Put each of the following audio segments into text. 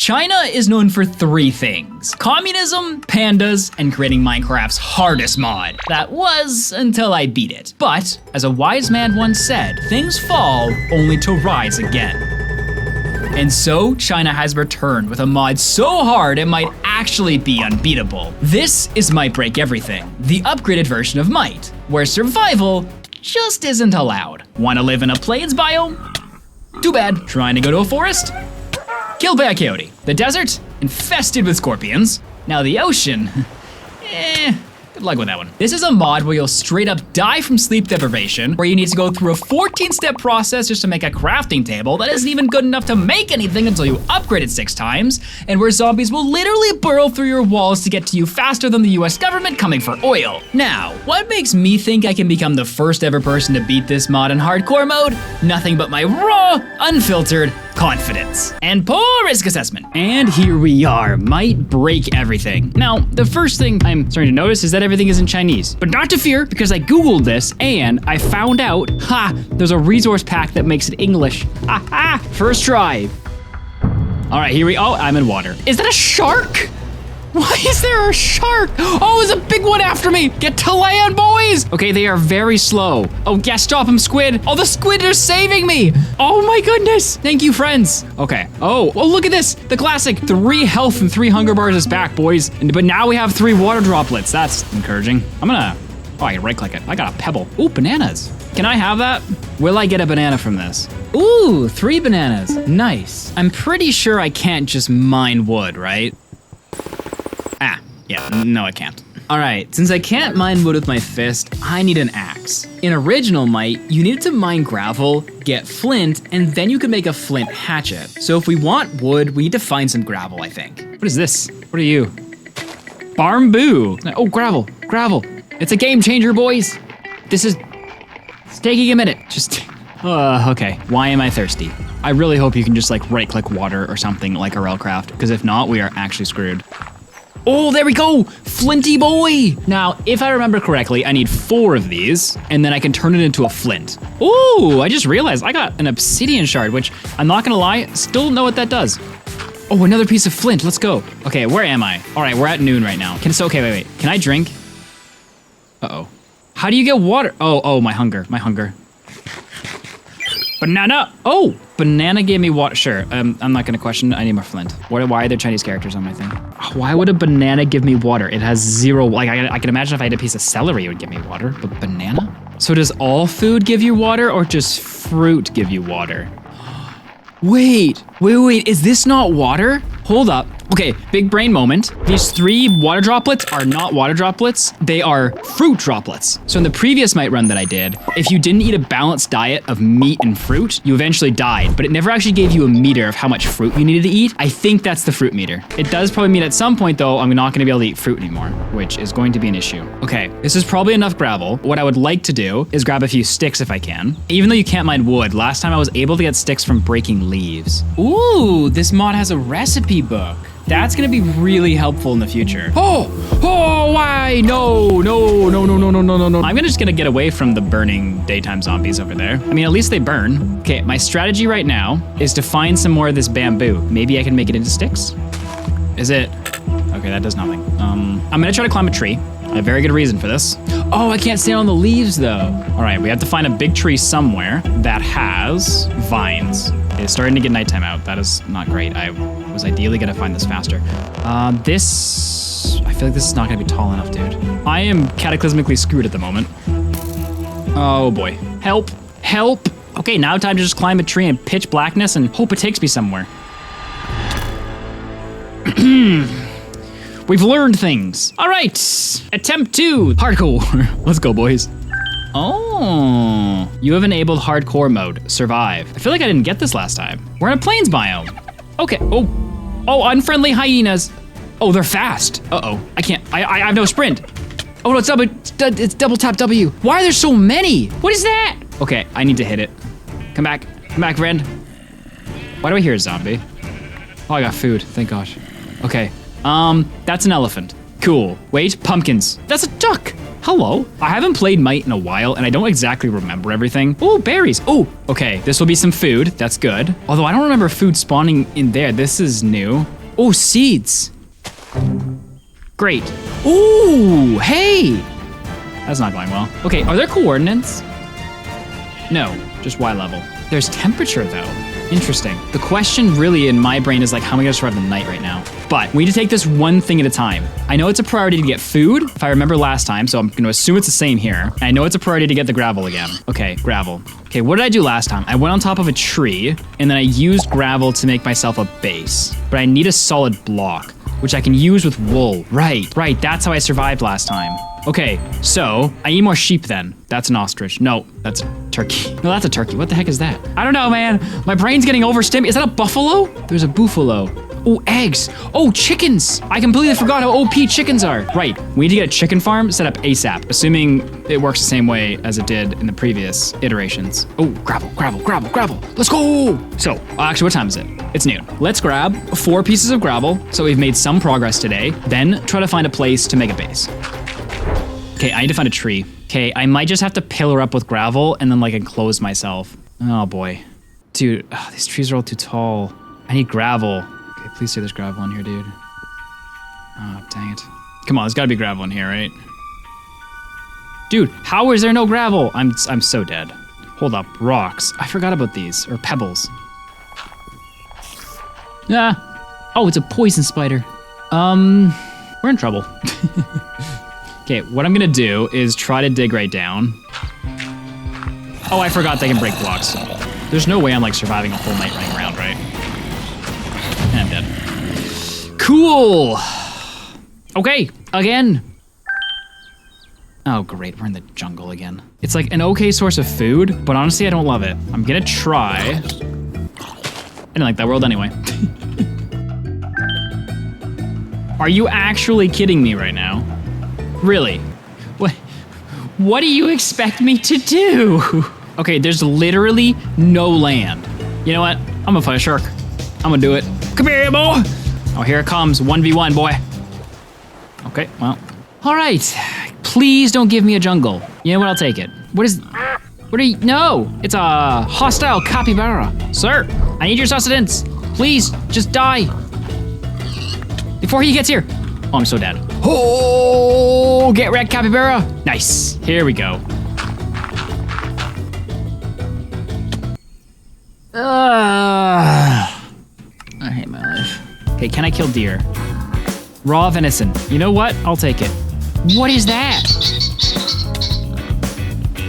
China is known for 3 things: communism, pandas, and creating Minecraft's hardest mod. That was until I beat it. But, as a wise man once said, things fall only to rise again. And so, China has returned with a mod so hard it might actually be unbeatable. This is Mite Break Everything, the upgraded version of Mite, where survival just isn't allowed. Wanna live in a plains biome? Too bad. Trying to go to a forest? Killed by a coyote. The desert? Infested with scorpions. Now the ocean, good luck with that one. This is a mod where you'll straight up die from sleep deprivation, where you need to go through a 14-step process just to make a crafting table that isn't even good enough to make anything until you upgrade it 6 times, and where zombies will literally burrow through your walls to get to you faster than the US government coming for oil. Now, what makes me think I can become the first ever person to beat this mod in hardcore mode? Nothing but my raw, unfiltered confidence and poor risk assessment. And here we are, Mite Break Everything. Now, the first thing I'm starting to notice is that everything is in Chinese, but not to fear, because I Googled this and I found out, there's a resource pack that makes it English. First try. All right, here we, I'm in water. Is that a shark? Why is there a shark? Oh, there's a big one after me. Get to land, boys. Okay, they are very slow. Oh, yeah, stop them, squid. Oh, the squid are saving me. Oh my goodness. Thank you, friends. Okay. Oh, look at this. The classic 3 health and 3 hunger bars is back, boys. But now we have 3 water droplets. That's encouraging. I can right click it. I got a pebble. Ooh, bananas. Can I have that? Will I get a banana from this? Ooh, 3 bananas. Nice. I'm pretty sure I can't just mine wood, right? Yeah, no I can't. All right, since I can't mine wood with my fist, I need an axe. In original Mite, you needed to mine gravel, get flint, and then you could make a flint hatchet. So if we want wood, we need to find some gravel, I think. What is this? What are you? Bamboo. Oh, gravel. It's a game changer, boys. It's taking a minute. Okay, why am I thirsty? I really hope you can just like right-click water or something like RLCraft, because if not, we are actually screwed. Oh, there we go, flinty boy. Now, if I remember correctly, I need 4 of these, and then I can turn it into a flint. Ooh, I just realized I got an obsidian shard, which I'm not gonna lie, still don't know what that does. Oh, another piece of flint, let's go. Okay, where am I? All right, we're at noon right now. Okay, wait. Can I drink? Uh-oh. How do you get water? Oh, my hunger. Banana, banana gave me water, sure. I'm not gonna question it, I need more flint. Why are there Chinese characters on my thing? Why would a banana give me water? It has 0, like I can imagine if I had a piece of celery, it would give me water, but banana? So does all food give you water or just fruit give you water? Wait, is this not water? Hold up. Okay, big brain moment. These 3 water droplets are not water droplets, they are fruit droplets. So in the previous Mite run that I did, if you didn't eat a balanced diet of meat and fruit, you eventually died, but it never actually gave you a meter of how much fruit you needed to eat. I think that's the fruit meter. It does probably mean at some point though, I'm not gonna be able to eat fruit anymore, which is going to be an issue. Okay, this is probably enough gravel. What I would like to do is grab a few sticks if I can. Even though you can't mine wood, last time I was able to get sticks from breaking leaves. Ooh, this mod has a recipe book. That's gonna be really helpful in the future. Why? No. I'm just gonna get away from the burning daytime zombies over there. I mean, at least they burn. Okay, my strategy right now is to find some more of this bamboo. Maybe I can make it into sticks? Is it? Okay, that does nothing. I'm gonna try to climb a tree. I have a very good reason for this. Oh, I can't stand on the leaves though. All right, we have to find a big tree somewhere that has vines. It's starting to get nighttime out. That is not great. I was ideally gonna find this faster. I feel like this is not gonna be tall enough, dude. I am cataclysmically screwed at the moment. Oh boy, help. Okay, now time to just climb a tree in pitch blackness and hope it takes me somewhere. We've learned things. All right, attempt 2, hardcore. Let's go, boys. Oh, you have enabled hardcore mode, survive. I feel like I didn't get this last time. We're in a plains biome. Okay, oh, unfriendly hyenas. Oh, they're fast. Uh-oh, I have no sprint. Oh, no, it's double tap W. Why are there so many? What is that? Okay, I need to hit it. Come back, friend. Why do I hear a zombie? Oh, I got food, thank gosh. Okay, that's an elephant. Cool, wait, pumpkins. That's a duck. Hello. I haven't played Mite in a while, and I don't exactly remember everything. Oh, berries. Oh, okay. This will be some food. That's good. Although I don't remember food spawning in there. This is new. Oh, seeds. Great. Ooh, hey. That's not going well. Okay, are there coordinates? No, just Y level. There's temperature though. Interesting. The question really in my brain is like, how am I gonna survive the night right now? But we need to take this one thing at a time. I know it's a priority to get food, if I remember last time, so I'm gonna assume it's the same here. And I know it's a priority to get the gravel again. Okay, gravel. Okay, what did I do last time? I went on top of a tree, and then I used gravel to make myself a base. But I need a solid block, which I can use with wool. Right, that's how I survived last time. Okay, so I need more sheep then. That's an ostrich. No, that's a turkey. No, that's a turkey. What the heck is that? I don't know, man. My brain's getting overstimulated. Is that a buffalo? There's a buffalo. Oh, eggs. Oh, chickens. I completely forgot how OP chickens are. Right, we need to get a chicken farm set up ASAP, assuming it works the same way as it did in the previous iterations. Oh, gravel. Let's go. So, actually, what time is it? It's noon. Let's grab 4 pieces of gravel. So we've made some progress today. Then try to find a place to make a base. Okay, I need to find a tree. Okay, I might just have to pillar up with gravel and then like enclose myself. Oh boy. Dude, these trees are all too tall. I need gravel. Okay, please say there's gravel in here, dude. Oh, dang it. Come on, there's gotta be gravel in here, right? Dude, how is there no gravel? I'm so dead. Hold up, rocks. I forgot about these, or pebbles. Ah, oh, it's a poison spider. We're in trouble. Okay, what I'm gonna do is try to dig right down. Oh, I forgot they can break blocks. There's no way I'm like surviving a whole night running around, right? And I'm dead. Cool. Okay, again. Oh great, we're in the jungle again. It's like an okay source of food, but honestly I don't love it. I'm gonna try. I didn't like that world anyway. Are you actually kidding me right now? Really? What do you expect me to do? Okay, there's literally no land. You know what? I'm gonna fight a shark. I'm gonna do it. Come here, boy. Oh, here it comes. 1v1, boy. Okay, well. All right. Please don't give me a jungle. You know what? I'll take it. What are you? No, it's a hostile capybara. Sir, I need your sustenance. Please, just die. Before he gets here. Oh, I'm so dead. Oh, get wrecked, capybara. Nice. Here we go. I hate my life. Okay, can I kill deer? Raw venison. You know what? I'll take it. What is that?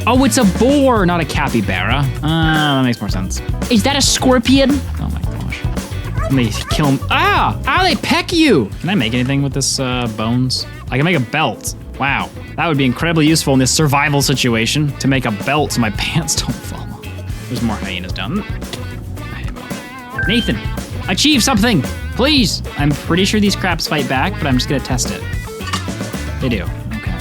Oh, it's a boar, not a capybara. That makes more sense. Is that a scorpion? Oh my gosh. Let me kill him. Ah, they peck you. Can I make anything with this bones? I can make a belt. Wow, that would be incredibly useful in this survival situation to make a belt so my pants don't fall off. There's more hyenas down. Nathan, achieve something, please. I'm pretty sure these craps fight back, but I'm just gonna test it. They do, okay.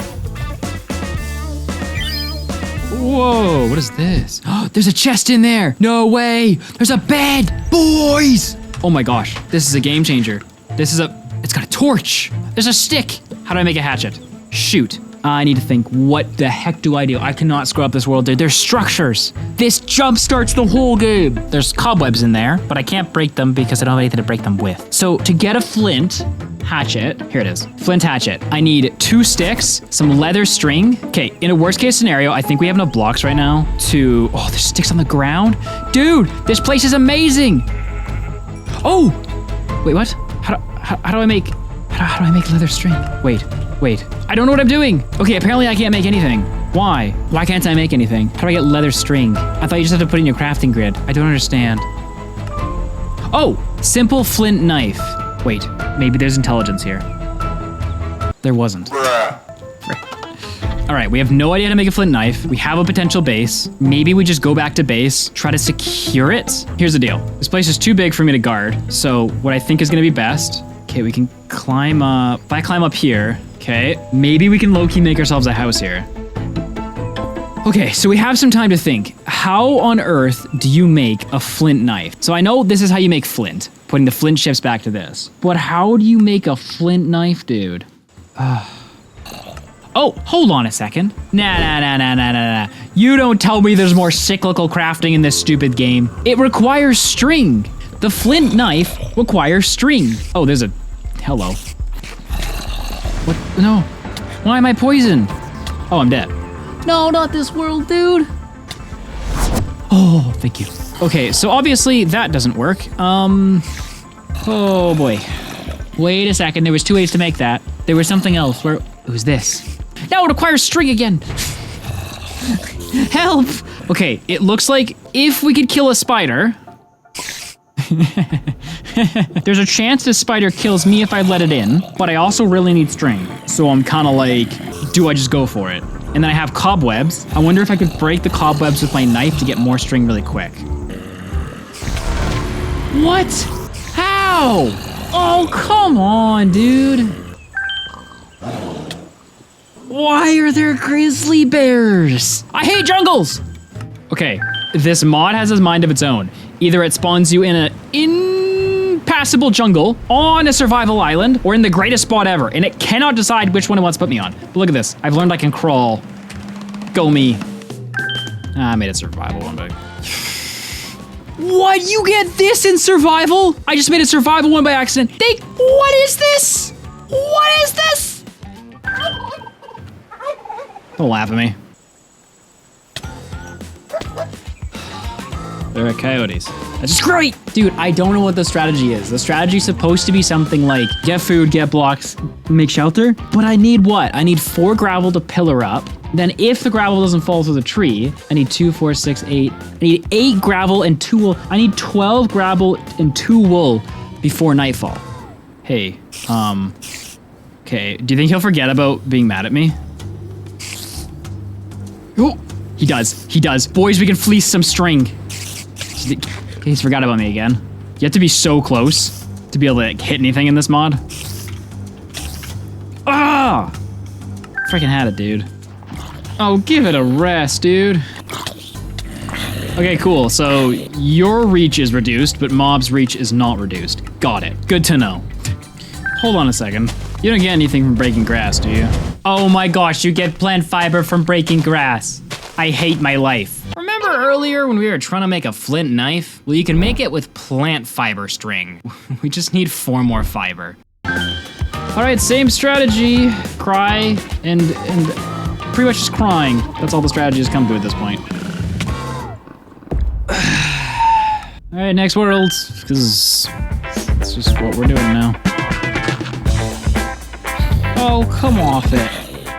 Whoa, what is this? Oh, there's a chest in there. No way, there's a bed, boys. Oh my gosh, this is a game changer. It's got a torch. There's a stick. How do I make a hatchet? Shoot. I need to think, what the heck do I do? I cannot screw up this world, dude. There's structures. This jump starts the whole game. There's cobwebs in there, but I can't break them because I don't have anything to break them with. So to get a flint hatchet, here it is, flint hatchet. I need 2 sticks, some leather string. Okay, in a worst case scenario, I think we have enough blocks right now to, oh, there's sticks on the ground. Dude, this place is amazing. Oh, wait, what? How do I make leather string? Wait, I don't know what I'm doing. Okay, apparently I can't make anything. Why? Why can't I make anything? How do I get leather string? I thought you just had to put in your crafting grid. I don't understand. Oh, simple flint knife. Wait, maybe there's intelligence here. There wasn't. All right, we have no idea how to make a flint knife. We have a potential base. Maybe we just go back to base, try to secure it. Here's the deal. This place is too big for me to guard. So what I think is gonna be best, okay, we can climb up. If I climb up here, okay, maybe we can low-key make ourselves a house here. Okay, so we have some time to think. How on earth do you make a flint knife? So I know this is how you make flint, putting the flint chips back to this. But how do you make a flint knife, dude? Oh, hold on a second. Nah. You don't tell me there's more cyclical crafting in this stupid game. It requires string. The flint knife requires string. Oh, there's a... Hello. What? No. Why am I poisoned? Oh, I'm dead. No, not this world, dude. Oh, thank you. Okay, so obviously that doesn't work. Oh boy. Wait a second, there was 2 ways to make that. There was something else. Where? It was this. Now it requires string again. Help! Okay, it looks like if we could kill a spider... There's a chance this spider kills me if I let it in, but I also really need string. So I'm kind of like, do I just go for it? And then I have cobwebs. I wonder if I could break the cobwebs with my knife to get more string really quick. What? How? Oh, come on, dude. Why are there grizzly bears? I hate jungles. Okay, this mod has a mind of its own. Either it spawns you in an impassable jungle, on a survival island, or in the greatest spot ever, and it cannot decide which one it wants to put me on. But look at this. I've learned I can crawl. Go me. I made it survival one, but... What? You get this in survival? I just made a survival one by accident. What is this? What is this? Don't laugh at me. There are coyotes. That's just great! Dude, I don't know what the strategy is. The strategy is supposed to be something like get food, get blocks, make shelter. But I need what? I need 4 gravel to pillar up. Then if the gravel doesn't fall through the tree, I need 2, 4, 6, 8. I need 8 gravel and 2 wool. I need 12 gravel and 2 wool before nightfall. Hey, okay. Do you think he'll forget about being mad at me? Oh, he does. He does. Boys, we can fleece some string. He's forgot about me again. You have to be so close to be able to like, hit anything in this mod. Ah! Freaking had it, dude. Oh, give it a rest, dude. Okay, cool. So your reach is reduced, but mob's reach is not reduced. Got it. Good to know. Hold on a second. You don't get anything from breaking grass, do you? Oh my gosh, you get plant fiber from breaking grass. I hate my life. Remember earlier when we were trying to make a flint knife? Well, you can make it with plant fiber string. We just need 4 more fiber. All right, same strategy. Cry and pretty much just crying. That's all the strategy has come to at this point. All right, next world, because it's just what we're doing now. Oh, come off it.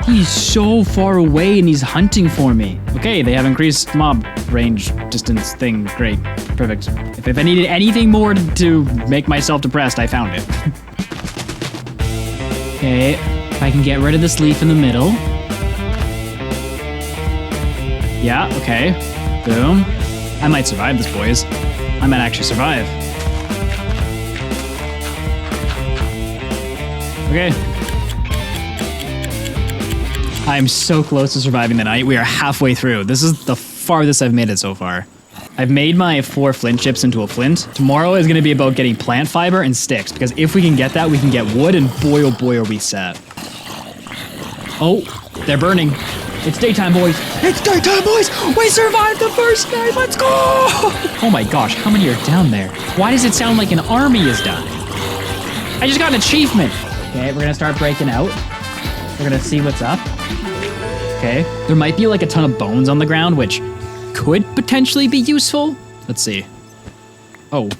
He's so far away and he's hunting for me. Okay, they have increased mob range distance thing. Great, perfect. If I needed anything more to make myself depressed, I found it. Okay, if I can get rid of this leaf in the middle. Yeah, okay. Boom. I might survive this, boys. I might actually survive. Okay. I'm so close to surviving the night. We are halfway through. This is the farthest I've made it so far. I've made my 4 flint chips into a flint. Tomorrow is going to be about getting plant fiber and sticks, because if we can get that, we can get wood, and boy, oh boy, are we set. Oh, they're burning. It's daytime, boys. It's daytime, boys. We survived the first night. Let's go. Oh my gosh, how many are down there? Why does it sound like an army is done? I just got an achievement. Okay, we're going to start breaking out. We're going to see what's up. Okay, there might be like a ton of bones on the ground, which could potentially be useful. Let's see. Oh.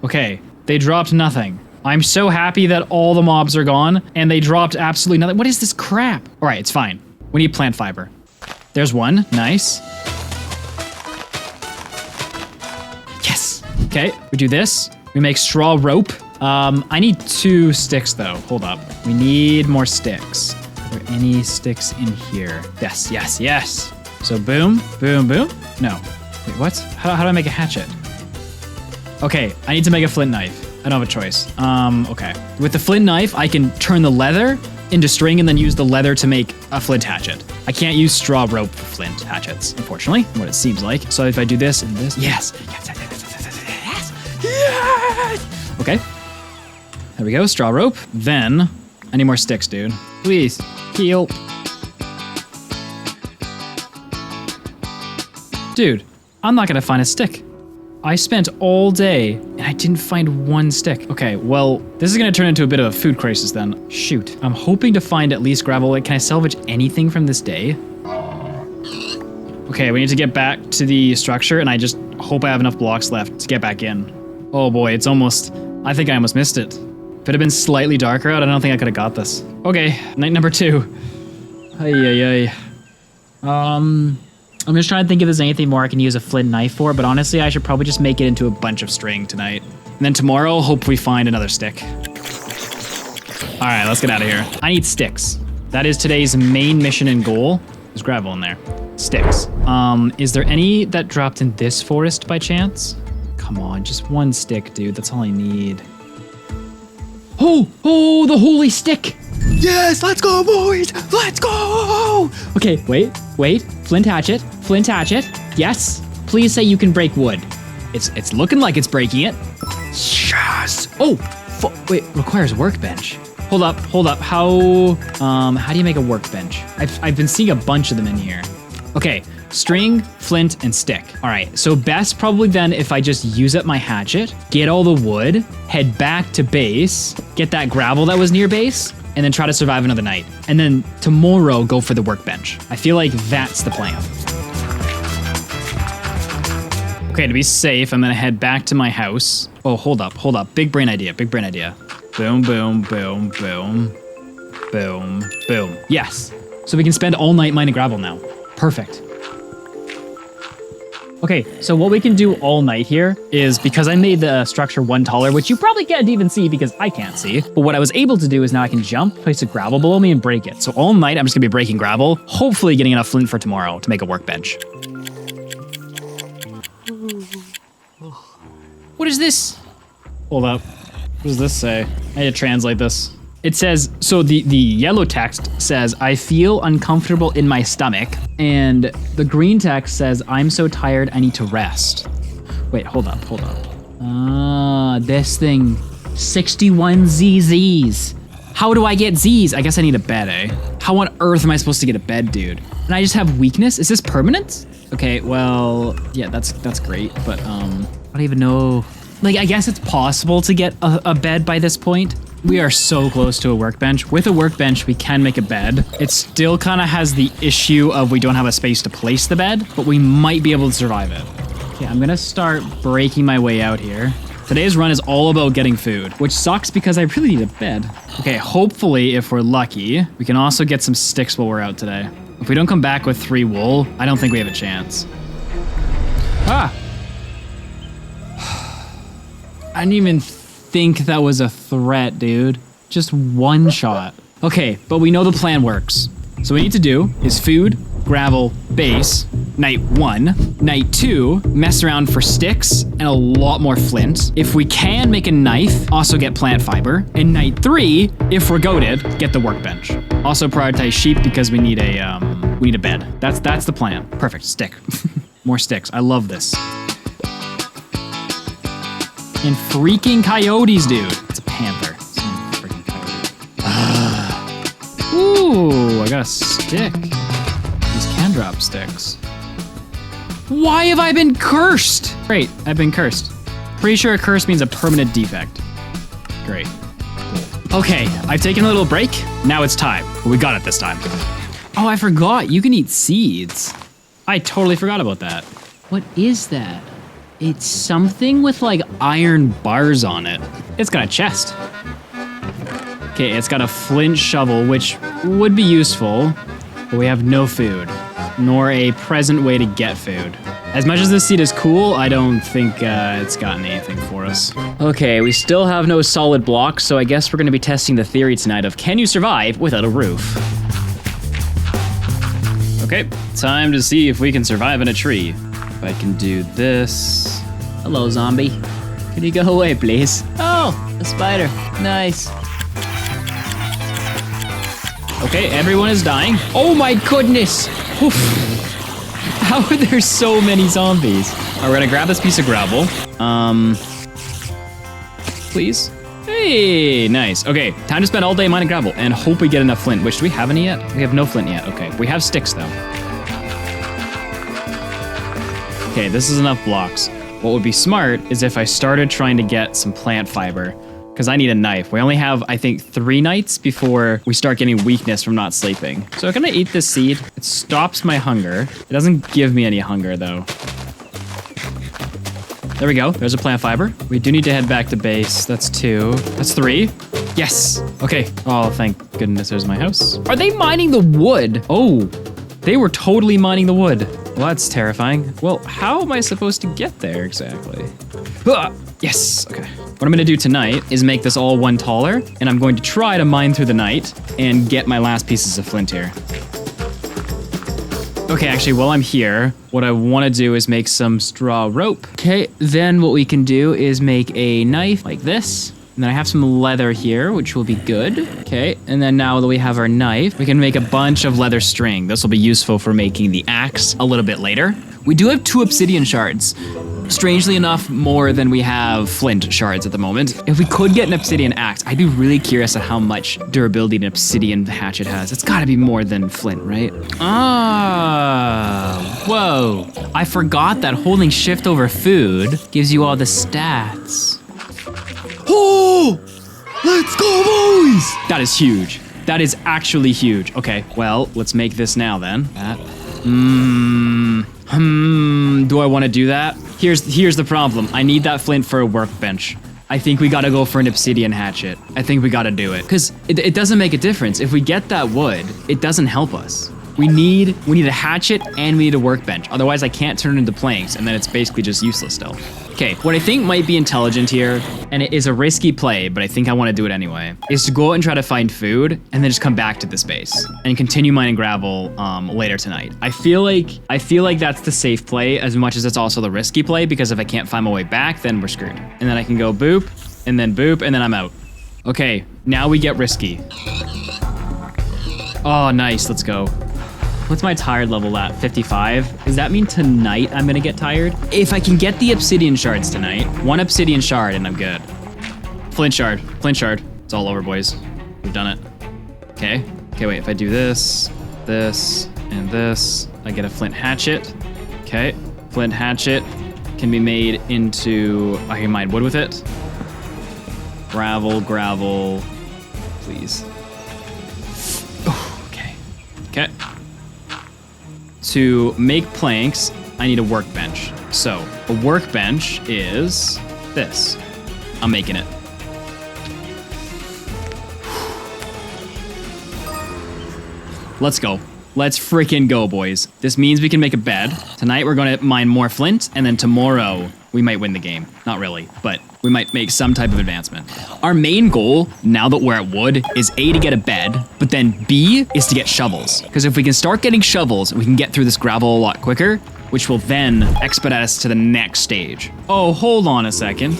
Okay, they dropped nothing. I'm so happy that all the mobs are gone, and they dropped absolutely nothing. What is this crap? All right, it's fine. We need plant fiber. There's one, nice. Yes, okay, we do this. We make straw rope. I need 2 sticks though, hold up. We need more sticks. Are there any sticks in here? Yes, yes, yes. So boom, boom, boom. No, wait, what? How do I make a hatchet? Okay, I need to make a flint knife. I don't have a choice. Okay. With the flint knife, I can turn the leather into string and then use the leather to make a flint hatchet. I can't use straw rope for flint hatchets, unfortunately, what it seems like. So if I do this and this, yes, yes, yes, yes, yes, yes. Okay. There we go, straw rope. Then, I need more sticks, dude. Please. Heal. Dude, I'm not gonna find a stick. I spent all day and I didn't find one stick. Okay, well, this is gonna turn into a bit of a food crisis then. Shoot, I'm hoping to find at least gravel. Like, can I salvage anything from this day? Okay, we need to get back to the structure and I just hope I have enough blocks left to get back in. Oh boy, it's almost, I think I almost missed it. If it had been slightly darker out, I don't think I could have got this. Okay, night number 2. Ay. I'm just trying to think if there's anything more I can use a flint knife for, but honestly, I should probably just make it into a bunch of string tonight. And then tomorrow, hope we find another stick. All right, let's get out of here. I need sticks. That is today's main mission and goal. There's gravel in there. Sticks. Is there any that dropped in this forest by chance? Come on, just one stick, dude. That's all I need. Oh, the holy stick. Yes, let's go, boys. Let's go. Okay, wait. Flint hatchet. Yes. Please say you can break wood. It's looking like it's breaking it. Yes. Oh, wait, requires workbench. Hold up. How do you make a workbench? I've been seeing a bunch of them in here. Okay, string, flint, and stick. All right, so best probably then if I just use up my hatchet, get all the wood, head back to base, get that gravel that was near base, and then try to survive another night. And then tomorrow, go for the workbench. I feel like that's the plan. Okay, to be safe, I'm gonna head back to my house. Oh, hold up. Big brain idea. Boom, boom, boom, boom, boom, boom. Yes, so we can spend all night mining gravel now. Perfect. Okay, so what we can do all night here is, because I made the structure one taller, which you probably can't even see because I can't see, but what I was able to do is now I can jump, place a gravel below me, and break it. So all night I'm just gonna be breaking gravel, hopefully getting enough flint for tomorrow to make a workbench. What is this? Hold up. What does this say? I need to translate this. It says, so the yellow text says, I feel uncomfortable in my stomach. And the green text says, I'm so tired, I need to rest. Wait, hold up. This thing, 61 ZZs. How do I get Zs? I guess I need a bed, eh? How on earth am I supposed to get a bed, dude? And I just have weakness? Is this permanent? Okay, well, yeah, that's great, but I don't even know. Like, I guess it's possible to get a bed by this point. We are so close to a workbench. With a workbench, we can make a bed. It still kind of has the issue of we don't have a space to place the bed, but we might be able to survive it. Okay, I'm gonna start breaking my way out here. Today's run is all about getting food, which sucks because I really need a bed. Okay, hopefully, if we're lucky, we can also get some sticks while we're out today. If we don't come back with 3 wool, I don't think we have a chance. Ah! I didn't even think that was a threat, dude. Just one shot. Okay, but we know the plan works. So what we need to do is food, gravel, base, night 1. Night 2, mess around for sticks and a lot more flint. If we can, make a knife, also get plant fiber. And night 3, if we're goated, get the workbench. Also prioritize sheep because we need a bed. That's the plan. Perfect, stick. More sticks, I love this. And freaking coyotes, dude. It's a panther. It's not a freaking coyote. Ooh, I got a stick. These can drop sticks. Why have I been cursed? Great, I've been cursed. Pretty sure a curse means a permanent defect. Great. Cool. Okay, I've taken a little break. Now it's time. We got it this time. Oh, I forgot. You can eat seeds. I totally forgot about that. What is that? It's something with like iron bars on it. It's got a chest. Okay, it's got a flint shovel, which would be useful, but we have no food, nor a present way to get food. As much as this seed is cool, I don't think it's gotten anything for us. Okay, we still have no solid blocks, so I guess we're gonna be testing the theory tonight of can you survive without a roof? Okay, time to see if we can survive in a tree. If I can do this. Hello, zombie. Can you go away, please? Oh, a spider. Nice. Okay, everyone is dying. Oh my goodness! Oof. How are there so many zombies? All right, we're gonna grab this piece of gravel. Please. Hey, nice. Okay, time to spend all day mining gravel and hope we get enough flint, which do we have any yet? We have no flint yet. Okay, we have sticks though. Okay, this is enough blocks. What would be smart is if I started trying to get some plant fiber, because I need a knife. We only have, I think, 3 nights before we start getting weakness from not sleeping. So I'm gonna eat this seed. It stops my hunger. It doesn't give me any hunger though. There we go. There's a plant fiber. We do need to head back to base. That's 2. That's 3. Yes. Okay. Oh, thank goodness there's my house. Are they mining the wood? Oh, they were totally mining the wood. Well, that's terrifying. Well, how am I supposed to get there exactly? Ah, yes. Okay. What I'm gonna do tonight is make this all 1 taller, and I'm going to try to mine through the night and get my last pieces of flint here. Okay, actually, while I'm here, what I want to do is make some straw rope. Okay, then what we can do is make a knife like this. And then I have some leather here, which will be good. Okay, and then now that we have our knife, we can make a bunch of leather string. This will be useful for making the axe a little bit later. We do have 2 obsidian shards. Strangely enough, more than we have flint shards at the moment. If we could get an obsidian axe, I'd be really curious at how much durability an obsidian hatchet has. It's gotta be more than flint, right? Ah, whoa. I forgot that holding shift over food gives you all the stats. Oh, let's go, boys. That is huge. That is actually huge. Okay, well, let's make this now then. Do I want to do that? Here's the problem. I need that flint for a workbench. I think we gotta go for an obsidian hatchet. I think we gotta do it. Because it doesn't make a difference. If we get that wood, it doesn't help us. We need a hatchet and we need a workbench. Otherwise, I can't turn it into planks, and then it's basically just useless still. Okay, what I think might be intelligent here, and it is a risky play, but I think I want to do it anyway, is to go out and try to find food, and then just come back to this base and continue mining gravel later tonight. I feel like that's the safe play as much as it's also the risky play, because if I can't find my way back, then we're screwed. And then I can go boop, and then I'm out. Okay, now we get risky. Oh, nice, let's go. What's my tired level at? 55? Does that mean tonight I'm gonna get tired? If I can get the obsidian shards tonight, 1 obsidian shard and I'm good. Flint shard. It's all over, boys. We've done it. Okay, wait, if I do this, and this, I get a flint hatchet. Okay, flint hatchet can be made into, I can mine wood with it. Gravel, please. Oh, okay. To make planks, I need a workbench. So a workbench is this. I'm making it. Let's go. Let's freaking go, boys. This means we can make a bed. Tonight we're gonna mine more flint, and then tomorrow we might win the game. Not really, but we might make some type of advancement. Our main goal, now that we're at wood, is A, to get a bed, but then B, is to get shovels. Because if we can start getting shovels, we can get through this gravel a lot quicker, which will then expedite us to the next stage. Oh, hold on a second.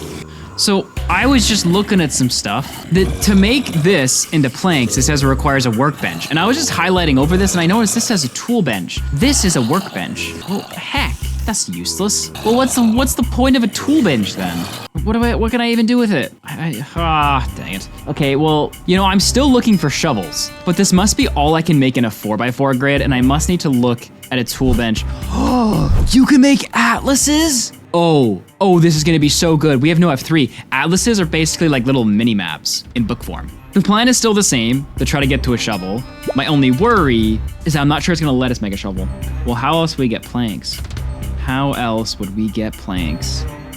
So I was just looking at some stuff that to make this into planks, it says it requires a workbench. And I was just highlighting over this and I noticed this has a tool bench. This is a workbench. Well, heck, that's useless. Well, what's the point of a tool bench then? What can I even do with it? Dang it. Okay, well, I'm still looking for shovels, but this must be all I can make in a 4x4 grid, and I must need to look at a tool bench. Oh, you can make atlases? Oh, this is gonna be so good. We have no F3. Atlases are basically like little mini maps in book form. The plan is still the same, to try to get to a shovel. My only worry is I'm not sure it's gonna let us make a shovel. Well, how else would we get planks?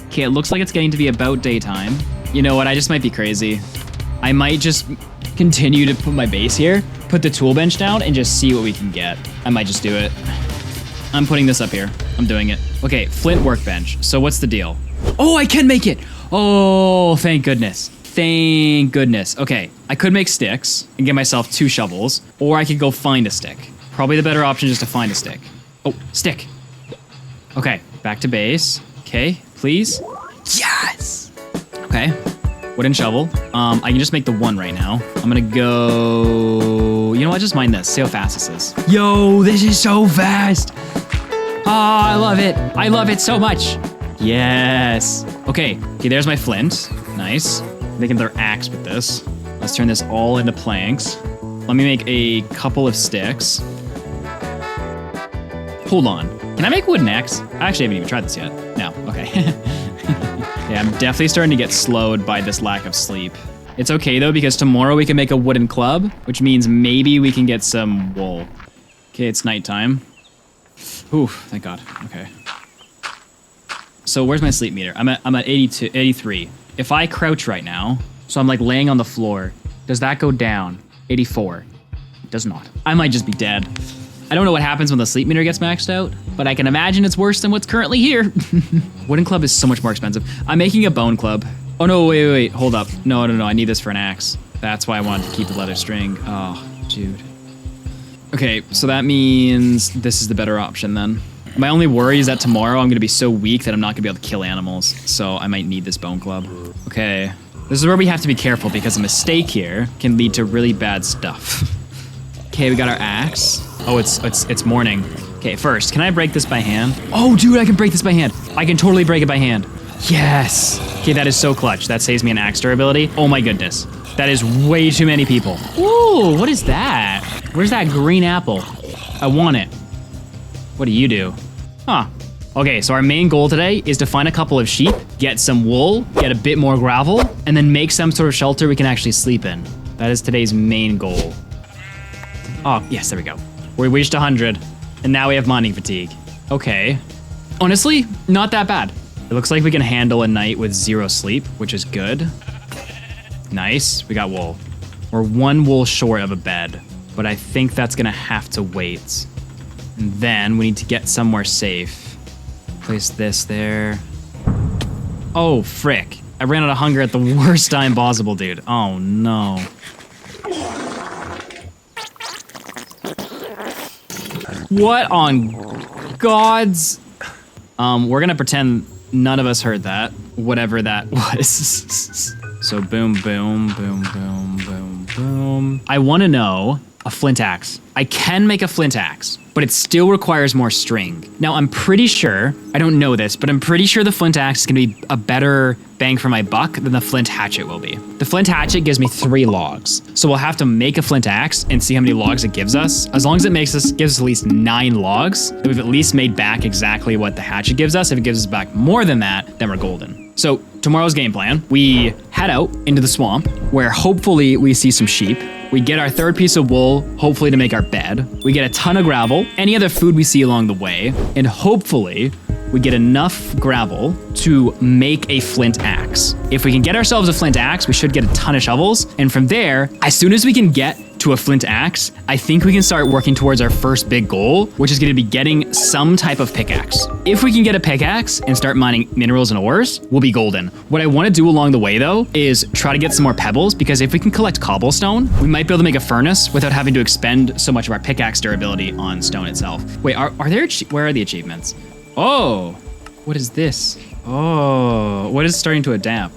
Okay, it looks like it's getting to be about daytime. You know what, I just might be crazy. I might just continue to put my base here, put the tool bench down, and just see what we can get. I might just do it. I'm putting this up here. I'm doing it. Okay, flint workbench. So what's the deal? Oh, I can make it! Oh, thank goodness. Thank goodness. Okay, I could make sticks and get myself 2 shovels, or I could go find a stick. Probably the better option is just to find a stick. Oh, stick. Okay, back to base. Okay, please. Yes! Okay, wooden shovel. I can just make the 1 right now. I'm gonna go... You know what, just mine this. See how fast this is. Yo, this is so fast! Oh, I love it. I love it so much. Yes. Okay, there's my flint. Nice. making their axe with this. Let's turn this all into planks. Let me make a couple of sticks. Hold on. Can I make wooden axe? I actually haven't even tried this yet. No, okay. Yeah, I'm definitely starting to get slowed by this lack of sleep. It's okay though, because tomorrow we can make a wooden club, which means maybe we can get some wool. Okay, it's nighttime. Ooh, thank God, okay. So where's my sleep meter? I'm at 83. If I crouch right now, so I'm like laying on the floor, does that go down? 84. It does not. I might just be dead. I don't know what happens when the sleep meter gets maxed out, but I can imagine it's worse than what's currently here. Wooden club is so much more expensive. I'm making a bone club. Oh no, wait, hold up. No, I need this for an axe. That's why I wanted to keep the leather string. Oh, dude. Okay, so that means this is the better option then. My only worry is that tomorrow I'm gonna be so weak that I'm not gonna be able to kill animals, so I might need this bone club. Okay, this is where we have to be careful because a mistake here can lead to really bad stuff. Okay, we got our axe. Oh, it's morning. Okay, first, can I break this by hand? Oh, dude, I can break this by hand. I can totally break it by hand. Yes. Okay, that is so clutch. That saves me an axe durability. Oh my goodness. That is way too many people. Ooh, what is that? Where's that green apple? I want it. What do you do? Huh. Okay, so our main goal today is to find a couple of sheep, get some wool, get a bit more gravel, and then make some sort of shelter we can actually sleep in. That is today's main goal. Oh, yes, there we go. We reached 100, and now we have mining fatigue. Okay. Honestly, not that bad. It looks like we can handle a night with 0 sleep, which is good. Nice, we got wool. We're 1 wool short of a bed, but I think that's gonna have to wait. And then we need to get somewhere safe. Place this there. Oh, frick. I ran out of hunger at the worst time possible, dude. Oh, no. What on God's... we're gonna pretend none of us heard that, whatever that was. So boom, boom, boom, boom, boom, boom. I wanna know a flint axe. I can make a flint axe, but it still requires more string. Now I'm pretty sure, I don't know this, but I'm pretty sure the flint axe is gonna be a better bang for my buck than the flint hatchet will be. The flint hatchet gives me 3 logs. So we'll have to make a flint axe and see how many logs it gives us. As long as it gives us at least 9 logs, then we've at least made back exactly what the hatchet gives us. If it gives us back more than that, then we're golden. So tomorrow's game plan, we head out into the swamp where hopefully we see some sheep. We get our 3rd piece of wool, hopefully to make our bed. We get a ton of gravel, any other food we see along the way, and hopefully we get enough gravel to make a flint axe. If we can get ourselves a flint axe, we should get a ton of shovels. And from there, as soon as we can get to a flint axe, I think we can start working towards our first big goal, which is gonna be getting some type of pickaxe. If we can get a pickaxe and start mining minerals and ores, we'll be golden. What I wanna do along the way though, is try to get some more pebbles, because if we can collect cobblestone, we might be able to make a furnace without having to expend so much of our pickaxe durability on stone itself. Wait, where are the achievements? Oh, what is this? Oh, what is starting to adapt?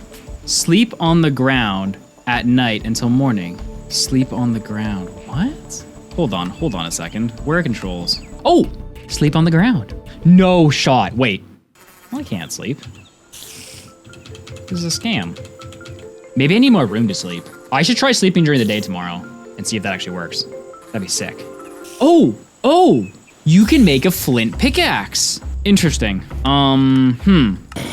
Sleep on the ground at night until morning. Sleep on the ground. What? Hold on a second. Where are controls? Oh, sleep on the ground. No shot. Wait. Well, I can't sleep. This is a scam. Maybe I need more room to sleep. I should try sleeping during the day tomorrow and see if that actually works. That'd be sick. Oh, you can make a flint pickaxe. Interesting. All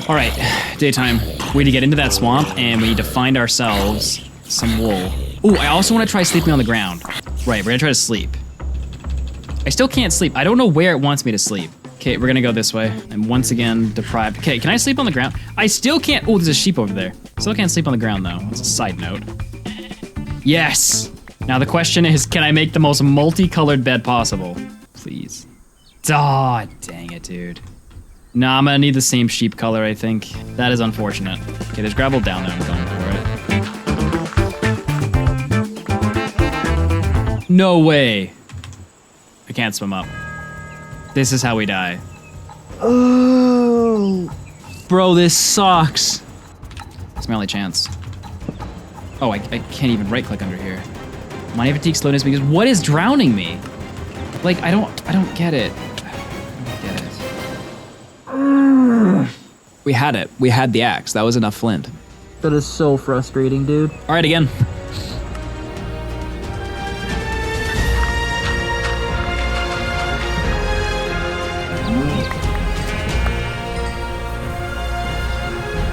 right, daytime. We need to get into that swamp and we need to find ourselves some wool. Ooh, I also want to try sleeping on the ground. Right, we're gonna try to sleep. I still can't sleep. I don't know where it wants me to sleep. Okay, we're gonna go this way. I'm once again deprived. Okay, can I sleep on the ground? I still can't. Oh, there's a sheep over there. Still can't sleep on the ground though. That's a side note. Yes. Now the question is, can I make the most multicolored bed possible? Please. Aw, dang it, dude. Nah, I'm gonna need the same sheep color, I think. That is unfortunate. Okay, there's gravel down there. I'm going for it. No way. I can't swim up. This is how we die. Oh. Bro, this sucks. It's my only chance. Oh, I can't even right click under here. Mining fatigue slowness because what is drowning me? Like, I don't get it. We had it. We had the axe. That was enough flint. That is so frustrating, dude. All right, again.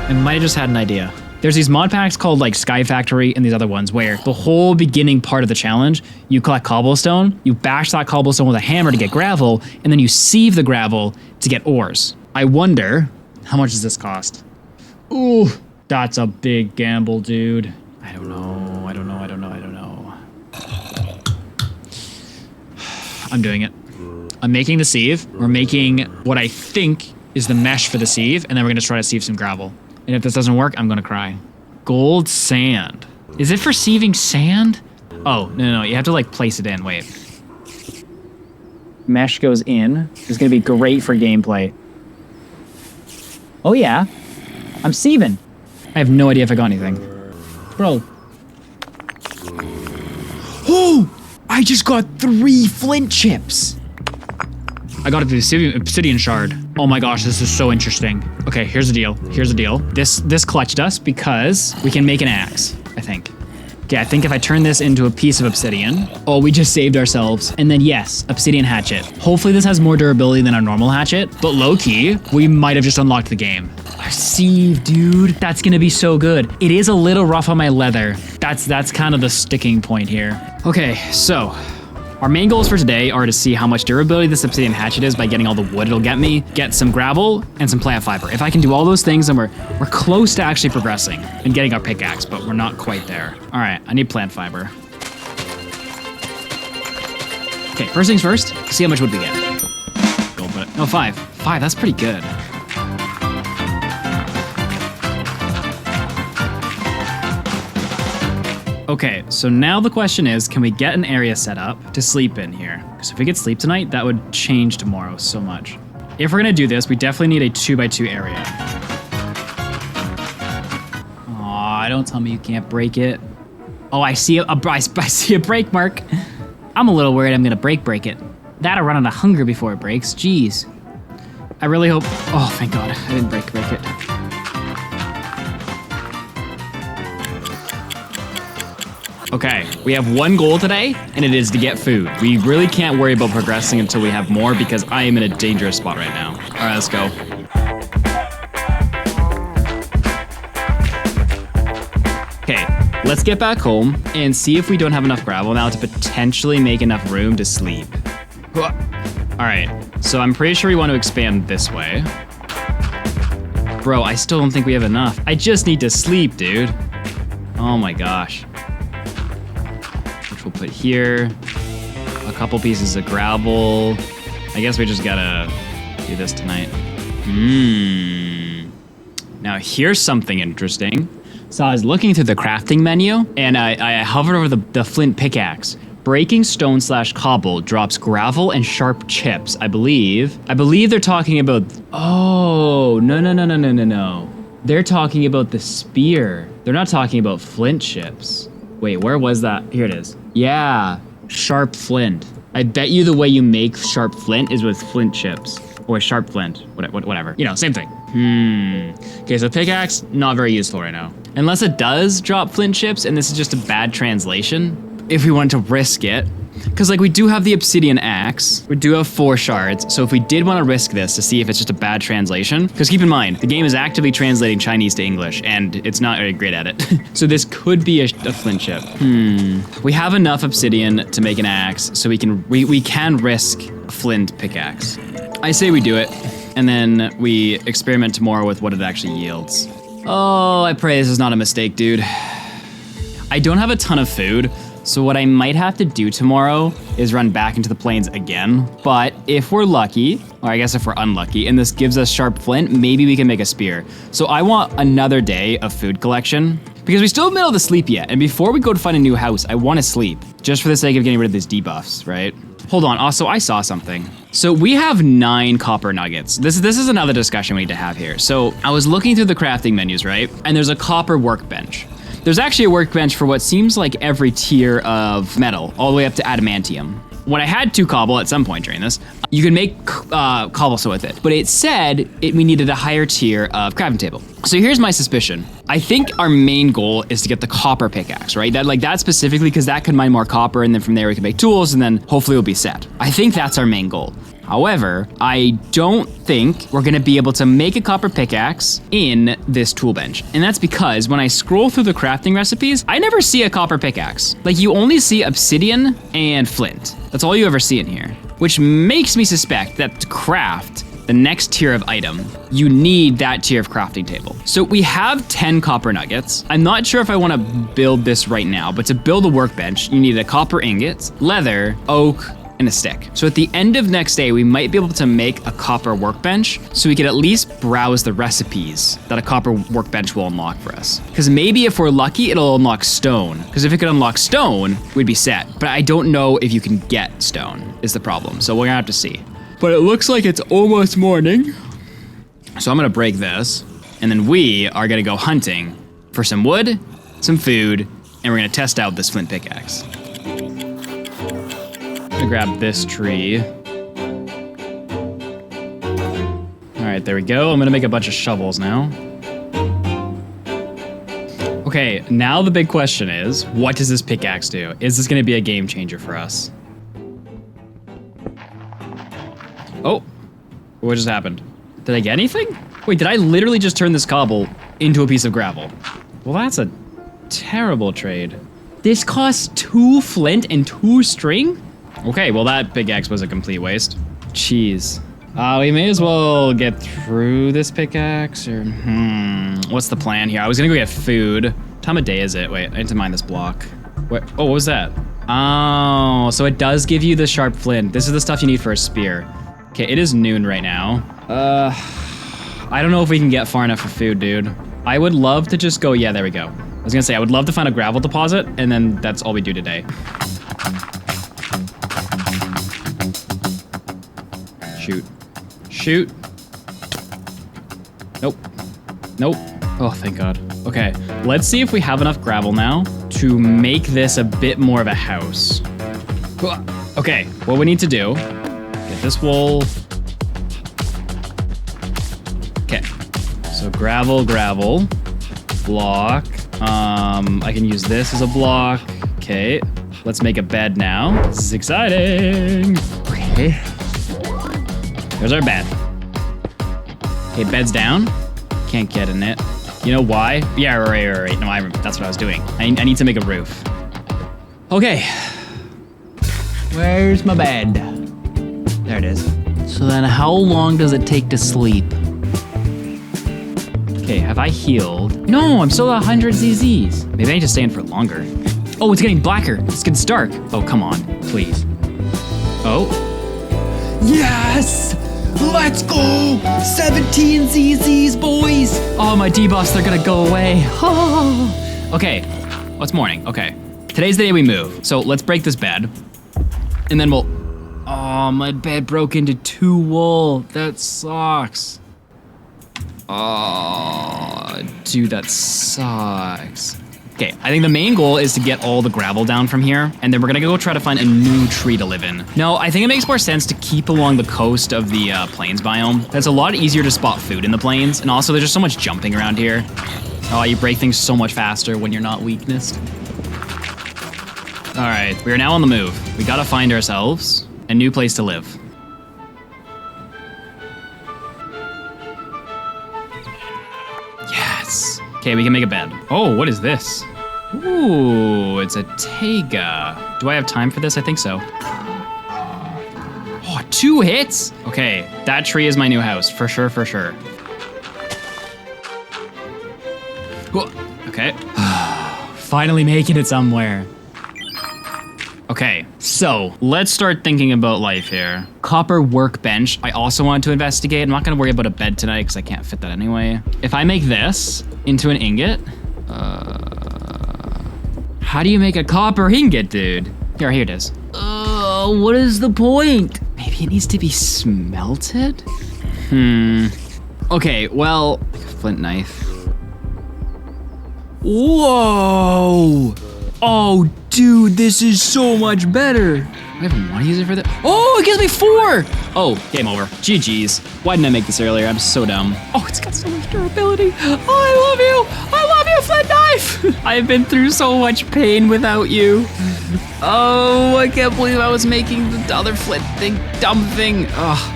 I might have just had an idea. There's these mod packs called like Sky Factory and these other ones where the whole beginning part of the challenge, you collect cobblestone, you bash that cobblestone with a hammer to get gravel, and then you sieve the gravel to get ores. I wonder, how much does this cost? Ooh, that's a big gamble, dude. I don't know. I'm doing it. I'm making the sieve. We're making what I think is the mesh for the sieve, and then we're gonna try to sieve some gravel. And if this doesn't work, I'm gonna cry. Gold sand. Is it for sieving sand? Oh, no, you have to like place it in, wait. Mesh goes in. This is gonna be great for gameplay. Oh yeah, I'm sieving. I have no idea if I got anything. Bro. Oh, I just got 3 flint chips. I got it through the obsidian shard. Oh my gosh, this is so interesting. Okay, here's the deal. This clutched us because we can make an axe, I think. Okay, I think if I turn this into a piece of obsidian, oh, we just saved ourselves. And then yes, obsidian hatchet. Hopefully this has more durability than our normal hatchet, but low key, we might have just unlocked the game. Our sieve, dude, that's gonna be so good. It is a little rough on my leather. That's kind of the sticking point here. Okay, so our main goals for today are to see how much durability this obsidian hatchet is by getting all the wood it'll get me, get some gravel, and some plant fiber. If I can do all those things, then we're close to actually progressing and getting our pickaxe, but we're not quite there. All right, I need plant fiber. Okay, first things first, see how much wood we get. Go put it. No, 5. 5, that's pretty good. Okay, so now the question is, can we get an area set up to sleep in here? Because if we get sleep tonight, that would change tomorrow so much. If we're gonna do this, we definitely need a 2x2 area. Aw, don't tell me you can't break it. Oh, I see I see a break mark. I'm a little worried I'm gonna break it. That'll run out of hunger before it breaks, jeez. I really hope, oh, thank God, I didn't break it. Okay, we have one goal today, and it is to get food. We really can't worry about progressing until we have more because I am in a dangerous spot right now. All right, let's go. Okay, let's get back home and see if we don't have enough gravel now to potentially make enough room to sleep. All right, so I'm pretty sure we want to expand this way. Bro, I still don't think we have enough. I just need to sleep, dude. Oh my gosh. We'll put here a couple pieces of gravel. I guess we just gotta do this tonight. Now here's something interesting. So I was looking through the crafting menu and I hovered over the flint pickaxe. Breaking stone / cobble drops gravel and sharp chips. I believe they're talking about, oh, no. They're talking about the spear. They're not talking about flint chips. Wait, where was that? Here it is. Yeah, sharp flint. I bet you the way you make sharp flint is with flint chips. Or sharp flint, whatever. You know, same thing. Okay, so pickaxe, not very useful right now. Unless it does drop flint chips and this is just a bad translation. If we want to risk it. Because like we do have the obsidian axe, we do have 4 shards, so if we did want to risk this to see if it's just a bad translation, because keep in mind, the game is actively translating Chinese to English, and it's not very great at it. So this could be a flint chip. We have enough obsidian to make an axe, so we can risk a flint pickaxe. I say we do it, and then we experiment tomorrow with what it actually yields. Oh, I pray this is not a mistake, dude. I don't have a ton of food, so what I might have to do tomorrow is run back into the plains again. But if we're lucky, or I guess if we're unlucky, and this gives us sharp flint, maybe we can make a spear. So I want another day of food collection because we still haven't been able to sleep yet. And before we go to find a new house, I want to sleep just for the sake of getting rid of these debuffs, right? Hold on, also I saw something. So we have 9 copper nuggets. This is another discussion we need to have here. So I was looking through the crafting menus, right? And there's a copper workbench. There's actually a workbench for what seems like every tier of metal, all the way up to adamantium. when I had 2 cobble at some point during this, you could make cobblestone with it. But it said we needed a higher tier of crafting table. So here's my suspicion. I think our main goal is to get the copper pickaxe, right? That specifically, because that could mine more copper, and then from there we can make tools, and then hopefully we'll be set. I think that's our main goal. However, I don't think we're gonna be able to make a copper pickaxe in this tool bench. And that's because when I scroll through the crafting recipes, I never see a copper pickaxe. Like, you only see obsidian and flint. That's all you ever see in here. Which makes me suspect that to craft the next tier of item, you need that tier of crafting table. So we have 10 copper nuggets. I'm not sure if I wanna build this right now, but to build a workbench, you need a copper ingot, leather, oak, and a stick. So at the end of next day, we might be able to make a copper workbench so we could at least browse the recipes that a copper workbench will unlock for us. Because maybe if we're lucky, it'll unlock stone. Because if it could unlock stone, we'd be set. But I don't know if you can get stone is the problem. So we're gonna have to see. But it looks like it's almost morning. So I'm gonna break this, and then we are gonna go hunting for some wood, some food, and we're gonna test out this flint pickaxe. I'm gonna grab this tree. All right, there we go. I'm gonna make a bunch of shovels now. Okay, now the big question is, what does this pickaxe do? Is this gonna be a game changer for us? Oh, what just happened? Did I get anything? Wait, did I literally just turn this cobble into a piece of gravel? Well, that's a terrible trade. This costs 2 flint and 2 string? Okay, well that pickaxe was a complete waste. Jeez. We may as well get through this pickaxe, or what's the plan here? I was gonna go get food. What time of day is it? Wait, I need to mine this block. What? Oh, what was that? Oh, so it does give you the sharp flint. This is the stuff you need for a spear. Okay, it is noon right now. I don't know if we can get far enough for food, dude. I would love to just go, yeah, there we go. I was gonna say, I would love to find a gravel deposit, and then that's all we do today. Shoot. Shoot. Nope. Nope. Oh, thank God. Okay, let's see if we have enough gravel now to make this a bit more of a house. Okay, what we need to do, get this wool. Okay, so gravel, block. I can use this as a block. Okay, let's make a bed now. This is exciting. Okay. There's our bed. Okay, bed's down. Can't get in it. You know why? Yeah, right. No, that's what I was doing. I need to make a roof. Okay. Where's my bed? There it is. So then how long does it take to sleep? Okay, have I healed? No, I'm still at 100 ZZs. Maybe I need to stay in for longer. Oh, it's getting blacker. It's getting dark. Oh, come on, please. Oh. Yes! Let's go! 17 ZZs, boys! Oh, my debuffs, they're gonna go away. Oh. Okay, it's morning, okay. Today's the day we move. So let's break this bed. And then we'll... Oh, my bed broke into 2 wool. That sucks. Oh, dude, that sucks. Okay, I think the main goal is to get all the gravel down from here, and then we're gonna go try to find a new tree to live in. No, I think it makes more sense to keep along the coast of the plains biome. That's a lot easier to spot food in the plains, and also there's just so much jumping around here. Oh, you break things so much faster when you're not weaknessed. All right, we are now on the move. We gotta find ourselves a new place to live. Yes. Okay, we can make a bed. Oh, what is this? Ooh, it's a taiga. Do I have time for this? I think so. Oh, 2 hits? Okay, that tree is my new house, for sure, for sure. Okay. Finally making it somewhere. Okay, so let's start thinking about life here. Copper workbench, I also want to investigate. I'm not gonna worry about a bed tonight because I can't fit that anyway. If I make this into an ingot, how do you make a copper ingot, dude? Here it is. What is the point? Maybe it needs to be smelted? Okay, well, flint knife. Whoa! Oh, dude, this is so much better. I even want to use it for that. Oh, it gives me 4. Oh, game over. GG's. Why didn't I make this earlier? I'm so dumb. Oh, it's got so much durability. Oh, I love you. I love you, flint knife. I've been through so much pain without you. Oh, I can't believe I was making the other flint thing, dumb thing. Oh.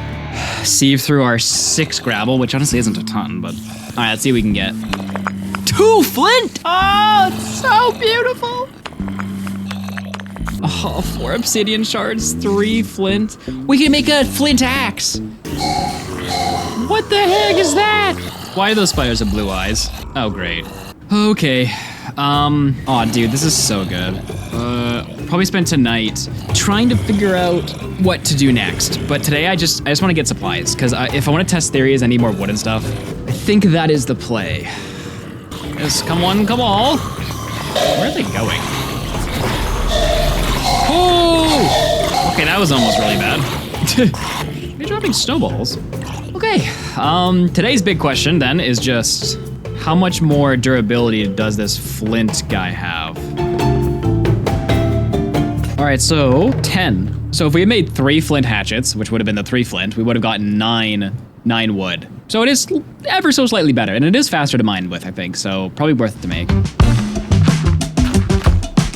Sieve through our 6 gravel, which honestly isn't a ton, but all right, let's see what we can get. 2 flint. Oh, it's so beautiful. Oh, 4 obsidian shards, 3 flint. We can make a flint axe. What the heck is that? Why do those spiders have blue eyes? Oh, great. Okay. Oh, dude, this is so good. Probably spend tonight trying to figure out what to do next. But today I just want to get supplies, because if I want to test theories, I need more wood and stuff. I think that is the play. Yes, come on, come on. Where are they going? Oh! Okay, that was almost really bad. You're dropping snowballs. Okay, today's big question then is just how much more durability does this flint guy have? All right, so 10. So if we had made 3 flint hatchets, which would have been the 3 flint, we would have gotten 9 wood. So it is ever so slightly better, and it is faster to mine with, I think, so probably worth it to make.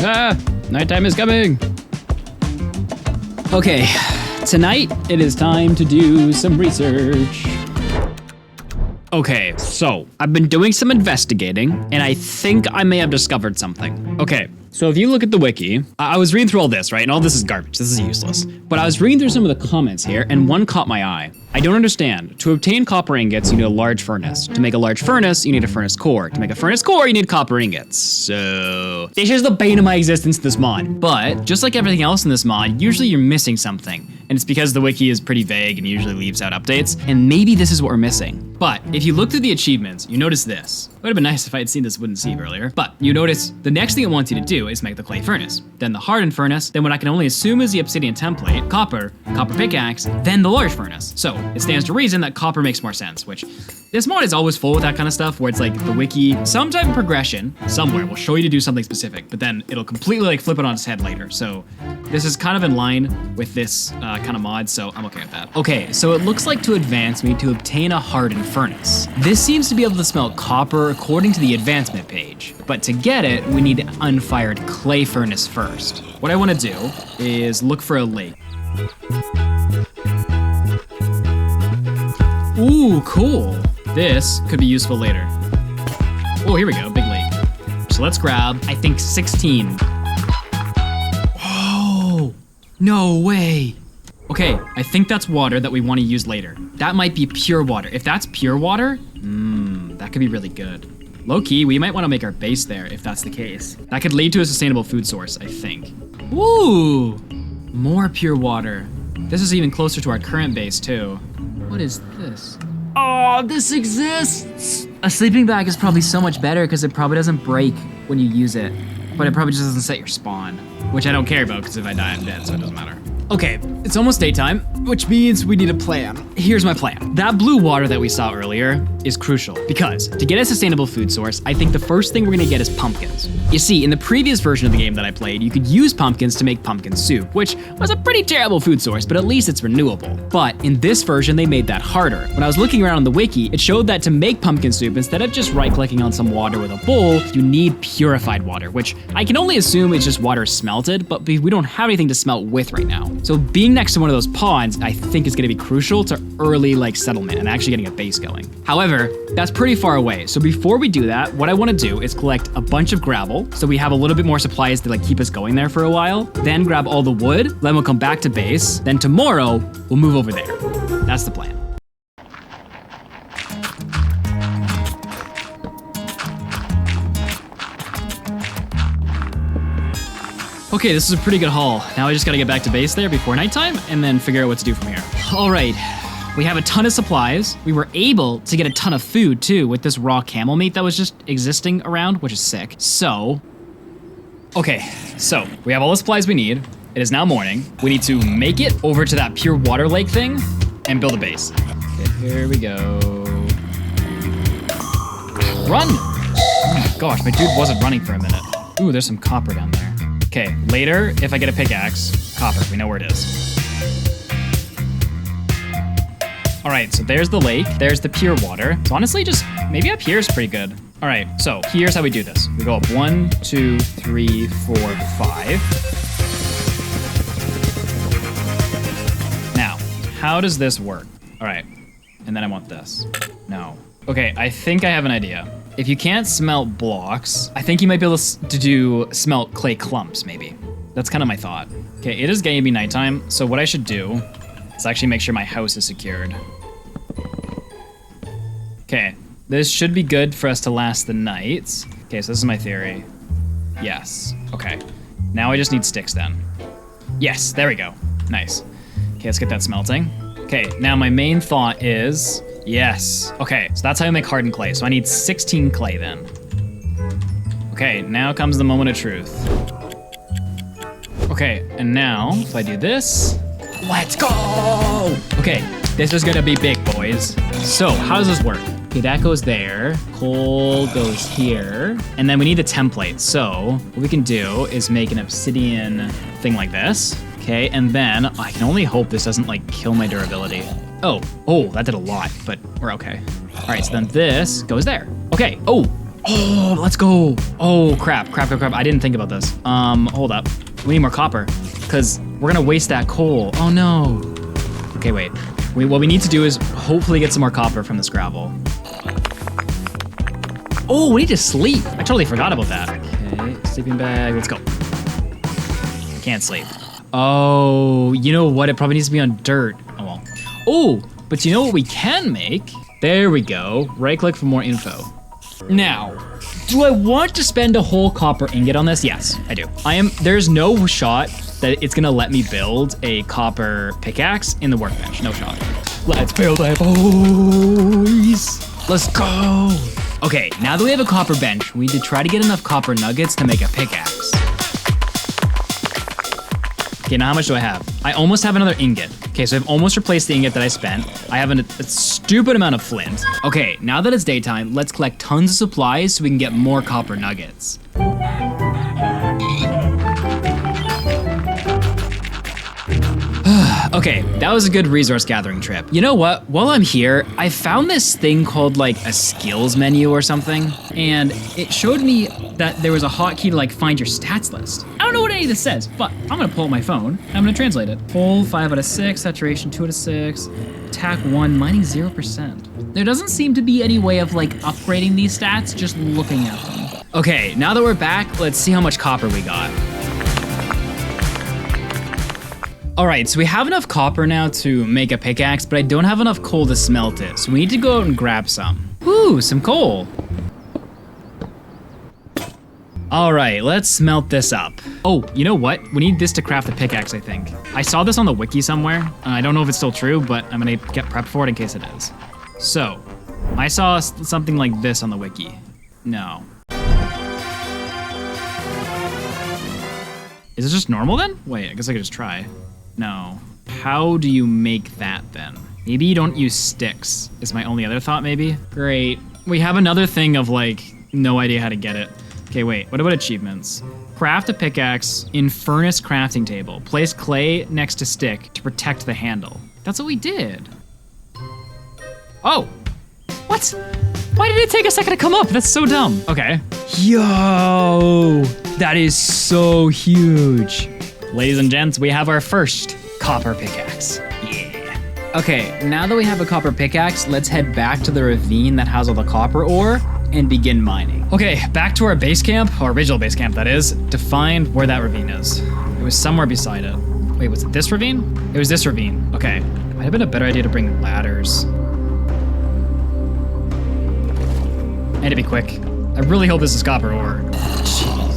Ah, nighttime is coming. Okay, tonight it is time to do some research. Okay, so I've been doing some investigating, and I think I may have discovered something. Okay, so if you look at the wiki, I was reading through all this, right? And all this is garbage, this is useless. But I was reading through some of the comments here, and one caught my eye. I don't understand. To obtain copper ingots, you need a large furnace. To make a large furnace, you need a furnace core. To make a furnace core, you need copper ingots. So this is the bane of my existence, this mod. But just like everything else in this mod, usually you're missing something. And it's because the wiki is pretty vague and usually leaves out updates. And maybe this is what we're missing. But if you look through the achievements, you notice this. It would have been nice if I had seen this wooden sieve earlier. But you notice the next thing it wants you to do is make the clay furnace, then the hardened furnace, then what I can only assume is the obsidian template, copper pickaxe, then the large furnace. So it stands to reason that copper makes more sense, which this mod is always full with that kind of stuff where it's like the wiki, some type of progression somewhere will show you to do something specific, but then it'll completely like flip it on its head later. So this is kind of in line with this kind of mod, so I'm okay with that. Okay, so it looks like to advance me to obtain a hardened furnace. This seems to be able to smelt copper according to the advancement page, but to get it, we need an unfired clay furnace first. What I want to do is look for a lake. Ooh, cool. This could be useful later. Oh, here we go, big lake. So let's grab, I think 16. Oh, no way. Okay, I think that's water that we want to use later. That might be pure water. If that's pure water, that could be really good. Low key, we might want to make our base there if that's the case. That could lead to a sustainable food source, I think. Ooh, more pure water. This is even closer to our current base too. What is this? Oh, this exists! A sleeping bag is probably so much better because it probably doesn't break when you use it, but it probably just doesn't set your spawn, which I don't care about because if I die, I'm dead, so it doesn't matter. Okay, it's almost daytime, which means we need a plan. Here's my plan. That blue water that we saw earlier is crucial because to get a sustainable food source, I think the first thing we're gonna get is pumpkins. You see, in the previous version of the game that I played, you could use pumpkins to make pumpkin soup, which was a pretty terrible food source, but at least it's renewable. But in this version, they made that harder. When I was looking around on the wiki, it showed that to make pumpkin soup, instead of just right-clicking on some water with a bowl, you need purified water, which I can only assume is just water smelted, but we don't have anything to smelt with right now. So being next to one of those ponds, I think is gonna be crucial to early settlement and actually getting a base going. However, that's pretty far away. So before we do that, what I wanna do is collect a bunch of gravel so we have a little bit more supplies to keep us going there for a while. Then grab all the wood, then we'll come back to base. Then tomorrow, we'll move over there. That's the plan. Okay, this is a pretty good haul. Now I just gotta get back to base there before nighttime and then figure out what to do from here. All right, we have a ton of supplies. We were able to get a ton of food too with this raw camel meat that was just existing around, which is sick. So, okay, so we have all the supplies we need. It is now morning. We need to make it over to that pure water lake thing and build a base. Okay, here we go. Run! Oh my gosh, my dude wasn't running for a minute. Ooh, there's some copper down there. Okay, later, if I get a pickaxe, copper, we know where it is. All right, so there's the lake, there's the pure water. So honestly, just maybe up here is pretty good. All right, so here's how we do this. We go up 1, 2, 3, 4, 5. Now, how does this work? All right, and then I want this. No. Okay, I think I have an idea. If you can't smelt blocks, I think you might be able to do smelt clay clumps, maybe. That's kind of my thought. Okay, it is going to be nighttime, so what I should do is actually make sure my house is secured. Okay, this should be good for us to last the night. Okay, so this is my theory. Yes, okay. Now I just need sticks then. Yes, there we go. Nice. Okay, let's get that smelting. Okay, now my main thought is, yes. Okay, so that's how you make hardened clay. So I need 16 clay then. Okay, now comes the moment of truth. Okay, and now if I do this, let's go! Okay, this is gonna be big, boys. So how does this work? Okay, that goes there, coal goes here, and then we need the template. So what we can do is make an obsidian thing like this. Okay, and then I can only hope this doesn't like kill my durability. Oh, that did a lot, but we're okay. All right, so then this goes there. Okay, oh, let's go. Oh, crap. I didn't think about this. Hold up. We need more copper because we're gonna waste that coal. Oh no. Okay, wait. What we need to do is hopefully get some more copper from this gravel. Oh, we need to sleep. I totally forgot about that. Okay, sleeping bag, let's go. Can't sleep. Oh, you know what? It probably needs to be on dirt. Oh, well. Oh, but you know what we can make? There we go. Right click for more info. Now, do I want to spend a whole copper ingot on this? Yes, I do. There's no shot that it's gonna let me build a copper pickaxe in the workbench. No shot. Let's build it, boys. Let's go. Okay, now that we have a copper bench, we need to try to get enough copper nuggets to make a pickaxe. Okay, now how much do I have? I almost have another ingot. Okay, so I've almost replaced the ingot that I spent. I have a stupid amount of flint. Okay, now that it's daytime, let's collect tons of supplies so we can get more copper nuggets. Okay, that was a good resource gathering trip. You know what? While I'm here, I found this thing called like a skills menu or something, and it showed me that there was a hotkey to like find your stats list. I don't know what any of this says, but I'm gonna pull up my phone and I'm gonna translate it. Full 5 out of 6, saturation 2 out of 6, attack 1, mining 0%. There doesn't seem to be any way of like upgrading these stats just looking at them. Okay, now that we're back, let's see how much copper we got. All right, so we have enough copper now to make a pickaxe, but I don't have enough coal to smelt it. So we need to go out and grab some. Ooh, some coal. All right, let's smelt this up. Oh, you know what? We need this to craft a pickaxe, I think. I saw this on the wiki somewhere. I don't know if it's still true, but I'm gonna get prepped for it in case it is. So, I saw something like this on the wiki. No. Is it just normal then? Wait, I guess I could just try. No. How do you make that then? Maybe you don't use sticks, is my only other thought maybe. Great. We have another thing of like, no idea how to get it. Okay, wait, what about achievements? Craft a pickaxe in furnace crafting table. Place clay next to stick to protect the handle. That's what we did. Oh, what? Why did it take a second to come up? That's so dumb. Okay. Yo, that is so huge. Ladies and gents, we have our first copper pickaxe. Yeah. Okay, now that we have a copper pickaxe, let's head back to the ravine that has all the copper ore and begin mining. Okay, back to our base camp, our original base camp that is, to find where that ravine is. It was somewhere beside it. Wait, was it this ravine? It was this ravine. Okay, might have been a better idea to bring ladders. And to be quick. I really hope this is copper ore. Jeez.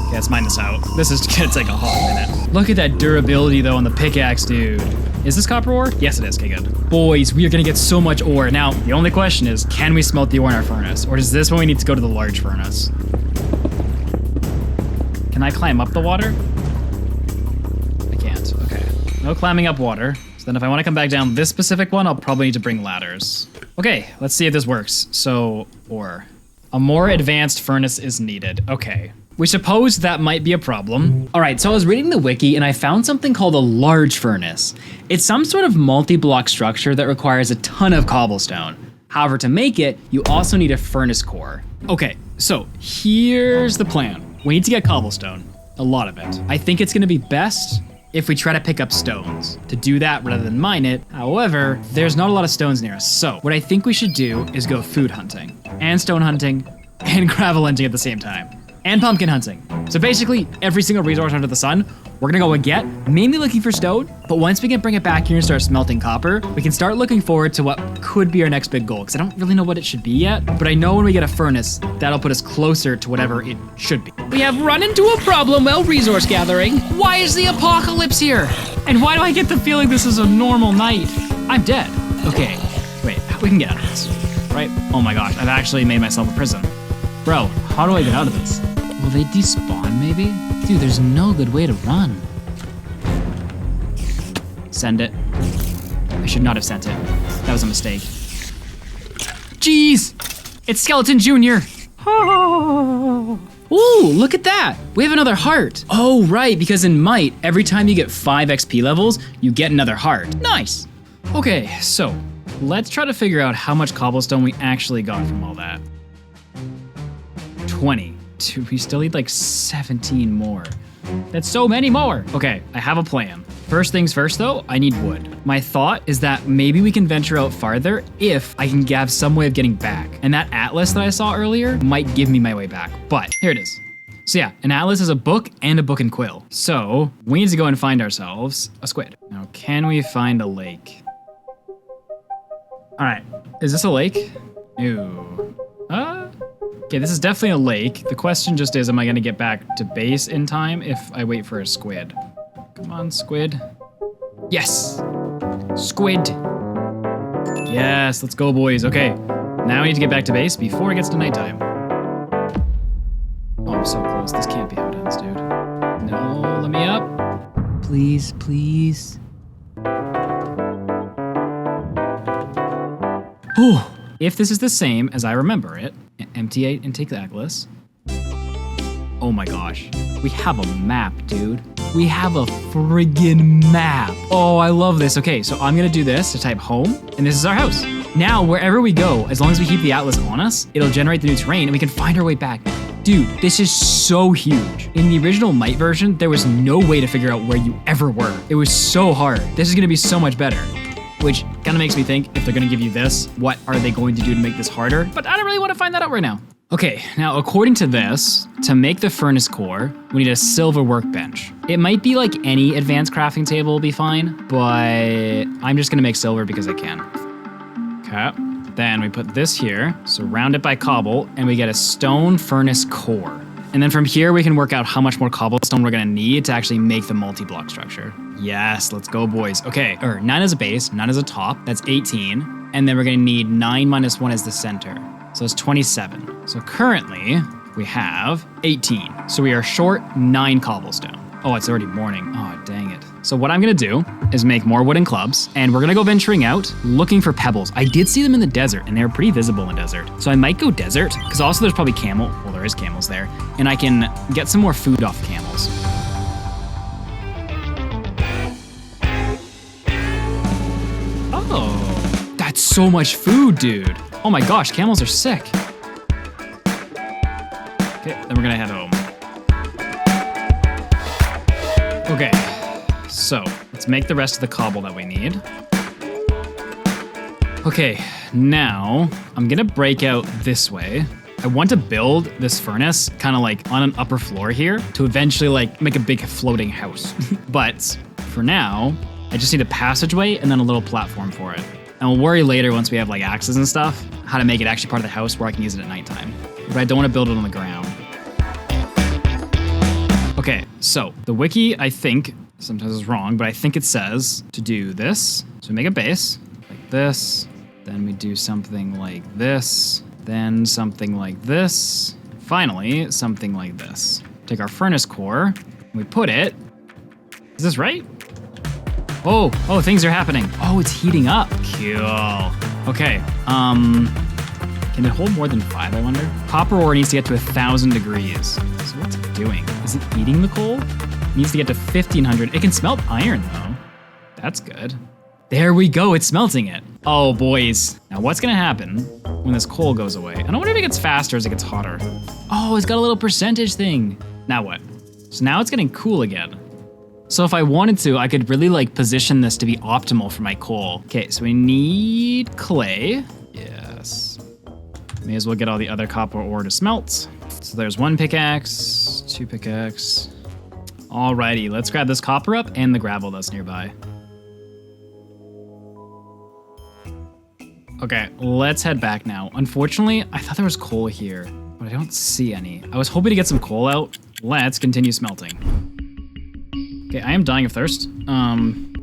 Okay, let's mine this out. This is gonna take a hot minute. Look at that durability though on the pickaxe, dude. Is this copper ore? Yes, it is. Okay, good. Boys, we are gonna get so much ore. Now, the only question is, can we smelt the ore in our furnace? Or is this when we need to go to the large furnace? Can I climb up the water? I can't. Okay. No climbing up water. So then if I want to come back down this specific one, I'll probably need to bring ladders. Okay, let's see if this works. So, or a more advanced furnace is needed. Okay. We suppose that might be a problem. All right, so I was reading the wiki and I found something called a large furnace. It's some sort of multi-block structure that requires a ton of cobblestone. However, to make it, you also need a furnace core. Okay, so here's the plan. We need to get cobblestone, a lot of it. I think it's gonna be best if we try to pick up stones to do that rather than mine it. However, there's not a lot of stones near us. So what I think we should do is go food hunting and stone hunting and gravel hunting at the same time. And pumpkin hunting. So basically, every single resource under the sun, we're gonna go and get, mainly looking for stone, but once we can bring it back here and start smelting copper, we can start looking forward to what could be our next big goal, because I don't really know what it should be yet, but I know when we get a furnace, that'll put us closer to whatever it should be. We have run into a problem while resource gathering. Why is the apocalypse here? And why do I get the feeling this is a normal night? I'm dead. Okay, wait, we can get out of this, right? Oh my gosh, I've actually made myself a prison. Bro, how do I get out of this? Will they despawn, maybe? Dude, there's no good way to run. Send it. I should not have sent it. That was a mistake. Jeez! It's Skeleton Jr. Oh. Ooh, look at that! We have another heart. Oh, right, because in Mite, every time you get 5 XP levels, you get another heart. Nice! Okay, so let's try to figure out how much cobblestone we actually got from all that. 20. Dude, we still need like 17 more. That's so many more. Okay, I have a plan. First things first though, I need wood. My thought is that maybe we can venture out farther if I can have some way of getting back. And that atlas that I saw earlier might give me my way back, but here it is. So yeah, an atlas is a book and a book and quill. So we need to go and find ourselves a squid. Now, can we find a lake? All right, is this a lake? Ew. Okay, this is definitely a lake. The question just is, am I gonna get back to base in time if I wait for a squid? Come on, squid. Yes! Squid! Yes, let's go, boys. Okay, now we need to get back to base before it gets to nighttime. Oh, I'm so close. This can't be how it ends, dude. No, let me up. Please, please. Whew. If this is the same as I remember it, empty it and take the atlas. Oh my gosh, we have a map, dude. We have a friggin' map. Oh, I love this. Okay, so I'm gonna do this to type home, and this is our house. Now, wherever we go, as long as we keep the atlas on us, it'll generate the new terrain and we can find our way back. Dude, this is so huge. In the original Mite version, there was no way to figure out where you ever were. It was so hard. This is gonna be so much better. Which kind of makes me think, if they're gonna give you this, what are they going to do to make this harder? But I don't really want to find that out right now. Okay, now according to this, to make the furnace core, we need a silver workbench. It might be like any advanced crafting table will be fine, but I'm just gonna make silver because I can. Okay, then we put this here, surround it by cobble, and we get a stone furnace core. And then from here, we can work out how much more cobblestone we're gonna need to actually make the multi-block structure. Yes, let's go, boys. Okay, 9 as a base, 9 as a top, that's 18. And then we're gonna need 9 minus 1 as the center. So it's 27. So currently, we have 18. So we are short 9 cobblestone. Oh, it's already morning. Oh, dang it. So what I'm gonna do is make more wooden clubs, and we're gonna go venturing out, looking for pebbles. I did see them in the desert, and they were pretty visible in the desert. So I might go desert, because also there's probably well, there is camels there, and I can get some more food off camels. Oh, that's so much food, dude. Oh my gosh, camels are sick. Okay, then we're gonna head home. Okay, so let's make the rest of the cobble that we need. Okay, now I'm gonna break out this way. I want to build this furnace kind of like on an upper floor here to eventually like make a big floating house. But for now, I just need a passageway and then a little platform for it. And we'll worry later once we have like axes and stuff, how to make it actually part of the house where I can use it at nighttime. But I don't want to build it on the ground. Okay, so the wiki, I think, sometimes is wrong, but I think it says to do this. So we make a base like this, then we do something like this, then something like this, finally, something like this. Take our furnace core, and we put it, is this right? Oh, things are happening. Oh, it's heating up. Cool. Okay, can it hold more than 5, I wonder? Copper ore needs to get to 1,000 degrees. So what's it doing? Is it eating the coal? It needs to get to 1,500. It can smelt iron, though. That's good. There we go, it's smelting it. Oh, boys. Now what's gonna happen when this coal goes away? I don't wonder if it gets faster as it gets hotter. Oh, it's got a little percentage thing. Now what? So now it's getting cool again. So if I wanted to, I could really like position this to be optimal for my coal. Okay, so we need clay. Yes. May as well get all the other copper ore to smelt. So there's 1 pickaxe, 2 pickaxe. Alrighty, let's grab this copper up and the gravel that's nearby. Okay, let's head back now. Unfortunately, I thought there was coal here, but I don't see any. I was hoping to get some coal out. Let's continue smelting. Okay, I am dying of thirst. I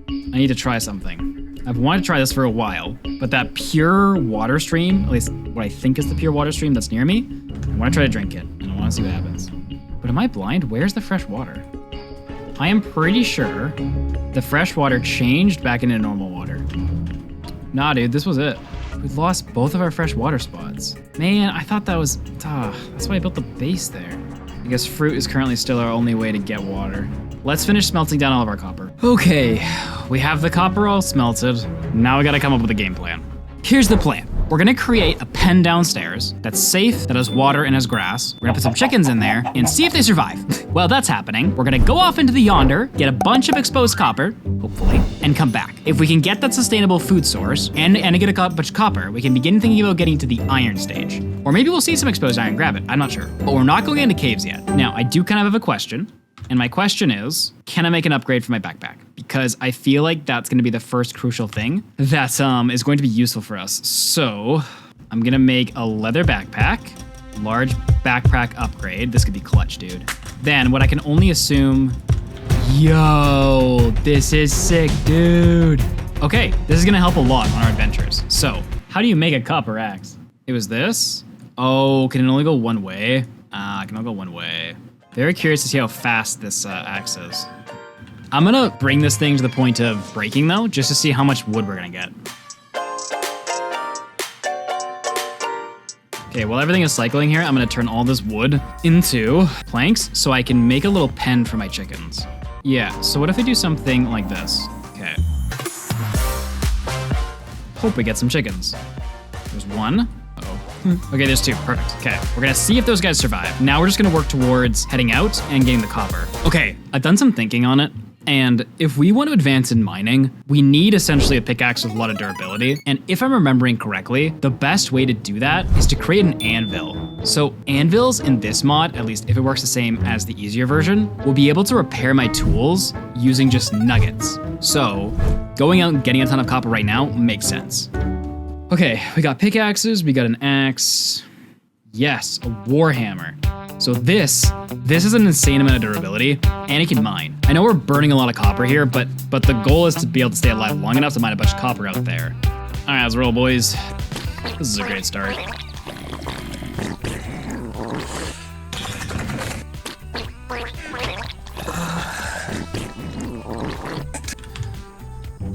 need to try something. I've wanted to try this for a while, but that pure water stream, at least what I think is the pure water stream that's near me, I want to try to drink it, and I want to see what happens. But am I blind? Where's the fresh water? I am pretty sure the fresh water changed back into normal water. Nah, dude, this was it. We lost both of our fresh water spots. Man, I thought that was, that's why I built the base there. I guess fruit is currently still our only way to get water. Let's finish smelting down all of our copper. Okay, we have the copper all smelted. Now we gotta come up with a game plan. Here's the plan. We're gonna create a pen downstairs that's safe, that has water and has grass. We're gonna put some chickens in there and see if they survive. While that's happening, we're gonna go off into the yonder, get a bunch of exposed copper, hopefully, and come back. If we can get that sustainable food source and get a bunch of copper, we can begin thinking about getting to the iron stage. Or maybe we'll see some exposed iron, grab it, I'm not sure. But we're not going into caves yet. Now, I do kind of have a question. And my question is, can I make an upgrade for my backpack? Because I feel like that's gonna be the first crucial thing that is going to be useful for us. So I'm gonna make a leather backpack, large backpack upgrade. This could be clutch, dude. Then what I can only assume, yo, this is sick, dude. Okay, this is gonna help a lot on our adventures. So how do you make a copper axe? It was this. Oh, can it only go one way? It can only go one way. Very curious to see how fast this axe is. I'm gonna bring this thing to the point of breaking though, just to see how much wood we're gonna get. Okay, while everything is cycling here, I'm gonna turn all this wood into planks so I can make a little pen for my chickens. Yeah, so what if I do something like this? Okay. Hope we get some chickens. There's one. Okay, there's 2, perfect. Okay, we're gonna see if those guys survive. Now we're just gonna work towards heading out and getting the copper. Okay, I've done some thinking on it, and if we want to advance in mining, we need essentially a pickaxe with a lot of durability. And if I'm remembering correctly, the best way to do that is to create an anvil. So anvils in this mod, at least if it works the same as the easier version, will be able to repair my tools using just nuggets. So going out and getting a ton of copper right now makes sense. Okay, we got pickaxes, we got an axe. Yes, a warhammer. So this is an insane amount of durability, and it can mine. I know we're burning a lot of copper here, but the goal is to be able to stay alive long enough to mine a bunch of copper out there. All right, let's roll, boys. This is a great start.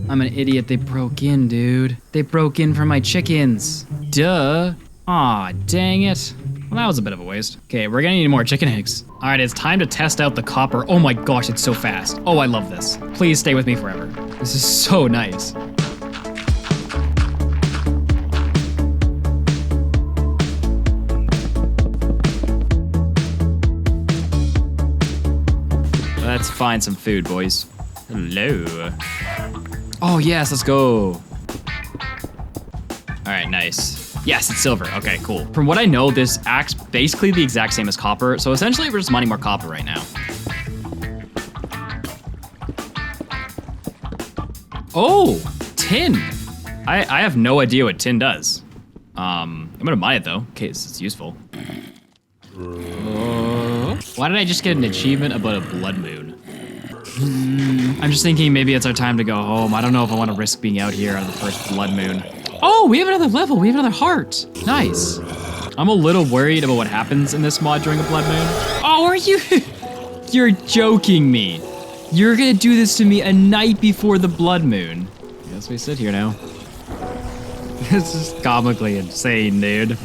I'm an idiot, they broke in, dude. They broke in for my chickens. Duh. Aw, dang it. Well, that was a bit of a waste. Okay, we're gonna need more chicken eggs. All right, it's time to test out the copper. Oh my gosh, it's so fast. Oh, I love this. Please stay with me forever. This is so nice. Let's find some food, boys. Hello. Oh yes, let's go. All right, nice. Yes, it's silver. Okay, cool. From what I know, this axe basically the exact same as copper. So essentially we're just mining more copper right now. Oh, tin. I have no idea what tin does. I'm gonna mine it though, in case it's useful. Why did I just get an achievement about a blood moon? I'm just thinking maybe it's our time to go home. I don't know if I want to risk being out here on the first blood moon. Oh, we have another level. We have another heart. Nice. I'm a little worried about what happens in this mod during a blood moon. Oh, are you? You're joking me. You're gonna do this to me a night before the blood moon. Guess we sit here now. This is comically insane, dude.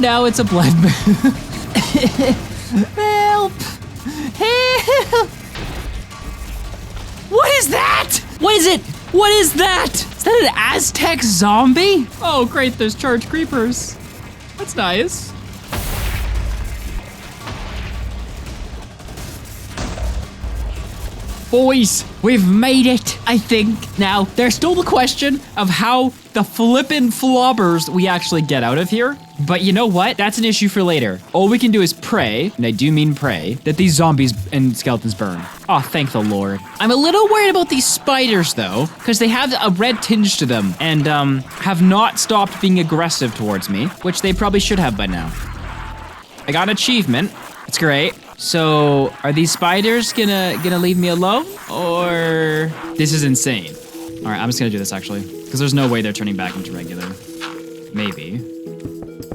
Now it's a blood moon. Help! Help! What is that? What is it? What is that? Is that an Aztec zombie? Oh great, there's charged creepers. That's nice. Boys, we've made it, I think. Now, there's still the question of how the flippin' flobbers we actually get out of here. But you know what? That's an issue for later. All we can do is pray, and I do mean pray, that these zombies and skeletons burn. Oh, thank the Lord. I'm a little worried about these spiders though, because they have a red tinge to them and have not stopped being aggressive towards me, which they probably should have by now. I got an achievement. It's great. So, are these spiders gonna leave me alone? Or this is insane. All right, I'm just gonna do this actually, because there's no way they're turning back into regular. Maybe.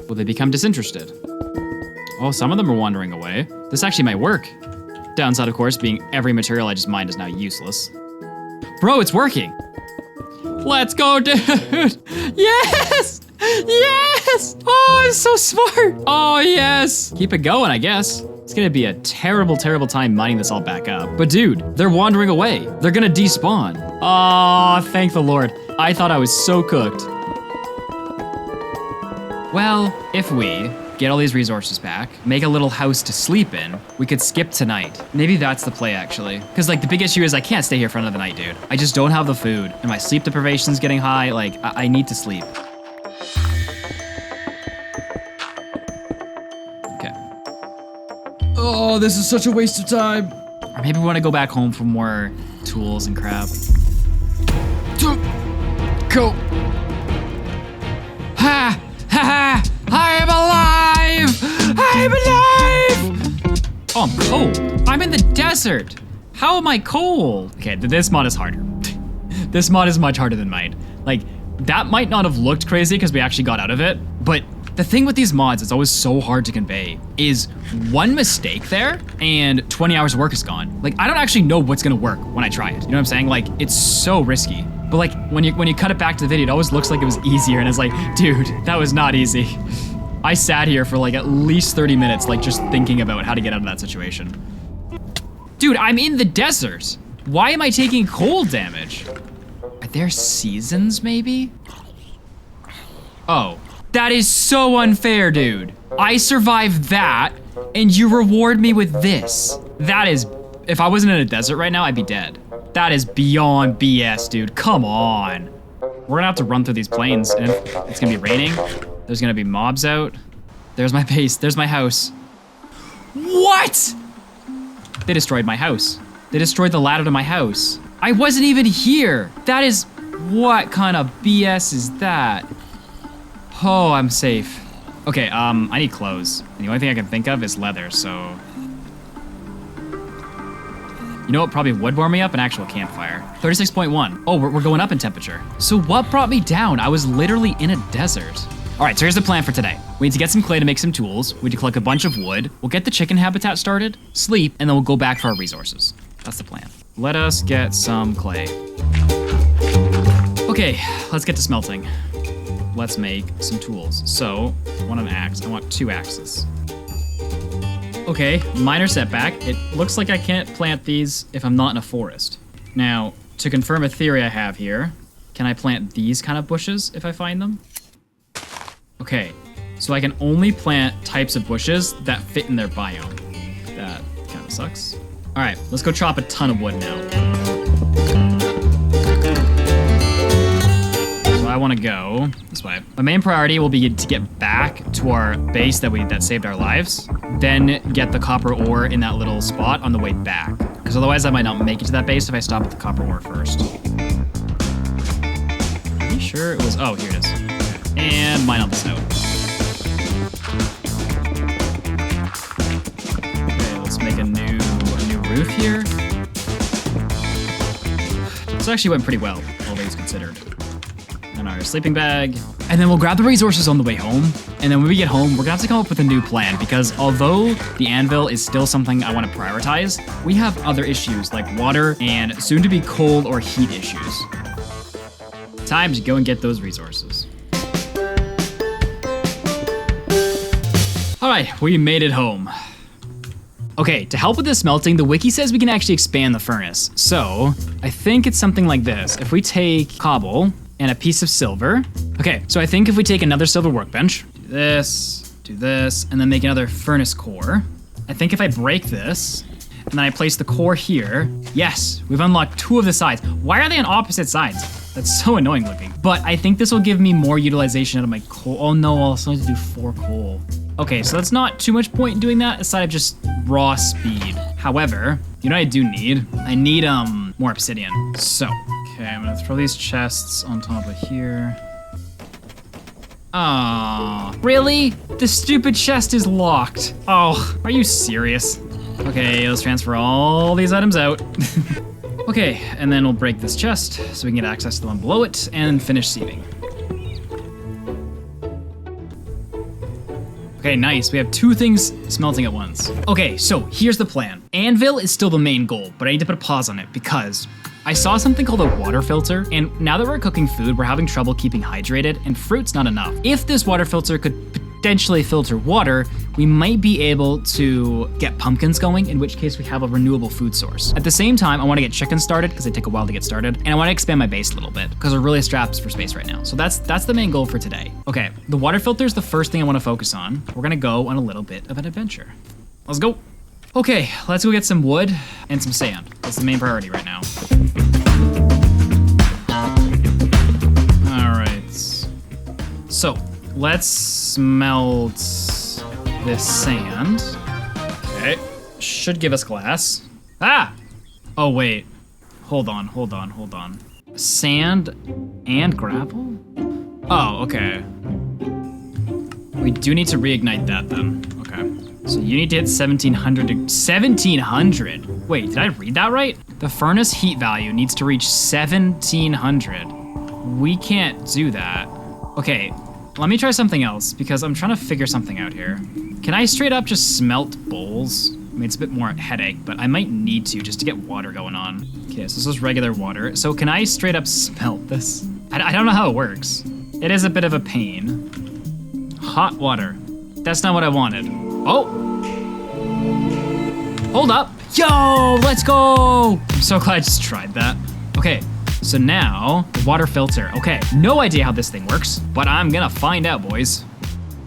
Will they become disinterested? Oh, some of them are wandering away. This actually might work. Downside, of course, being every material I just mined is now useless. Bro, it's working. Let's go, dude. Yes! Yes! Oh, I'm so smart. Oh, yes. Keep it going, I guess. It's gonna be a terrible, terrible time mining this all back up. But dude, they're wandering away. They're gonna despawn. Oh, thank the Lord. I thought I was so cooked. Well, if we get all these resources back, make a little house to sleep in, we could skip tonight. Maybe that's the play actually. Cause like the big issue is I can't stay here for another night, dude. I just don't have the food and my sleep deprivation's getting high. Like I need to sleep. Oh, this is such a waste of time. Or maybe we want to go back home for more tools and crap. Go. Ha! Ha ha! I am alive! I am alive! Oh, I'm cold. I'm in the desert. How am I cold? Okay, this mod is harder. This mod is much harder than mine. Like, that might not have looked crazy because we actually got out of it, but the thing with these mods, it's always so hard to convey, is one mistake there and 20 hours of work is gone. Like, I don't actually know what's gonna work when I try it. You know what I'm saying? Like, it's so risky. But like, when you cut it back to the video, it always looks like it was easier and it's like, dude, that was not easy. I sat here for like at least 30 minutes, like just thinking about how to get out of that situation. Dude, I'm in the desert. Why am I taking cold damage? Are there seasons maybe? Oh. That is so unfair, dude. I survived that, and you reward me with this. That is, if I wasn't in a desert right now, I'd be dead. That is beyond BS, dude. Come on. We're gonna have to run through these plains, and it's gonna be raining. There's gonna be mobs out. There's my base, there's my house. What? They destroyed my house. They destroyed the ladder to my house. I wasn't even here. That is, what kind of BS is that? Oh, I'm safe. Okay, I need clothes. And the only thing I can think of is leather, so. You know what probably would warm me up? An actual campfire. 36.1. Oh, we're going up in temperature. So what brought me down? I was literally in a desert. All right, so here's the plan for today. We need to get some clay to make some tools. We need to collect a bunch of wood. We'll get the chicken habitat started, sleep, and then we'll go back for our resources. That's the plan. Let us get some clay. Okay, let's get to smelting. Let's make some tools. So, I want an axe. I want 2 axes. Okay, minor setback. It looks like I can't plant these if I'm not in a forest. Now, to confirm a theory I have here, can I plant these kind of bushes if I find them? Okay, so I can only plant types of bushes that fit in their biome. That kind of sucks. All right, let's go chop a ton of wood now. I want to go this way. My main priority will be to get back to our base that saved our lives, then get the copper ore in that little spot on the way back. Because otherwise I might not make it to that base if I stop at the copper ore first. Are you sure it was, oh, here it is. And mine on this note. Okay, let's make a new roof here. This actually went pretty well, all things considered. And our sleeping bag. And then we'll grab the resources on the way home. And then when we get home, we're gonna have to come up with a new plan because although the anvil is still something I want to prioritize, we have other issues like water and soon to be cold or heat issues. Time to go and get those resources. All right, we made it home. Okay, to help with the smelting, the wiki says we can actually expand the furnace. So I think it's something like this. If we take cobble and a piece of silver. Okay, so I think if we take another silver workbench, do this, and then make another furnace core. I think if I break this, and then I place the core here, yes, we've unlocked 2 of the sides. Why are they on opposite sides? That's so annoying looking. But I think this will give me more utilization out of my coal. Oh no, I'll still need to do 4 coal. Okay, so that's not too much point in doing that aside of just raw speed. However, you know what I do need? I need more obsidian. So, okay, I'm gonna throw these chests on top of here. Ah, really? The stupid chest is locked. Oh, are you serious? Okay, let's transfer all these items out. Okay, and then we'll break this chest so we can get access to the one below it and finish seeding. Okay, nice. We have 2 things smelting at once. Okay, so here's the plan. Anvil is still the main goal, but I need to put a pause on it because I saw something called a water filter, and now that we're cooking food, we're having trouble keeping hydrated, and fruit's not enough. If this water filter could potentially filter water, we might be able to get pumpkins going, in which case we have a renewable food source. At the same time, I want to get chickens started because they take a while to get started, and I want to expand my base a little bit because we're really strapped for space right now. So that's the main goal for today. Okay, the water filter is the first thing I want to focus on. We're gonna go on a little bit of an adventure. Let's go. Okay, let's go get some wood and some sand. That's the main priority right now. All right, so let's smelt this sand. Okay, should give us glass. Ah! Oh wait, hold on. Sand and gravel? Oh, okay. We do need to reignite that then. Okay, so you need to hit 1700. 1700? Wait, did I read that right? The furnace heat value needs to reach 1700. We can't do that. Okay, let me try something else because I'm trying to figure something out here. Can I straight up just smelt bowls? I mean, it's a bit more headache, but I might need to just to get water going on. Okay, so this is regular water. So can I straight up smelt this? I don't know how it works. It is a bit of a pain. Hot water. That's not what I wanted. Oh! Hold up. Yo, let's go! I'm so glad I just tried that. Okay, so now, the water filter. Okay, no idea how this thing works, but I'm gonna find out, boys.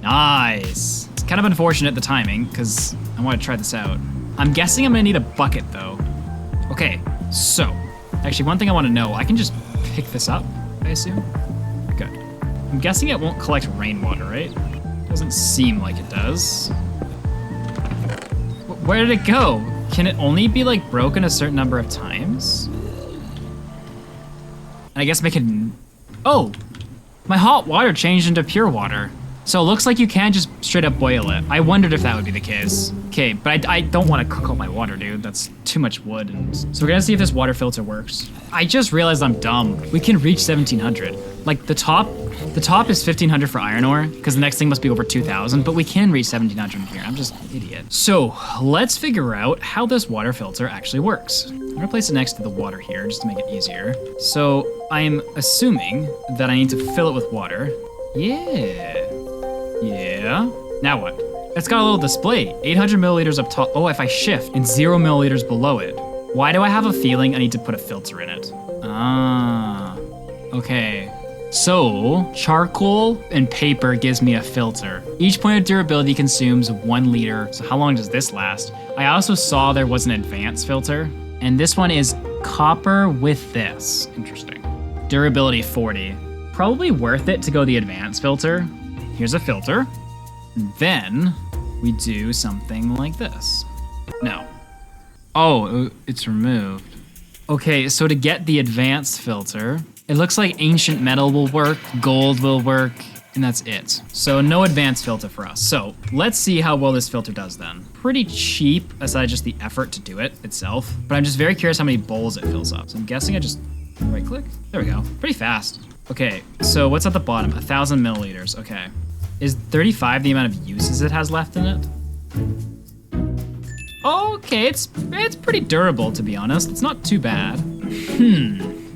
Nice. It's kind of unfortunate the timing, because I want to try this out. I'm guessing I'm gonna need a bucket, though. Okay, so, actually, one thing I want to know, I can just pick this up, I assume? Good. I'm guessing it won't collect rainwater, right? Doesn't seem like it does. Where did it go? Can it only be, like, broken a certain number of times? And I guess make it... Oh! My hot water changed into pure water. So it looks like you can just straight up boil it. I wondered if that would be the case. Okay, but I don't want to cook all my water, dude. That's too much wood. And so we're gonna see if this water filter works. I just realized I'm dumb. We can reach 1700. Like the top is 1500 for iron ore, because the next thing must be over 2000, but we can reach 1700 here. I'm just an idiot. So let's figure out how this water filter actually works. I'm gonna place it next to the water here just to make it easier. So I'm assuming that I need to fill it with water. Yeah. Now what? It's got a little display, 800 milliliters up top. Oh, if I shift, and 0 milliliters below it. Why do I have a feeling I need to put a filter in it? Ah, okay. So, charcoal and paper gives me a filter. Each point of durability consumes 1 liter. So how long does this last? I also saw there was an advanced filter, and this one is copper with this. Interesting. Durability 40. Probably worth it to go the advanced filter. Here's a filter. Then we do something like this. No. Oh, it's removed. Okay, so to get the advanced filter, it looks like ancient metal will work, gold will work, and that's it. So no advanced filter for us. So let's see how well this filter does then. Pretty cheap, aside just the effort to do it itself, but I'm just very curious how many bowls it fills up. So I'm guessing I just right click. There we go, pretty fast. Okay, so what's at the bottom? 1,000 milliliters, okay. Is 35 the amount of uses it has left in it? Okay, it's pretty durable, to be honest. It's not too bad.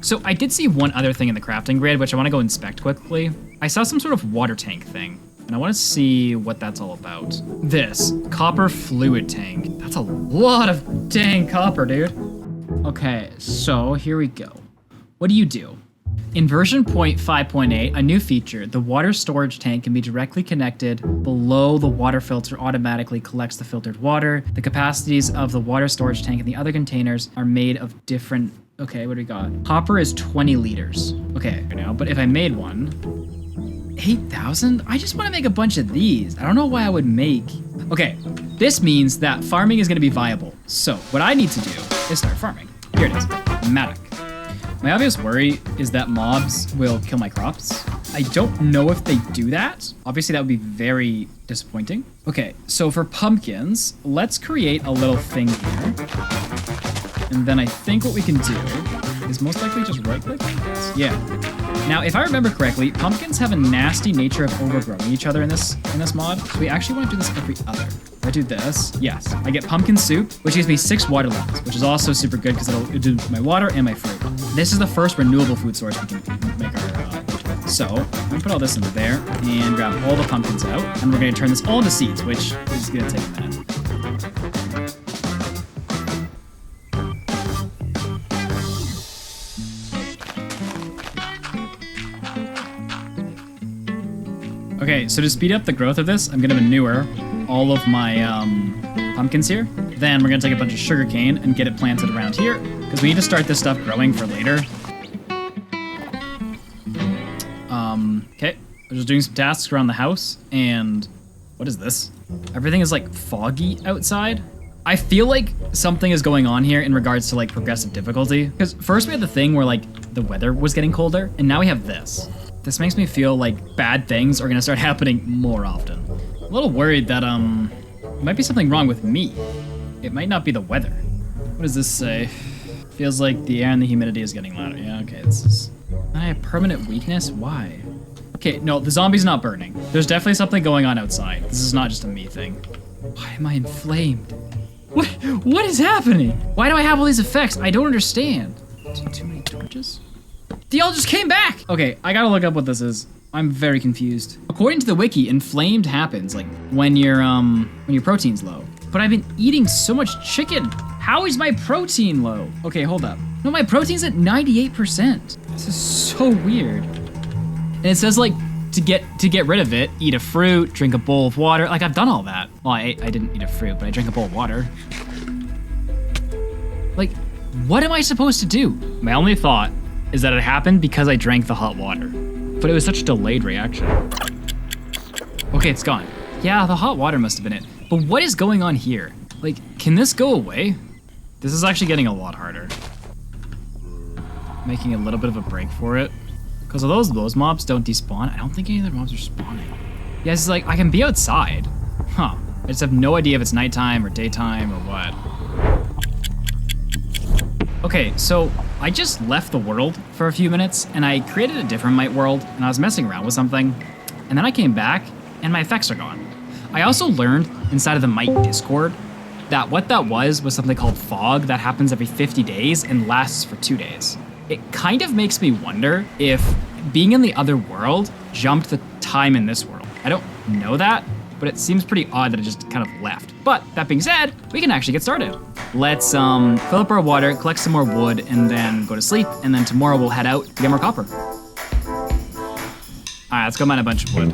So I did see one other thing in the crafting grid, which I want to go inspect quickly. I saw some sort of water tank thing, and I want to see what that's all about. This, copper fluid tank. That's a lot of dang copper, dude. Okay, so here we go. What do you do? In version 5.8, a new feature, the water storage tank can be directly connected below the water filter automatically collects the filtered water. The capacities of the water storage tank and the other containers are made of different, okay, what do we got? Copper is 20 liters. Okay, now, but if I made one, 8,000? I just want to make a bunch of these. I don't know why I would make, okay, this means that farming is going to be viable. So what I need to do is start farming. Here it is, Matic. My obvious worry is that mobs will kill my crops. I don't know if they do that. Obviously, that would be very disappointing. Okay, so for pumpkins, let's create a little thing here. And then I think what we can do is most likely just right-click this. Yeah. Now, if I remember correctly, pumpkins have a nasty nature of overgrowing each other in this mod. So we actually want to do this every other. If I do this, yes, I get pumpkin soup, which gives me 6 water lemons, which is also super good because it'll do my water and my fruit. This is the first renewable food source we can make our So I'm gonna put all this in there and grab all the pumpkins out, and we're gonna turn this all into seeds, which is gonna take a minute. Okay, so to speed up the growth of this, I'm gonna manure all of my pumpkins here. Then we're gonna take a bunch of sugarcane and get it planted around here, because we need to start this stuff growing for later. Okay, I'm just doing some tasks around the house, and what is this? Everything is like foggy outside. I feel like something is going on here in regards to like progressive difficulty, because first we had the thing where like the weather was getting colder, and now we have this. This makes me feel like bad things are gonna start happening more often. I'm a little worried that there might be something wrong with me. It might not be the weather. What does this say? Feels like the air and the humidity is getting louder. Yeah, okay, this is... I have permanent weakness? Why? Okay, no, the zombie's not burning. There's definitely something going on outside. This is not just a me thing. Why am I inflamed? What is happening? Why do I have all these effects? I don't understand. Too many torches? They all just came back! Okay, I gotta look up what this is. I'm very confused. According to the wiki, inflamed happens like when your protein's low. But I've been eating so much chicken. How is my protein low? Okay, hold up. No, my protein's at 98%. This is so weird. And it says like to get rid of it, eat a fruit, drink a bowl of water. Like I've done all that. Well, I didn't eat a fruit, but I drank a bowl of water. Like, what am I supposed to do? My only thought is that it happened because I drank the hot water. But it was such a delayed reaction. Okay, it's gone. Yeah, the hot water must have been it. But what is going on here? Like, can this go away? This is actually getting a lot harder. Making a little bit of a break for it. Because those mobs don't despawn, I don't think any of the mobs are spawning. Yeah, it's like, I can be outside. Huh. I just have no idea if it's nighttime or daytime or what. Okay, so I just left the world for a few minutes and I created a different Mite world and I was messing around with something. And then I came back and my effects are gone. I also learned inside of the Mite Discord that what that was something called fog that happens every 50 days and lasts for 2 days. It kind of makes me wonder if being in the other world jumped the time in this world. I don't know that, but it seems pretty odd that it just kind of left. But that being said, we can actually get started. Let's fill up our water, collect some more wood, and then go to sleep. And then tomorrow we'll head out to get more copper. All right, let's go mine a bunch of wood.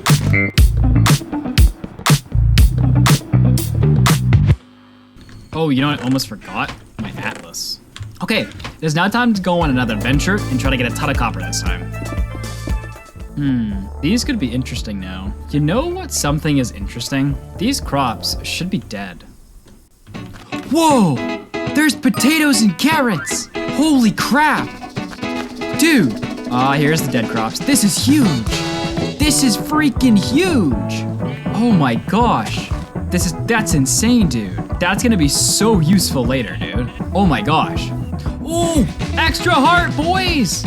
Oh, you know what? I almost forgot my atlas. Okay, it is now time to go on another adventure and try to get a ton of copper this time. These could be interesting now. You know what something is interesting? These crops should be dead. Whoa! There's potatoes and carrots! Holy crap! Dude! Here's the dead crops. This is huge! This is freaking huge! Oh my gosh! That's insane, dude. That's gonna be so useful later, dude. Oh my gosh. Oh, extra heart, boys!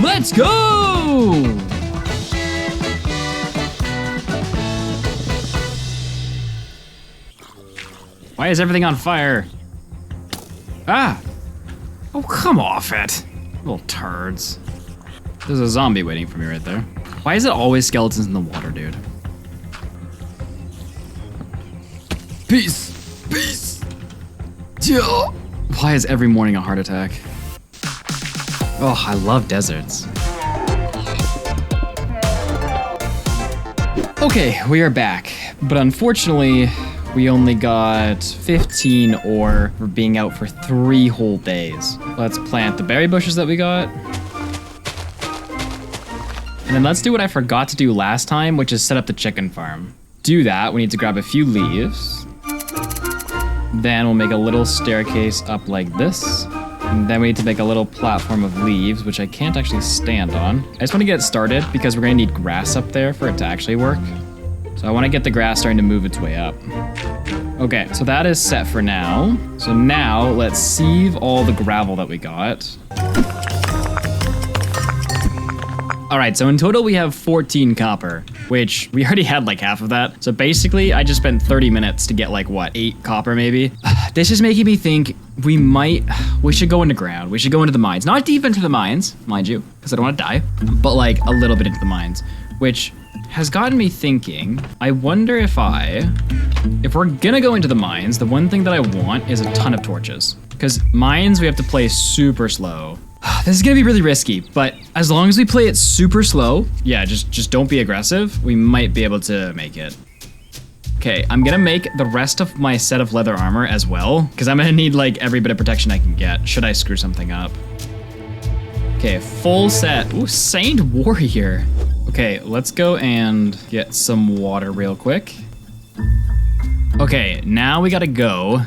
Let's go! Ooh. Why is everything on fire? Ah! Oh, come off it. Little turds. There's a zombie waiting for me right there. Why is it always skeletons in the water, dude? Peace! Peace! Yeah. Why is every morning a heart attack? Oh, I love deserts. Okay, we are back. But unfortunately, we only got 15 ore for being out for 3 whole days. Let's plant the berry bushes that we got. And then let's do what I forgot to do last time, which is set up the chicken farm. Do that, we need to grab a few leaves. Then we'll make a little staircase up like this. And then we need to make a little platform of leaves, which I can't actually stand on. I just want to get started because we're gonna need grass up there for it to actually work. So I want to get the grass starting to move its way up. Okay, so that is set for now. So now let's sieve all the gravel that we got. All right, so in total we have 14 copper, which we already had like half of that. So basically I just spent 30 minutes to get like what, 8 copper maybe? This is making me think we should go underground. We should go into the mines. Not deep into the mines, mind you, because I don't want to die, but like a little bit into the mines, which has gotten me thinking, I wonder if we're gonna go into the mines, the one thing that I want is a ton of torches. Because mines, we have to play super slow. This is gonna be really risky, but as long as we play it super slow, yeah, just don't be aggressive, we might be able to make it. Okay, I'm gonna make the rest of my set of leather armor as well, because I'm gonna need like every bit of protection I can get, should I screw something up. Okay, full set. Ooh, Saint Warrior. Okay, let's go and get some water real quick. Okay, now we gotta go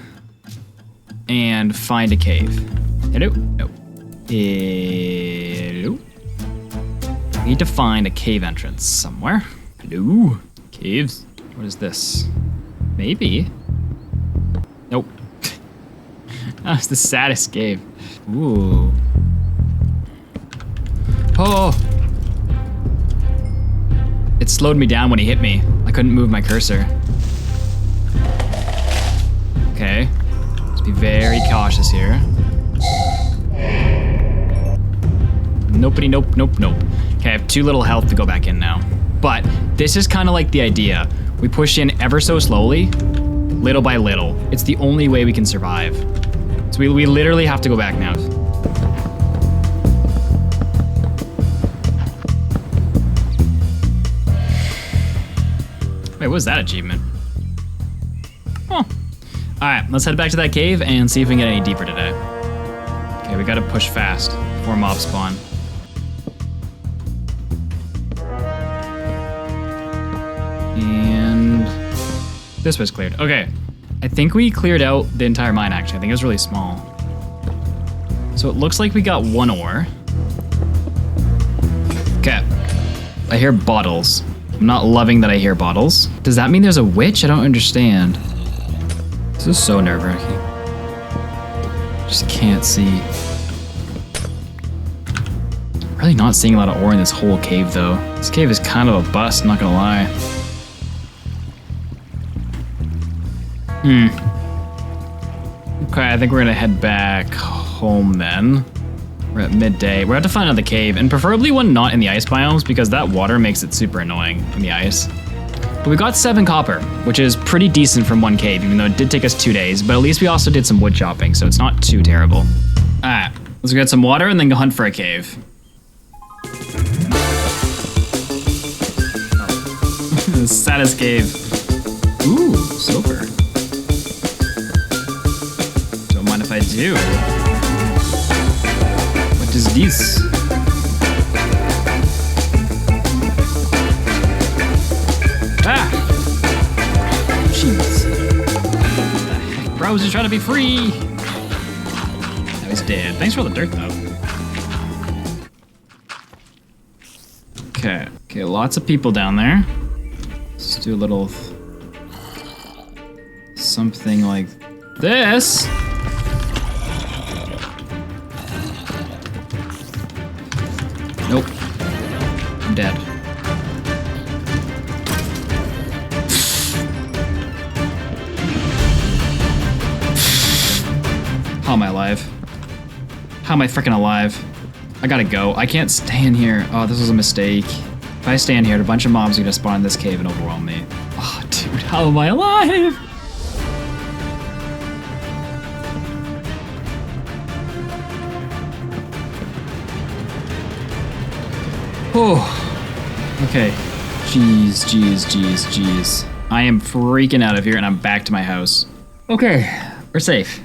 and find a cave. Hello? No. Hello? We need to find a cave entrance somewhere. Hello? Caves? What is this? Maybe. Nope. That's the saddest cave. Ooh. Oh! It slowed me down when he hit me. I couldn't move my cursor. Okay. Let's be very cautious here. Nopey, nope, nope, nope. Okay, I have 2 little health to go back in now. But this is kind of like the idea. We push in ever so slowly, little by little. It's the only way we can survive. So we literally have to go back now. Wait, what was that achievement? Oh. All right, let's head back to that cave and see if we can get any deeper today. Okay, we gotta push fast before mobs spawn. And this was cleared. Okay, I think we cleared out the entire mine actually. I think it was really small. So it looks like we got 1 ore. Okay, I hear bottles. I'm not loving that I hear bottles. Does that mean there's a witch? I don't understand. This is so nerve-wracking. Just can't see. Really not seeing a lot of ore in this whole cave though. This cave is kind of a bust, not gonna lie. Okay, I think we're gonna head back home then. We're at midday. We're gonna have to find another cave, and preferably one not in the ice biomes because that water makes it super annoying in the ice. But we got 7 copper, which is pretty decent from 1 cave, even though it did take us 2 days, but at least we also did some wood chopping, so it's not too terrible. Alright, let's get some water and then go hunt for a cave. The saddest cave. Ooh, silver. Don't mind if I do. What is this? Ah! Jeez. What the heck? Bro was just trying to be free. Now he's dead. Thanks for all the dirt, though. Okay. Okay, lots of people down there. Let's do a little something like this. Nope. dead. How am I alive? How am I freaking alive? I gotta go. I can't stay in here. Oh, this was a mistake. If I stay in here, a bunch of mobs are gonna spawn in this cave and overwhelm me. Oh, dude, how am I alive? Oh, okay. Jeez. I am freaking out of here and I'm back to my house. Okay, we're safe.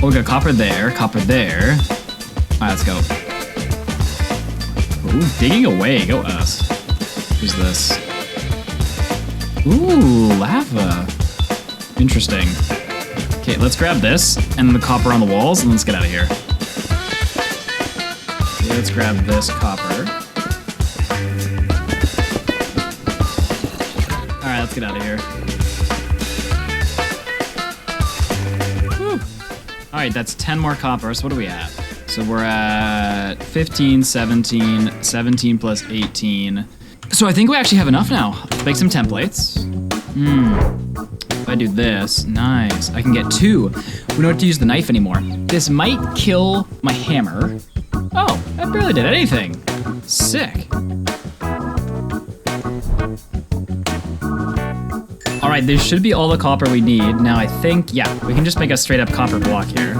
Oh, we got copper there. All right, let's go. Ooh, digging away, go us. Who's this? Ooh, lava. Interesting. Okay, let's grab this and the copper on the walls and let's get out of here. Okay, let's grab this copper. All right, let's get out of here. All right, that's 10 more copper, so what are we at? So we're at 15, 17 plus 18. So I think we actually have enough now. Let's make some templates. If I do this, nice. I can get 2. We don't have to use the knife anymore. This might kill my hammer. Oh, that barely did anything. Sick. All right, there should be all the copper we need. Now I think, yeah, we can just make a straight up copper block here.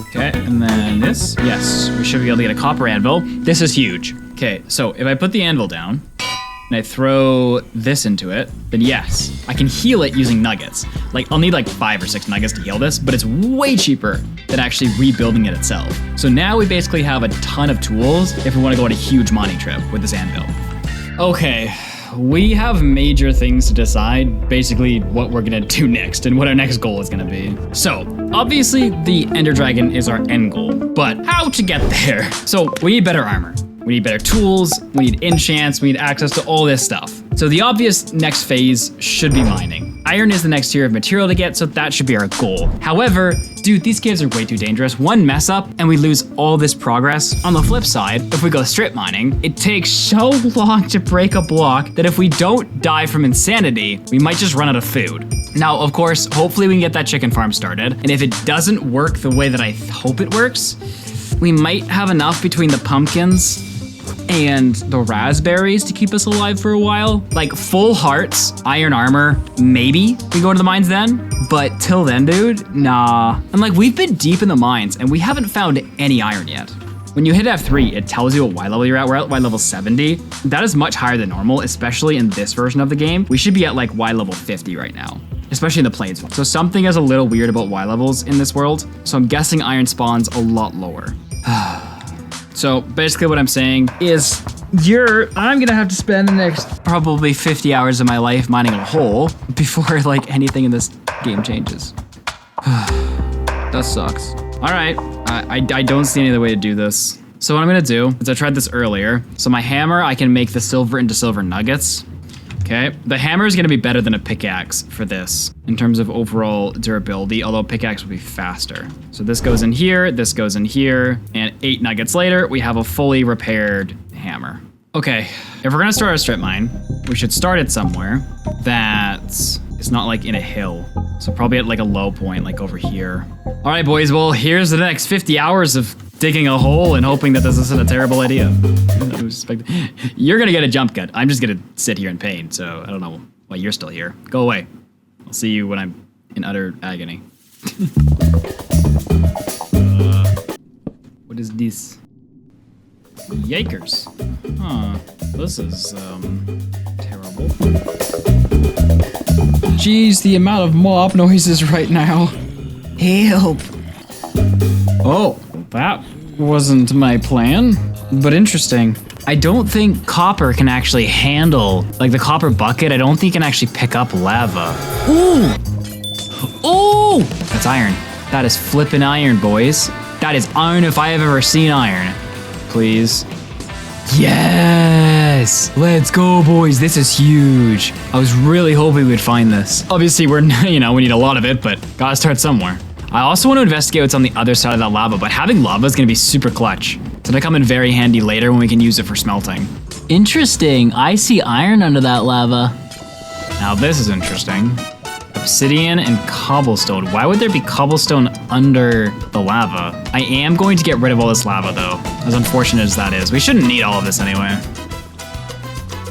Okay, and then this, yes, we should be able to get a copper anvil. This is huge. Okay, so if I put the anvil down and I throw this into it, then yes, I can heal it using nuggets. Like, I'll need like 5 or 6 nuggets to heal this, but it's way cheaper than actually rebuilding it itself. So now we basically have a ton of tools if we want to go on a huge mining trip with this anvil. Okay. We have major things to decide, basically what we're gonna do next and what our next goal is gonna be. So, obviously the Ender Dragon is our end goal, but how to get there? So, we need better armor. We need better tools, we need enchants, we need access to all this stuff. So the obvious next phase should be mining. Iron is the next tier of material to get, so that should be our goal. However, dude, these caves are way too dangerous. One mess up and we lose all this progress. On the flip side, if we go strip mining, it takes so long to break a block that if we don't die from insanity, we might just run out of food. Now, of course, hopefully we can get that chicken farm started. And if it doesn't work the way that I hope it works, we might have enough between the pumpkins and the raspberries to keep us alive for a while. Like full hearts, iron armor, maybe we go to the mines then. But till then, dude, nah. And like we've been deep in the mines and we haven't found any iron yet. When you hit F3, it tells you what Y level you're at. We're at Y level 70. That is much higher than normal, especially in this version of the game. We should be at like Y level 50 right now, especially in the plains. So something is a little weird about Y levels in this world. So I'm guessing iron spawns a lot lower. So basically what I'm saying is I'm gonna have to spend the next probably 50 hours of my life mining a hole before like anything in this game changes. That sucks. All right, I don't see any other way to do this. So what I'm gonna do is I tried this earlier. So my hammer, I can make the silver into silver nuggets. Okay, the hammer is gonna be better than a pickaxe for this in terms of overall durability, although pickaxe will be faster. So this goes in here, and 8 nuggets later, we have a fully repaired hammer. Okay, if we're gonna start our strip mine, we should start it somewhere that is not like in a hill. So probably at like a low point, like over here. All right, boys, well, here's the next 50 hours of digging a hole and hoping that this isn't a terrible idea. You're gonna get a jump cut. I'm just gonna sit here in pain, so I don't know why you're still here. Go away. I'll see you when I'm in utter agony. What is this? Yikers. Huh, this is, terrible. Jeez, the amount of mob noises right now. Help. Oh, that wasn't my plan, but interesting. I don't think copper can actually handle, like the copper bucket, I don't think can actually pick up lava. Ooh! Ooh! That's iron. That is flippin' iron, boys. That is iron if I have ever seen iron. Please. Yes! Let's go, boys. This is huge. I was really hoping we'd find this. Obviously, we need a lot of it, but gotta start somewhere. I also want to investigate what's on the other side of that lava, but having lava is going to be super clutch. It's going to come in very handy later when we can use it for smelting. Interesting. I see iron under that lava. Now this is interesting. Obsidian and cobblestone. Why would there be cobblestone under the lava? I am going to get rid of all this lava though, as unfortunate as that is. We shouldn't need all of this anyway.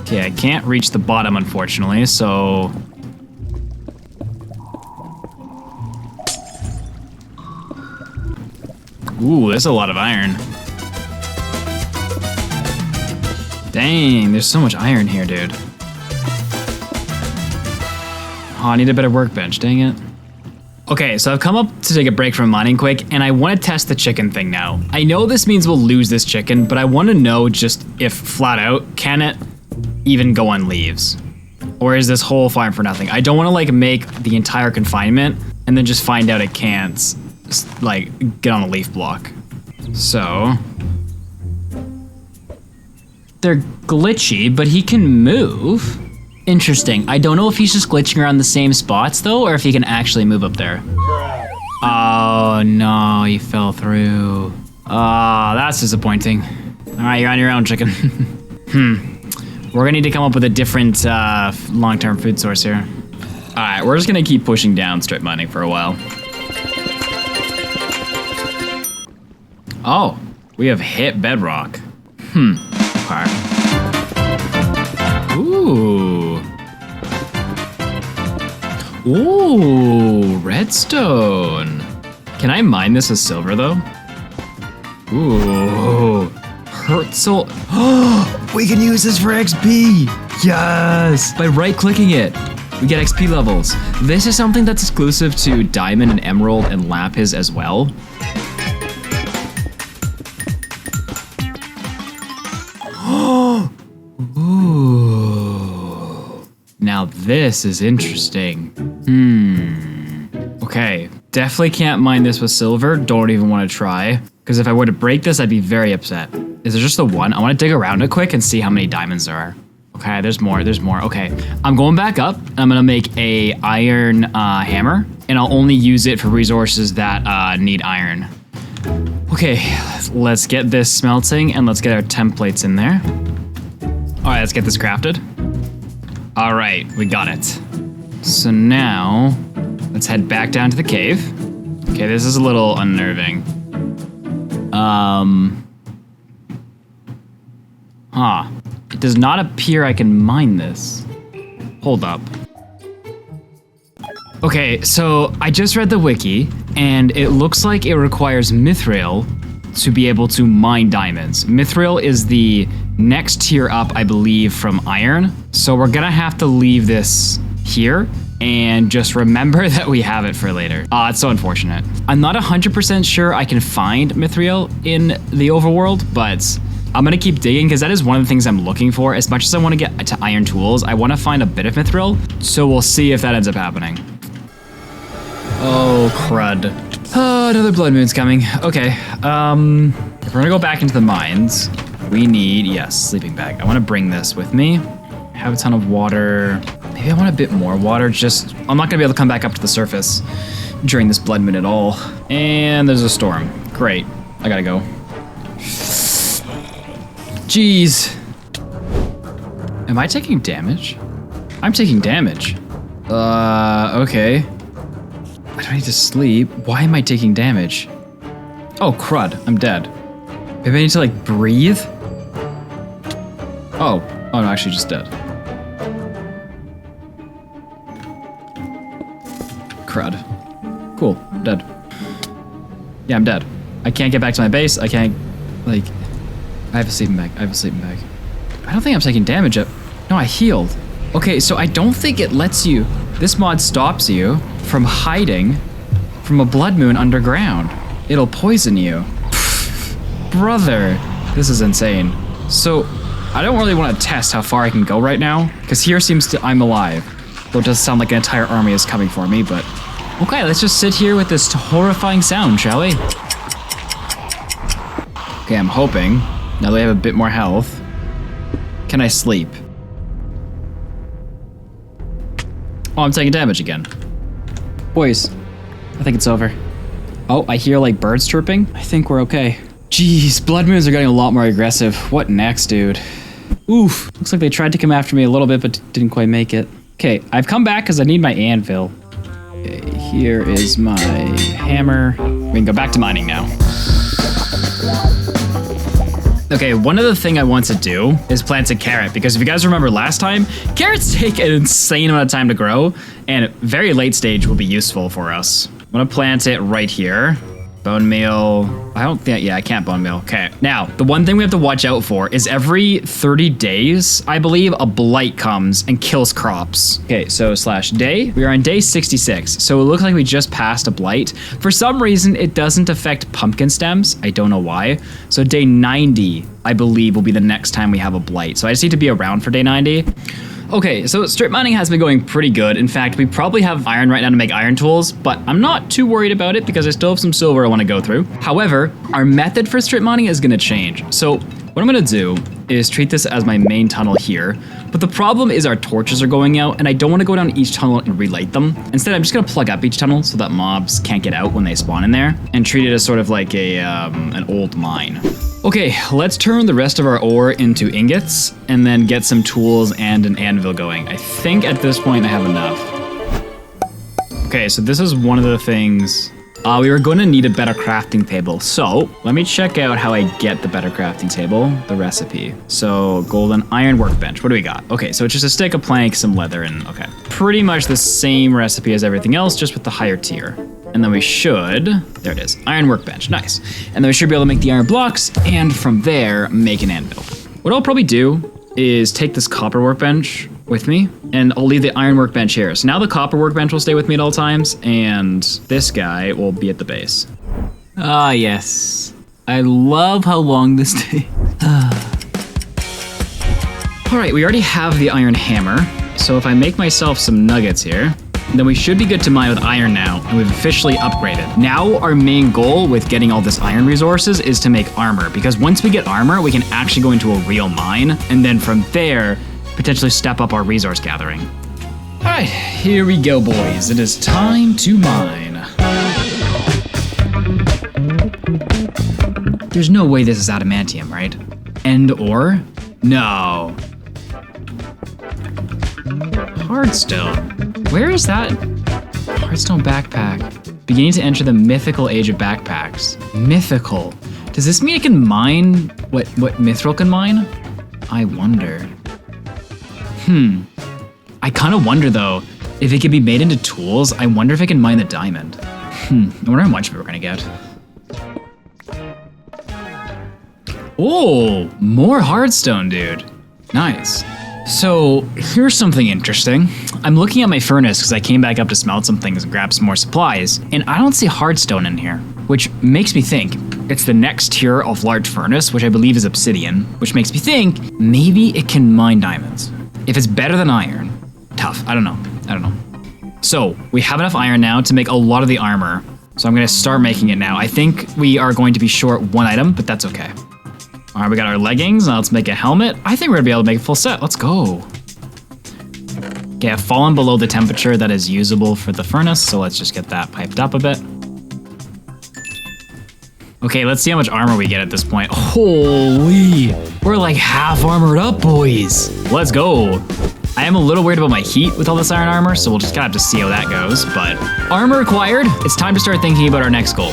Okay, I can't reach the bottom unfortunately, so... Ooh, there's a lot of iron. Dang, there's so much iron here, dude. Oh, I need a better workbench, dang it. Okay, so I've come up to take a break from mining quick, and I want to test the chicken thing now. I know this means we'll lose this chicken, but I want to know just if flat out, can it even go on leaves? Or is this whole farm for nothing? I don't want to like make the entire confinement and then just find out it can't like get on a leaf block. So they're glitchy, but he can move. Interesting. I don't know if he's just glitching around the same spots though, or if he can actually move up there. Oh no, he fell through. Oh, that's disappointing. All right, you're on your own, chicken. We're gonna need to come up with a different long-term food source here. All right, we're just gonna keep pushing down strip mining for a while. Oh, we have hit bedrock. Okay. Ooh. Ooh, redstone. Can I mine this as silver though? Ooh, Herzl. We can use this for XP. Yes, by right-clicking it, we get XP levels. This is something that's exclusive to diamond and emerald and lapis as well. Ooh. Now this is interesting. Okay, definitely can't mine this with silver. Don't even want to try. Because if I were to break this, I'd be very upset. Is there just the one? I want to dig around it quick and see how many diamonds there are. Okay, there's more, Okay, I'm going back up. I'm gonna make a iron hammer, and I'll only use it for resources that need iron. Okay, let's get this smelting and let's get our templates in there. All right, let's get this crafted. All right, we got it. So now, let's head back down to the cave. Okay, this is a little unnerving. It does not appear I can mine this. Hold up. Okay, so I just read the wiki, and it looks like it requires mithril to be able to mine diamonds. Mithril is the next tier up, I believe, from iron. So we're gonna have to leave this here and just remember that we have it for later. It's so unfortunate. I'm not 100% sure I can find mithril in the overworld, but I'm gonna keep digging because that is one of the things I'm looking for. As much as I want to get to iron tools, I want to find a bit of mithril. So we'll see if that ends up happening. Oh, crud. Oh, another blood moon's coming. Okay, if we're gonna go back into the mines, we need, yes, sleeping bag. I want to bring this with me. I have a ton of water. Maybe I want a bit more water. I'm not gonna be able to come back up to the surface during this blood moon at all. And there's a storm. Great, I gotta go. Jeez. Am I taking damage? I'm taking damage. Okay. I don't need to sleep. Why am I taking damage? Oh, crud, I'm dead. Maybe I need to like breathe? Oh, I'm actually just dead. Crud. Cool, I'm dead. Yeah, I'm dead. I can't get back to my base. I can't, like, I have a sleeping bag. I don't think I'm taking damage yet. No, I healed. Okay, so I don't think it lets you, this mod stops you from hiding from a blood moon underground. It'll poison you. Brother, this is insane. So I don't really want to test how far I can go right now, because here seems to, I'm alive. Though it does sound like an entire army is coming for me, but okay, let's just sit here with this horrifying sound, shall we? Okay, I'm hoping, now that I have a bit more health, can I sleep? Oh, I'm taking damage again. Boys, I think it's over. Oh, I hear like birds chirping. I think we're okay. Jeez, blood moons are getting a lot more aggressive. What next, dude? Oof, looks like they tried to come after me a little bit, but didn't quite make it. Okay, I've come back because I need my anvil. Okay, here is my hammer. We can go back to mining now. Okay, one other thing I want to do is plant a carrot, because if you guys remember last time, carrots take an insane amount of time to grow, and very late stage will be useful for us. I'm gonna plant it right here. Bone meal. I don't think, yeah, I can't bone meal. Okay. Now, the one thing we have to watch out for is every 30 days, I believe, a blight comes and kills crops. Okay, so /day. We are on day 66. So it looks like we just passed a blight. For some reason, it doesn't affect pumpkin stems. I don't know why. So day 90, I believe, will be the next time we have a blight. So I just need to be around for day 90. Okay, so strip mining has been going pretty good. In fact, we probably have iron right now to make iron tools, but I'm not too worried about it because I still have some silver I want to go through. However, our method for strip mining is going to change. So what I'm going to do is treat this as my main tunnel here. But the problem is our torches are going out, and I don't want to go down each tunnel and relight them. Instead, I'm just going to plug up each tunnel so that mobs can't get out when they spawn in there, and treat it as sort of like a an old mine. Okay, let's turn the rest of our ore into ingots and then get some tools and an anvil going. I think at this point I have enough. Okay, so this is one of the things. We were going to need a better crafting table. So let me check out how I get the better crafting table, the recipe. So golden iron workbench. What do we got? Okay, so it's just a stick, a plank, some leather, and okay. Pretty much the same recipe as everything else, just with the higher tier. And then we should, there it is, iron workbench, nice. And then we should be able to make the iron blocks, and from there, make an anvil. What I'll probably do is take this copper workbench with me, and I'll leave the iron workbench here. So now the copper workbench will stay with me at all times, and this guy will be at the base. Ah, yes. I love how long this takes. All right, we already have the iron hammer, so if I make myself some nuggets here, then we should be good to mine with iron now, and we've officially upgraded. Now our main goal with getting all this iron resources is to make armor, because once we get armor, we can actually go into a real mine, and then from there, potentially step up our resource gathering. All right, here we go, boys. It is time to mine. There's no way this is adamantium, right? End ore? No. Hardstone. Where is that? Hardstone backpack. Beginning to enter the mythical age of backpacks. Mythical. Does this mean it can mine what mithril can mine? I wonder. I kind of wonder though, if it could be made into tools, I wonder if it can mine the diamond. I wonder how much of it we're gonna get. Oh, more hardstone, dude. Nice. So here's something interesting. I'm looking at my furnace because I came back up to smelt some things and grab some more supplies, and I don't see hardstone in here, which makes me think it's the next tier of large furnace, which I believe is obsidian, which makes me think maybe it can mine diamonds. If it's better than iron, tough, I don't know. So we have enough iron now to make a lot of the armor, so I'm gonna start making it now. I think we are going to be short one item, but that's okay. All right, we got our leggings. Now let's make a helmet. I think we're gonna be able to make a full set. Let's go. Okay, I've fallen below the temperature that is usable for the furnace, so let's just get that piped up a bit. Okay, let's see how much armor we get at this point. Holy, we're like half armored up, boys. Let's go. I am a little worried about my heat with all this iron armor, so we'll just kind of have to see how that goes, but armor acquired. It's time to start thinking about our next goal.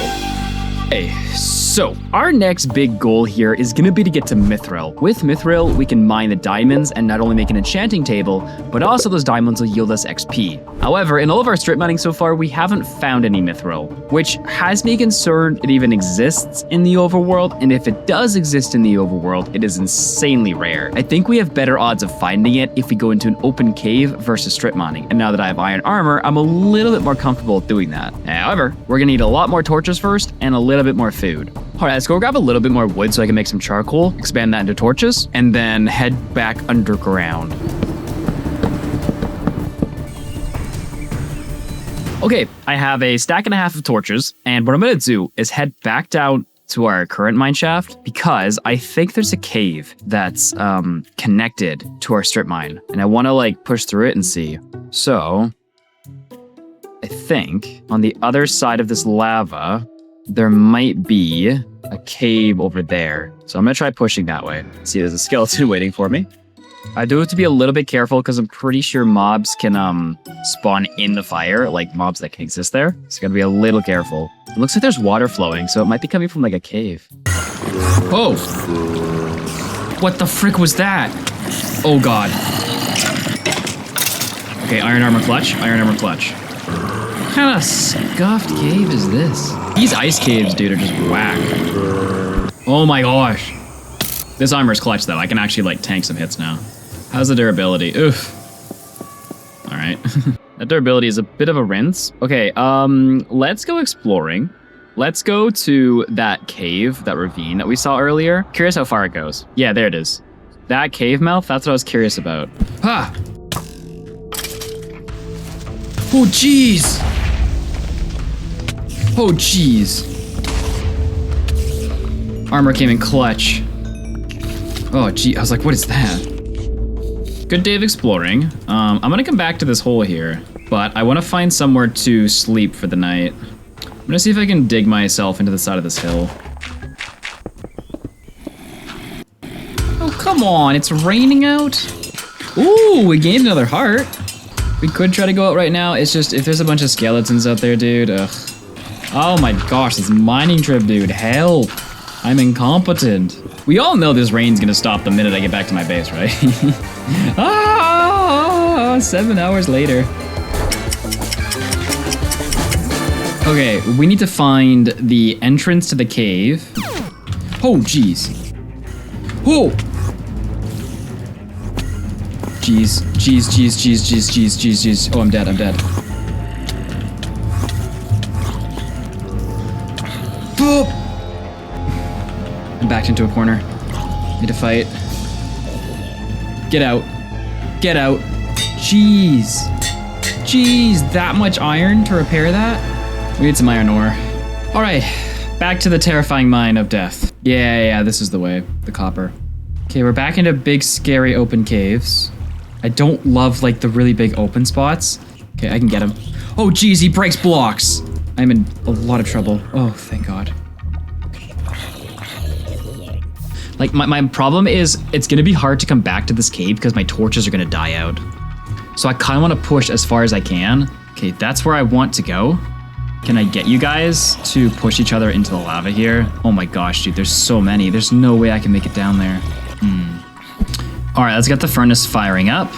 Hey, so our next big goal here is gonna be to get to mithril. With mithril, we can mine the diamonds and not only make an enchanting table, but also those diamonds will yield us XP. However, in all of our strip mining so far, we haven't found any mithril, which has me concerned it even exists in the overworld, and if it does exist in the overworld, it is insanely rare. I think we have better odds of finding it if we go into an open cave versus strip mining, and now that I have iron armor, I'm a little bit more comfortable with doing that. However, we're gonna need a lot more torches first, and a little bit more food. All right, let's go grab a little bit more wood so I can make some charcoal, expand that into torches, and then head back underground. Okay, I have a stack and a half of torches, and what I'm gonna do is head back down to our current mine shaft because I think there's a cave that's connected to our strip mine, and I wanna like push through it and see. So, I think on the other side of this lava, there might be a cave over there. So I'm gonna try pushing that way. See, there's a skeleton waiting for me. I do have to be a little bit careful because I'm pretty sure mobs can spawn in the fire, like mobs that can exist there. So gotta be a little careful. It looks like there's water flowing, so it might be coming from like a cave. Oh! What the frick was that? Oh god. Okay, iron armor clutch, iron armor clutch. What kind of scuffed cave is this? These ice caves, dude, are just whack. Oh my gosh. This armor's clutch, though. I can actually, like, tank some hits now. How's the durability? Oof. All right. That durability is a bit of a rinse. Okay, let's go exploring. Let's go to that cave, that ravine that we saw earlier. Curious how far it goes. Yeah, there it is. That cave mouth, that's what I was curious about. Ha! Oh, jeez! Oh, jeez. Armor came in clutch. Oh, gee, I was like, what is that? Good day of exploring. I'm gonna come back to this hole here, but I wanna find somewhere to sleep for the night. I'm gonna see if I can dig myself into the side of this hill. Oh, come on, it's raining out? Ooh, we gained another heart. We could try to go out right now. It's just, if there's a bunch of skeletons out there, dude, ugh. Oh my gosh, this mining trip, dude, help. I'm incompetent. We all know this rain's gonna stop the minute I get back to my base, right? 7 hours later. Okay, we need to find the entrance to the cave. Oh, jeez. Oh! Jeez, jeez, jeez, jeez, jeez, jeez, jeez, jeez. Oh, I'm dead, I'm dead. Boop! I'm backed into a corner. Need to fight. Get out. Get out. Jeez. Jeez, that much iron to repair that? We need some iron ore. All right, back to the terrifying mine of death. Yeah, this is the way, the copper. Okay, we're back into big, scary open caves. I don't love like the really big open spots. Okay, I can get him. Oh geez, he breaks blocks. I'm in a lot of trouble. Oh, thank God. Like my problem is it's gonna be hard to come back to this cave because my torches are gonna die out. So I kind of want to push as far as I can. Okay, that's where I want to go. Can I get you guys to push each other into the lava here? Oh my gosh, dude, there's so many. There's no way I can make it down there. All right, let's get the furnace firing up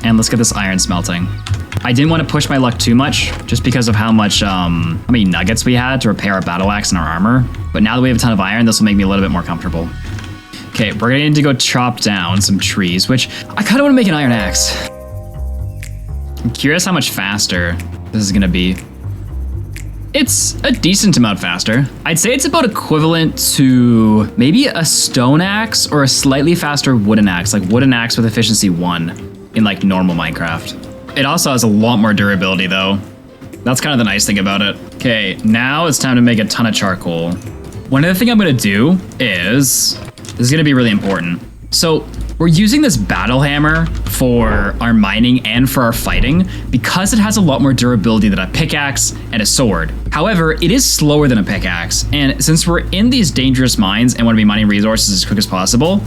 and let's get this iron smelting. I didn't want to push my luck too much just because of how many nuggets we had to repair our battle axe and our armor. But now that we have a ton of iron, this will make me a little bit more comfortable. Okay, we're gonna need to go chop down some trees, which I kind of want to make an iron axe. I'm curious how much faster this is gonna be. It's a decent amount faster. I'd say it's about equivalent to maybe a stone axe or a slightly faster wooden axe, like wooden axe with efficiency 1 in like normal Minecraft. It also has a lot more durability though. That's kind of the nice thing about it. Okay, now it's time to make a ton of charcoal. One other thing I'm gonna do is, this is gonna be really important. So we're using this battle hammer for our mining and for our fighting because it has a lot more durability than a pickaxe and a sword. However, it is slower than a pickaxe. And since we're in these dangerous mines and want to be mining resources as quick as possible,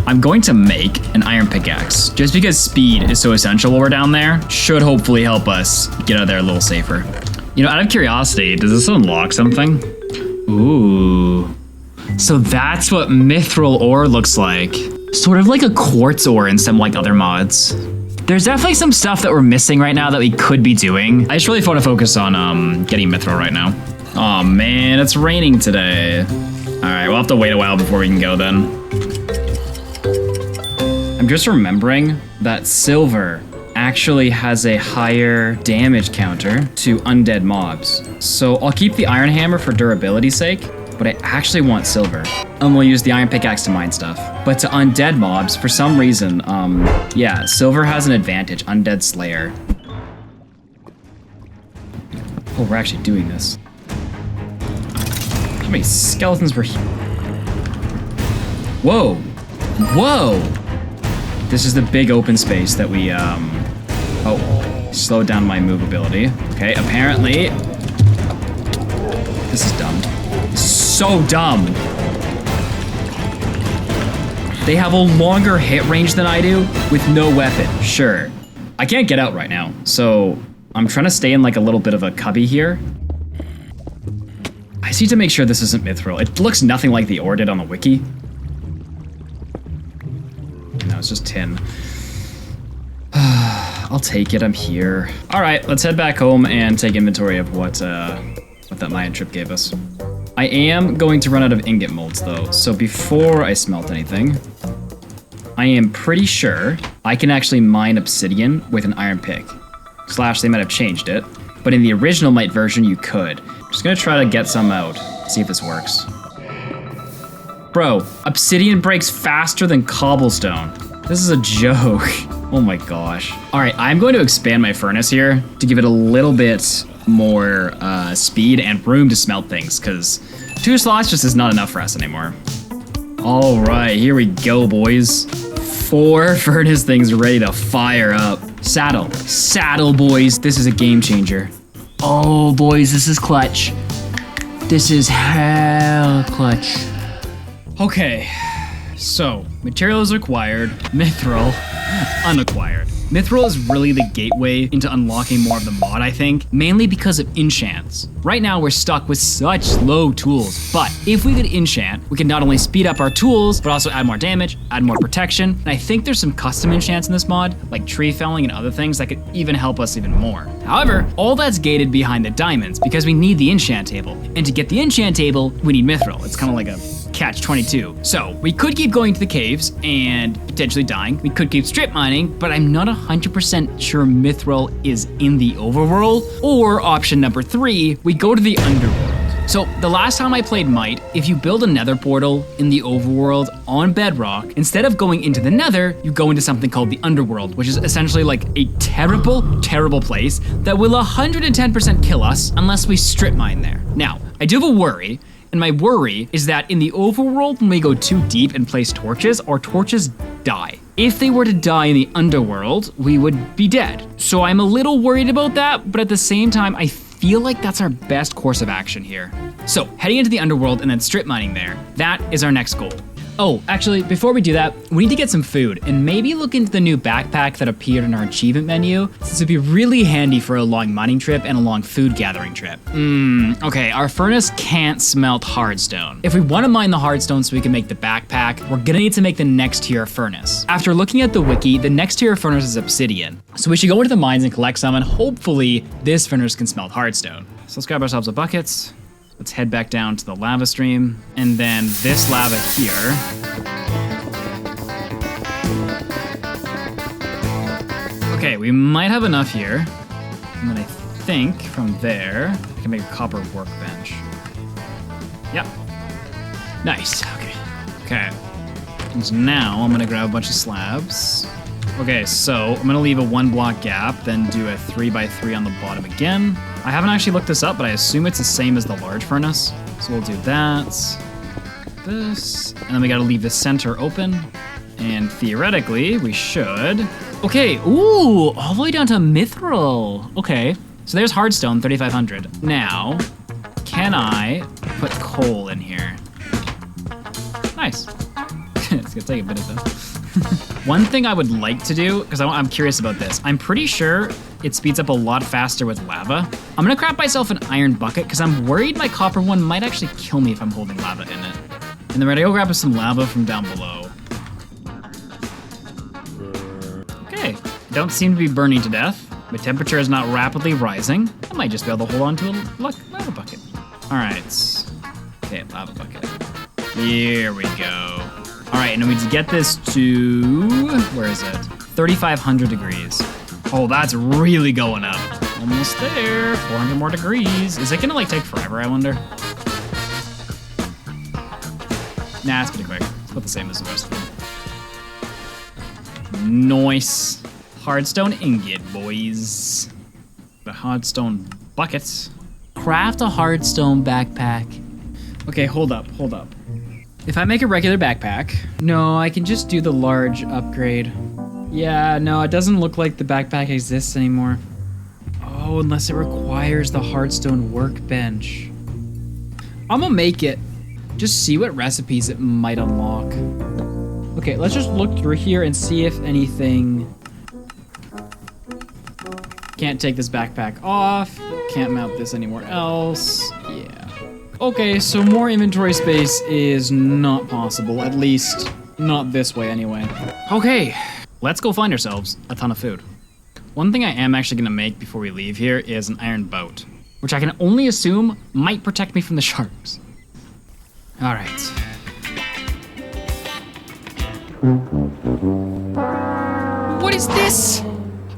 I'm going to make an iron pickaxe just because speed is so essential while we're down there. Should hopefully help us get out of there a little safer. You know, out of curiosity, does this unlock something? Ooh. So that's what mithril ore looks like. Sort of like a quartz ore in some like other mods. There's definitely some stuff that we're missing right now that we could be doing. I just really want to focus on getting mithril right now. Oh man, it's raining today. All right, we'll have to wait a while before we can go then. I'm just remembering that silver actually has a higher damage counter to undead mobs. So I'll keep the iron hammer for durability's sake, but I actually want silver. And we'll use the iron pickaxe to mine stuff. But to undead mobs, for some reason, yeah, silver has an advantage, undead slayer. Oh, we're actually doing this. How many skeletons were here? Whoa, whoa. This is the big open space that we, oh, slowed down my movability. Okay, apparently, this is dumb. so dumb. They have a longer hit range than I do with no weapon, sure. I can't get out right now, so I'm trying to stay in like a little bit of a cubby here. I just need to make sure this isn't mithril. It looks nothing like the ore did on the wiki. No, it's just tin. I'll take it, I'm here. All right, let's head back home and take inventory of what that Mayan trip gave us. I am going to run out of ingot molds though, so before I smelt anything, I am pretty sure I can actually mine obsidian with an iron pick. Slash, they might have changed it, but in the original Mite version, you could. I'm just gonna try to get some out, see if this works. Bro, obsidian breaks faster than cobblestone. This is a joke. Oh my gosh. All right, I'm going to expand my furnace here to give it a little bit more speed and room to smelt things, because 2 slots just is not enough for us anymore. All right, here we go, boys. 4 furnace things ready to fire up. Saddle, boys. This is a game changer. Oh, boys, this is clutch. This is hell clutch. Okay, so materials acquired, mithril unacquired. Mithril is really the gateway into unlocking more of the mod, I think, mainly because of enchants. Right now, we're stuck with such slow tools, but if we could enchant, we can not only speed up our tools, but also add more damage, add more protection, and I think there's some custom enchants in this mod, like tree felling and other things that could even help us even more. However, all that's gated behind the diamonds because we need the enchant table, and to get the enchant table, we need mithril. It's kind of like a catch-22. So we could keep going to the caves and potentially dying. We could keep strip mining, but I'm not 100% sure mithril is in the overworld. Or option number 3, we go to the underworld. So the last time I played Mite, if you build a nether portal in the overworld on bedrock, instead of going into the nether, you go into something called the underworld, which is essentially like a terrible place that will 110% kill us unless we strip mine there. Now, I do have a worry. And my worry is that in the overworld, when we go too deep and place torches, our torches die. If they were to die in the underworld, we would be dead. So I'm a little worried about that, but at the same time, I feel like that's our best course of action here. So heading into the underworld and then strip mining there, that is our next goal. Oh, actually, before we do that, we need to get some food and maybe look into the new backpack that appeared in our achievement menu, since it'd be really handy for a long mining trip and a long food gathering trip. Okay, our furnace can't smelt hardstone. If we want to mine the hardstone so we can make the backpack, we're gonna need to make the next tier furnace. After looking at the wiki, the next tier furnace is obsidian. So we should go into the mines and collect some, and hopefully this furnace can smelt hardstone. So let's grab ourselves a bucket. Let's head back down to the lava stream, and then this lava here. Okay, we might have enough here. And then I think from there, I can make a copper workbench. Yep. Nice, okay. And so now I'm gonna grab a bunch of slabs. Okay, so I'm gonna leave a 1 block gap, then do a 3x3 on the bottom again. I haven't actually looked this up, but I assume it's the same as the large furnace. So we'll do that, this, and then we gotta leave the center open. And theoretically, we should. Okay, ooh, all the way down to mithril. Okay, so there's hardstone, 3,500. Now, can I put coal in here? Nice. It's gonna take a minute though. One thing I would like to do, because I'm curious about this, I'm pretty sure it speeds up a lot faster with lava. I'm gonna craft myself an iron bucket because I'm worried my copper one might actually kill me if I'm holding lava in it. And then we're gonna go grab some lava from down below. Okay, don't seem to be burning to death. My temperature is not rapidly rising. I might just be able to hold on to a lava bucket. All right, okay, lava bucket. Here we go. All right, and then we need to get this to, where is it? 3,500 degrees. Oh, that's really going up. Almost there, 400 more degrees. Is it gonna like take forever, I wonder? Nah, it's pretty quick. It's about the same as the rest of them. Nice. Hardstone ingot, boys. The hardstone buckets. Craft a hardstone backpack. Okay, hold up. If I make a regular backpack, no, I can just do the large upgrade. Yeah, no, it doesn't look like the backpack exists anymore. Oh, unless it requires the hardstone workbench. I'm gonna make it just see what recipes it might unlock. Okay, let's just look through here and see if anything... Can't take this backpack off. Can't mount this anywhere else. Yeah. Okay, so more inventory space is not possible, at least not this way anyway. Okay, let's go find ourselves a ton of food. One thing I am actually gonna make before we leave here is an iron boat, which I can only assume might protect me from the sharks. All right. What is this?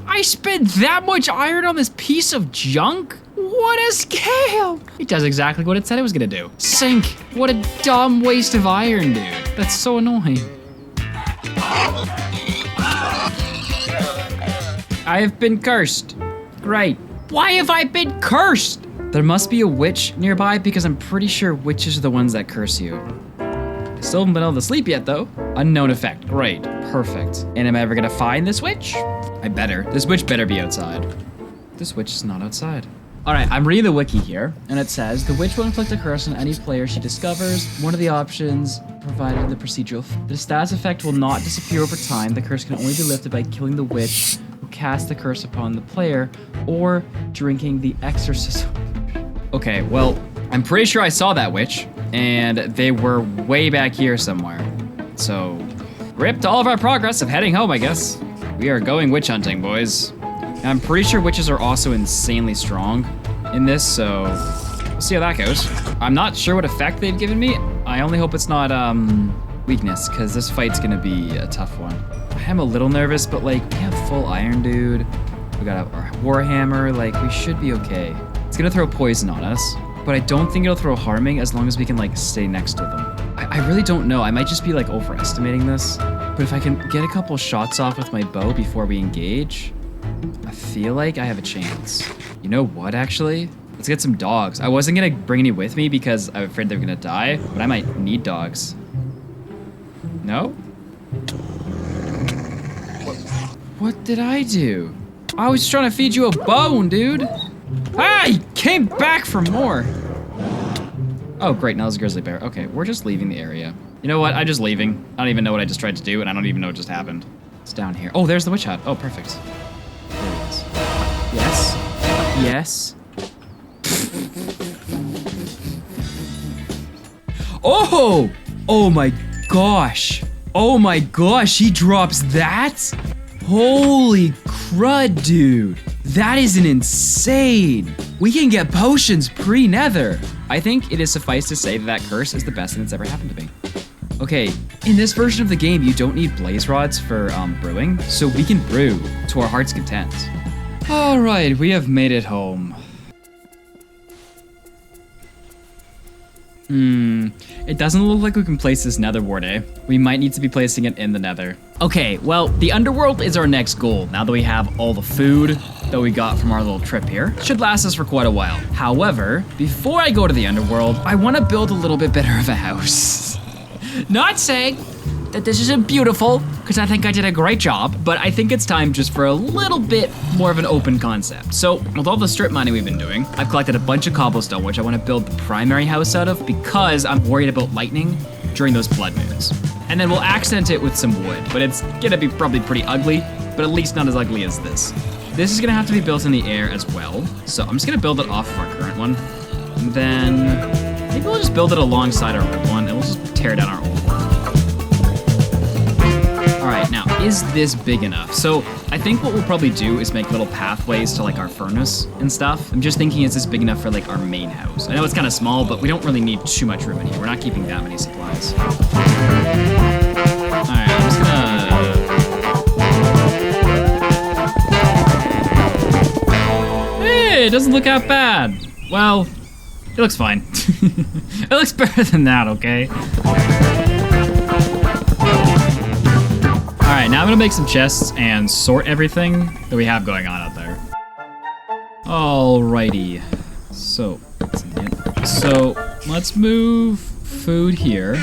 I spent that much iron on this piece of junk? What a scale! It does exactly what it said it was gonna do. Sink. What a dumb waste of iron, dude. That's so annoying. I have been cursed. Great. Why have I been cursed? There must be a witch nearby because I'm pretty sure witches are the ones that curse you. I still haven't been able to sleep yet though. Unknown effect, great, perfect. And am I ever gonna find this witch? I better. This witch better be outside. This witch is not outside. All right, I'm reading the wiki here, and it says, the witch will inflict a curse on any player she discovers. One of the options provided in the procedural. The status effect will not disappear over time. The curse can only be lifted by killing the witch who cast the curse upon the player, or drinking the exorcism. Okay, well, I'm pretty sure I saw that witch, and they were way back here somewhere. So, ripped all of our progress of heading home, I guess. We are going witch hunting, boys. And I'm pretty sure witches are also insanely strong in this, so we'll see how that goes. I'm not sure what effect they've given me. I only hope it's not weakness, because this fight's gonna be a tough one. I am a little nervous, but like, we have full iron, dude. We got our warhammer, like, we should be okay. It's gonna throw poison on us, but I don't think it'll throw harming as long as we can like stay next to them. I really don't know. I might just be like overestimating this, but if I can get a couple shots off with my bow before we engage, I feel like I have a chance. You know what, actually? Let's get some dogs. I wasn't gonna bring any with me because I'm afraid they're gonna die, but I might need dogs. No? What did I do? I was trying to feed you a bone, dude. Ah, he came back for more. Oh, great, now there's a grizzly bear. Okay, we're just leaving the area. You know what, I'm just leaving. I don't even know what I just tried to do, and I don't even know what just happened. It's down here. Oh, there's the witch hut. Oh, perfect. There it is. Yes. Yes. Oh! Oh my gosh. Oh my gosh, he drops that? Holy crud, dude. That is an insane. We can get potions pre-nether. I think it is suffice to say that that curse is the best thing that's ever happened to me. Okay, in this version of the game, you don't need blaze rods for brewing, so we can brew to our heart's content. All right, we have made it home. It doesn't look like we can place this nether ward, eh? We might need to be placing it in the nether. Okay, well, the underworld is our next goal, now that we have all the food that we got from our little trip here. Should last us for quite a while. However, before I go to the underworld, I want to build a little bit better of a house. Not saying that this isn't beautiful, because I think I did a great job, but I think it's time just for a little bit more of an open concept. So, with all the strip mining we've been doing, I've collected a bunch of cobblestone, which I want to build the primary house out of, because I'm worried about lightning during those blood moons. And then we'll accent it with some wood, but it's gonna be probably pretty ugly, but at least not as ugly as this. This is gonna have to be built in the air as well, so I'm just gonna build it off of our current one, and then maybe we'll just build it alongside our old one, and we'll just tear down our old one. All right, now, is this big enough? So I think what we'll probably do is make little pathways to like our furnace and stuff. I'm just thinking, is this big enough for like our main house? I know it's kind of small, but we don't really need too much room in here. We're not keeping that many supplies. All right, I'm just gonna... Hey, it doesn't look that bad. Well, it looks fine. It looks better than that, okay? All right, now I'm gonna make some chests and sort everything that we have going on out there. Alrighty, so let's move food here.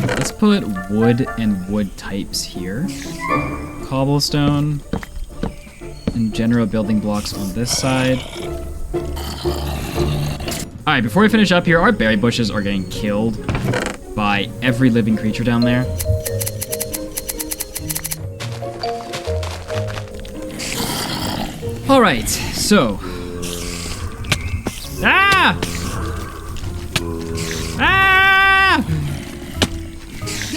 Let's put wood and wood types here. Cobblestone and general building blocks on this side. All right, before we finish up here, our berry bushes are getting killed by every living creature down there. All right, so. Ah! Ah!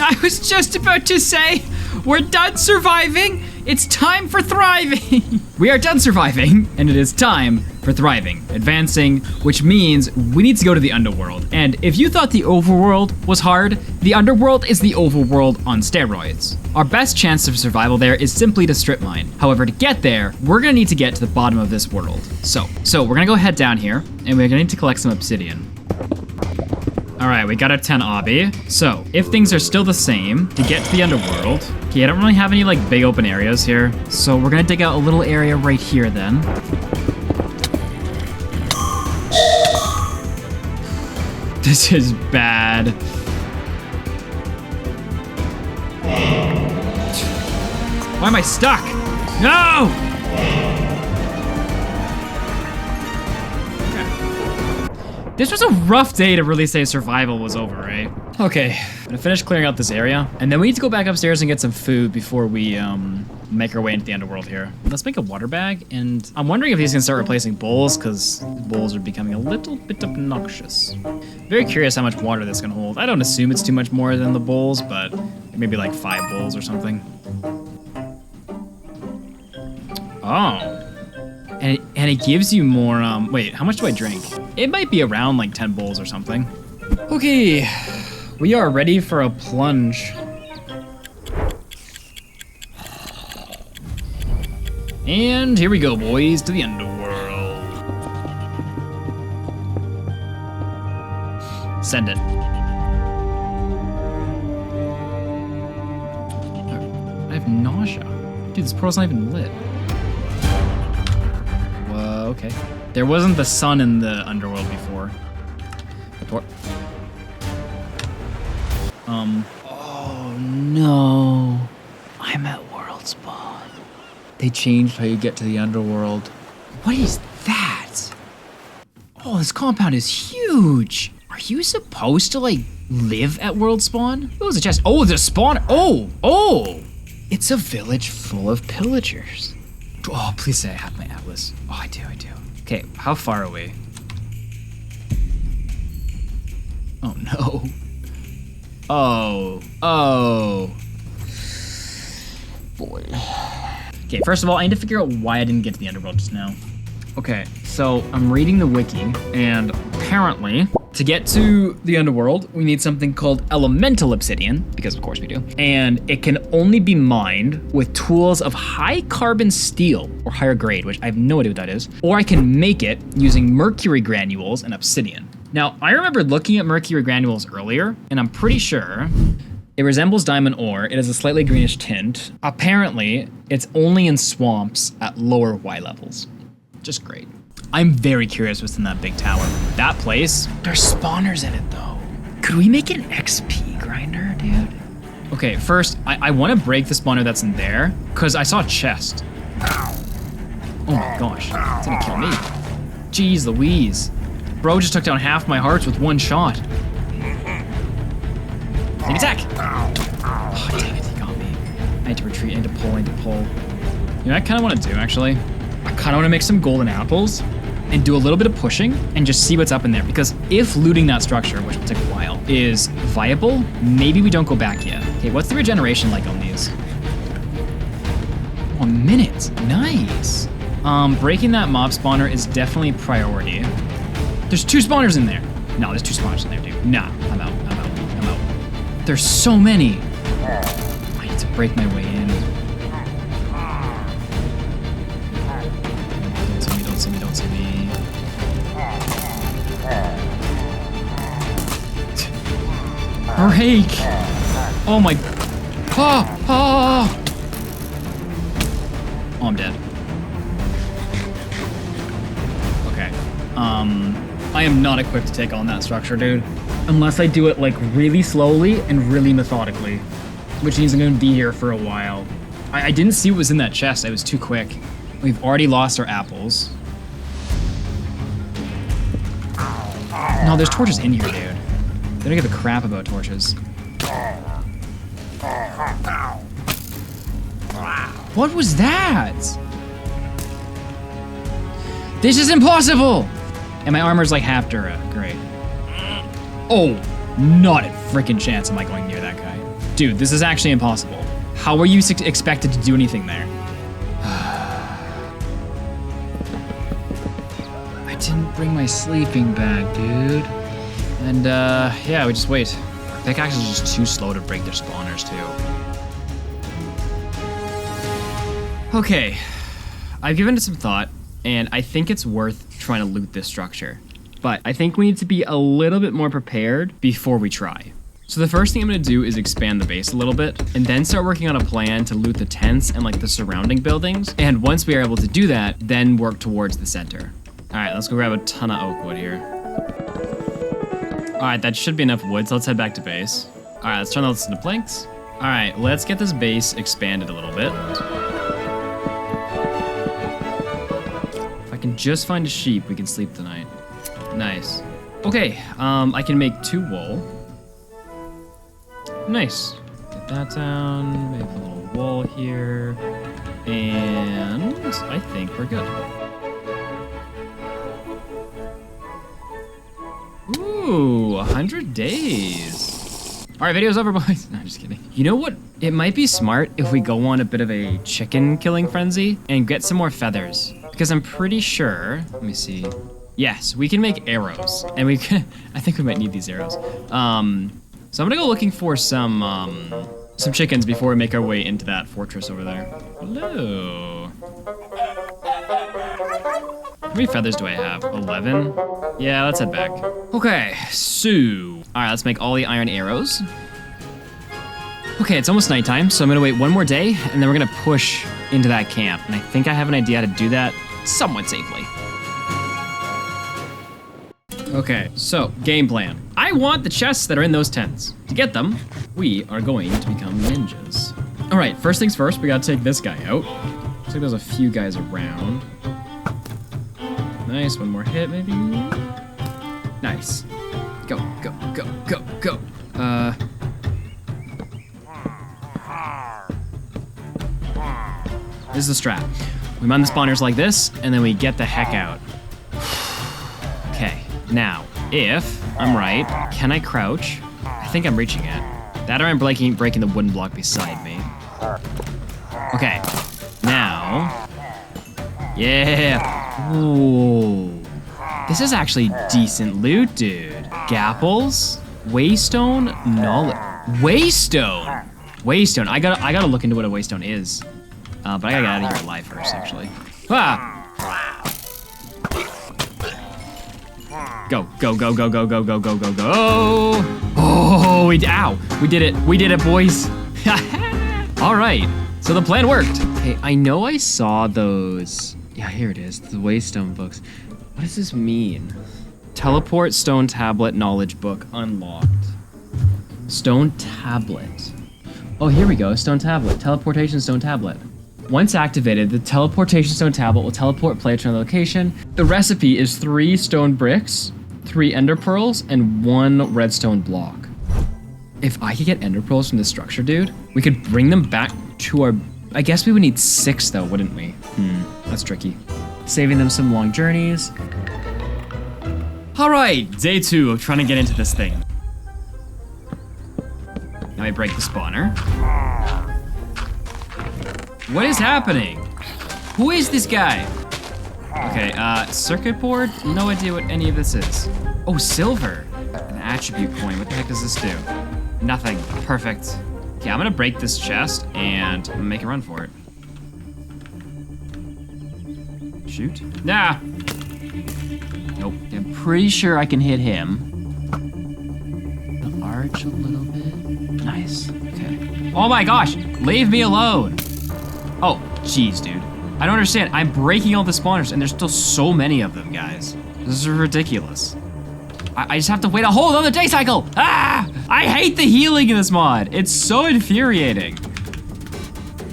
I was just about to say, we're done surviving. It's time for thriving. We are done surviving, and it is time for thriving, advancing, which means we need to go to the underworld. And if you thought the overworld was hard, the underworld is the overworld on steroids. Our best chance of survival there is simply to strip mine. However, to get there, we're gonna need to get to the bottom of this world. So we're gonna go head down here, and we're gonna need to collect some obsidian. All right, we got a 10 obby. So if things are still the same, to get to the underworld, okay, I don't really have any like big open areas here. So we're gonna dig out a little area right here then. This is bad. Why am I stuck? No! This was a rough day to really say survival was over, right? Okay, I'm gonna finish clearing out this area, and then we need to go back upstairs and get some food before we make our way into the underworld here. Let's make a water bag, and I'm wondering if these can start replacing bowls, because bowls are becoming a little bit obnoxious. Very curious how much water this can hold. I don't assume it's too much more than the bowls, but maybe like 5 bowls or something. Oh. And it gives you more, wait, how much do I drink? It might be around like 10 bowls or something. Okay, we are ready for a plunge. And here we go, boys, to the underworld. Send it. I have nausea. Dude, this portal's not even lit. Okay. There wasn't the sun in the underworld before. Oh no. I'm at world spawn. They changed how you get to the underworld. What is that? Oh, this compound is huge. Are you supposed to like live at world spawn? Oh, there's a chest. Oh, the spawn. Oh. It's a village full of pillagers. Oh, please say I have my atlas. Oh, I do. Okay, how far are we? Oh, no. Oh. Boy. Okay, first of all, I need to figure out why I didn't get to the underworld just now. Okay, so I'm reading the wiki, and apparently, to get to the underworld, we need something called elemental obsidian, because of course we do, and it can only be mined with tools of high carbon steel, or higher grade, which I have no idea what that is, or I can make it using mercury granules and obsidian. Now, I remember looking at mercury granules earlier, and I'm pretty sure it resembles diamond ore. It has a slightly greenish tint. Apparently, it's only in swamps at lower Y levels. Just great. I'm very curious what's in that big tower. That place, there's spawners in it though. Could we make an XP grinder, dude? Okay, first, I want to break the spawner that's in there, because I saw a chest. Oh my gosh, it's gonna kill me. Jeez Louise. Bro just took down half my hearts with one shot. Take attack! Oh, damn it, he got me. I need to retreat, I need to pull. You know what I kind of want to do, actually? I kind of want to make some golden apples and do a little bit of pushing and just see what's up in there. Because if looting that structure, which will take a while, is viable, maybe we don't go back yet. Okay, what's the regeneration like on these? 1 minute, nice. Breaking that mob spawner is definitely priority. There's 2 spawners in there. No, there's 2 spawners in there, dude. Nah, I'm out. There's so many. I need to break my way in. Don't see me. Break! Oh my. Oh, I'm dead. Okay. I am not equipped to take on that structure, dude. Unless I do it like really slowly and really methodically, which means I'm gonna be here for a while. I didn't see what was in that chest. I was too quick. We've already lost our apples. No, there's torches in here, dude. They don't give a crap about torches. What was that? This is impossible! And my armor's like half Dura. Great. Oh, not a freaking chance am I going near that guy. Dude, this is actually impossible. How are you expected to do anything there? I didn't bring my sleeping bag, dude. And yeah, we just wait. Pickaxe is just too slow to break their spawners too. Okay, I've given it some thought, and I think it's worth trying to loot this structure. But I think we need to be a little bit more prepared before we try. So the first thing I'm gonna do is expand the base a little bit, and then start working on a plan to loot the tents and like the surrounding buildings. And once we are able to do that, then work towards the center. All right, let's go grab a ton of oak wood here. All right, that should be enough wood, so let's head back to base. All right, let's turn those into planks. All right, let's get this base expanded a little bit. If I can just find a sheep, we can sleep tonight. Nice. Okay, I can make 2 wool. Nice. Get that down, make a little wall here, and I think we're good. Ooh, 100 days. All right, video's over, boys. No, just kidding. You know what? It might be smart if we go on a bit of a chicken killing frenzy and get some more feathers. Because I'm pretty sure, let me see. Yes, we can make arrows. And we can, I think we might need these arrows. So I'm gonna go looking for some chickens before we make our way into that fortress over there. Hello. How many feathers do I have? 11? Yeah, let's head back. Okay, so, all right, let's make all the iron arrows. Okay, it's almost nighttime, so I'm gonna wait one more day, and then we're gonna push into that camp. And I think I have an idea how to do that somewhat safely. Okay, so, game plan. I want the chests that are in those tents. To get them, we are going to become ninjas. All right, first things first, we gotta take this guy out. Looks like there's a few guys around. Nice, one more hit, maybe? Nice. Go, go, go, go, go. This is the strat. We mine the spawners like this, and then we get the heck out. Okay, now, if I'm right, can I crouch? I think I'm reaching it. That or I'm breaking the wooden block beside me. Okay, now, yeah. Ooh, this is actually decent loot, dude. Gapples, waystone, knowledge. Waystone. I gotta look into what a waystone is. But I gotta get out of here alive first, actually. Ah! Go, go, go, go, go, go, go, go, go, go. Oh, we did it. We did it, boys. All right, so the plan worked. Hey, I know I saw those. Yeah, here it is, the Waystone books. What does this mean? Teleport stone tablet knowledge book unlocked. Stone tablet. Oh, here we go, stone tablet. Teleportation stone tablet. Once activated, the teleportation stone tablet will teleport player to another location. The recipe is 3 stone bricks, 3 ender pearls, and 1 redstone block. If I could get ender pearls from this structure, dude, we could bring them back to our... I guess we would need 6 though, wouldn't we? That's tricky. Saving them some long journeys. All right, day 2 of trying to get into this thing. Now I break the spawner. What is happening? Who is this guy? Okay, circuit board? No idea what any of this is. Oh, silver. An attribute coin. What the heck does this do? Nothing. Perfect. Okay, I'm gonna break this chest and make a run for it. Shoot. Nah. Nope. I'm pretty sure I can hit him. The arch a little bit. Nice. Okay. Oh my gosh! Leave me alone! Oh, jeez, dude. I don't understand. I'm breaking all the spawners, and there's still so many of them, guys. This is ridiculous. I just have to wait a whole other day cycle! Ah! I hate the healing in this mod. It's so infuriating.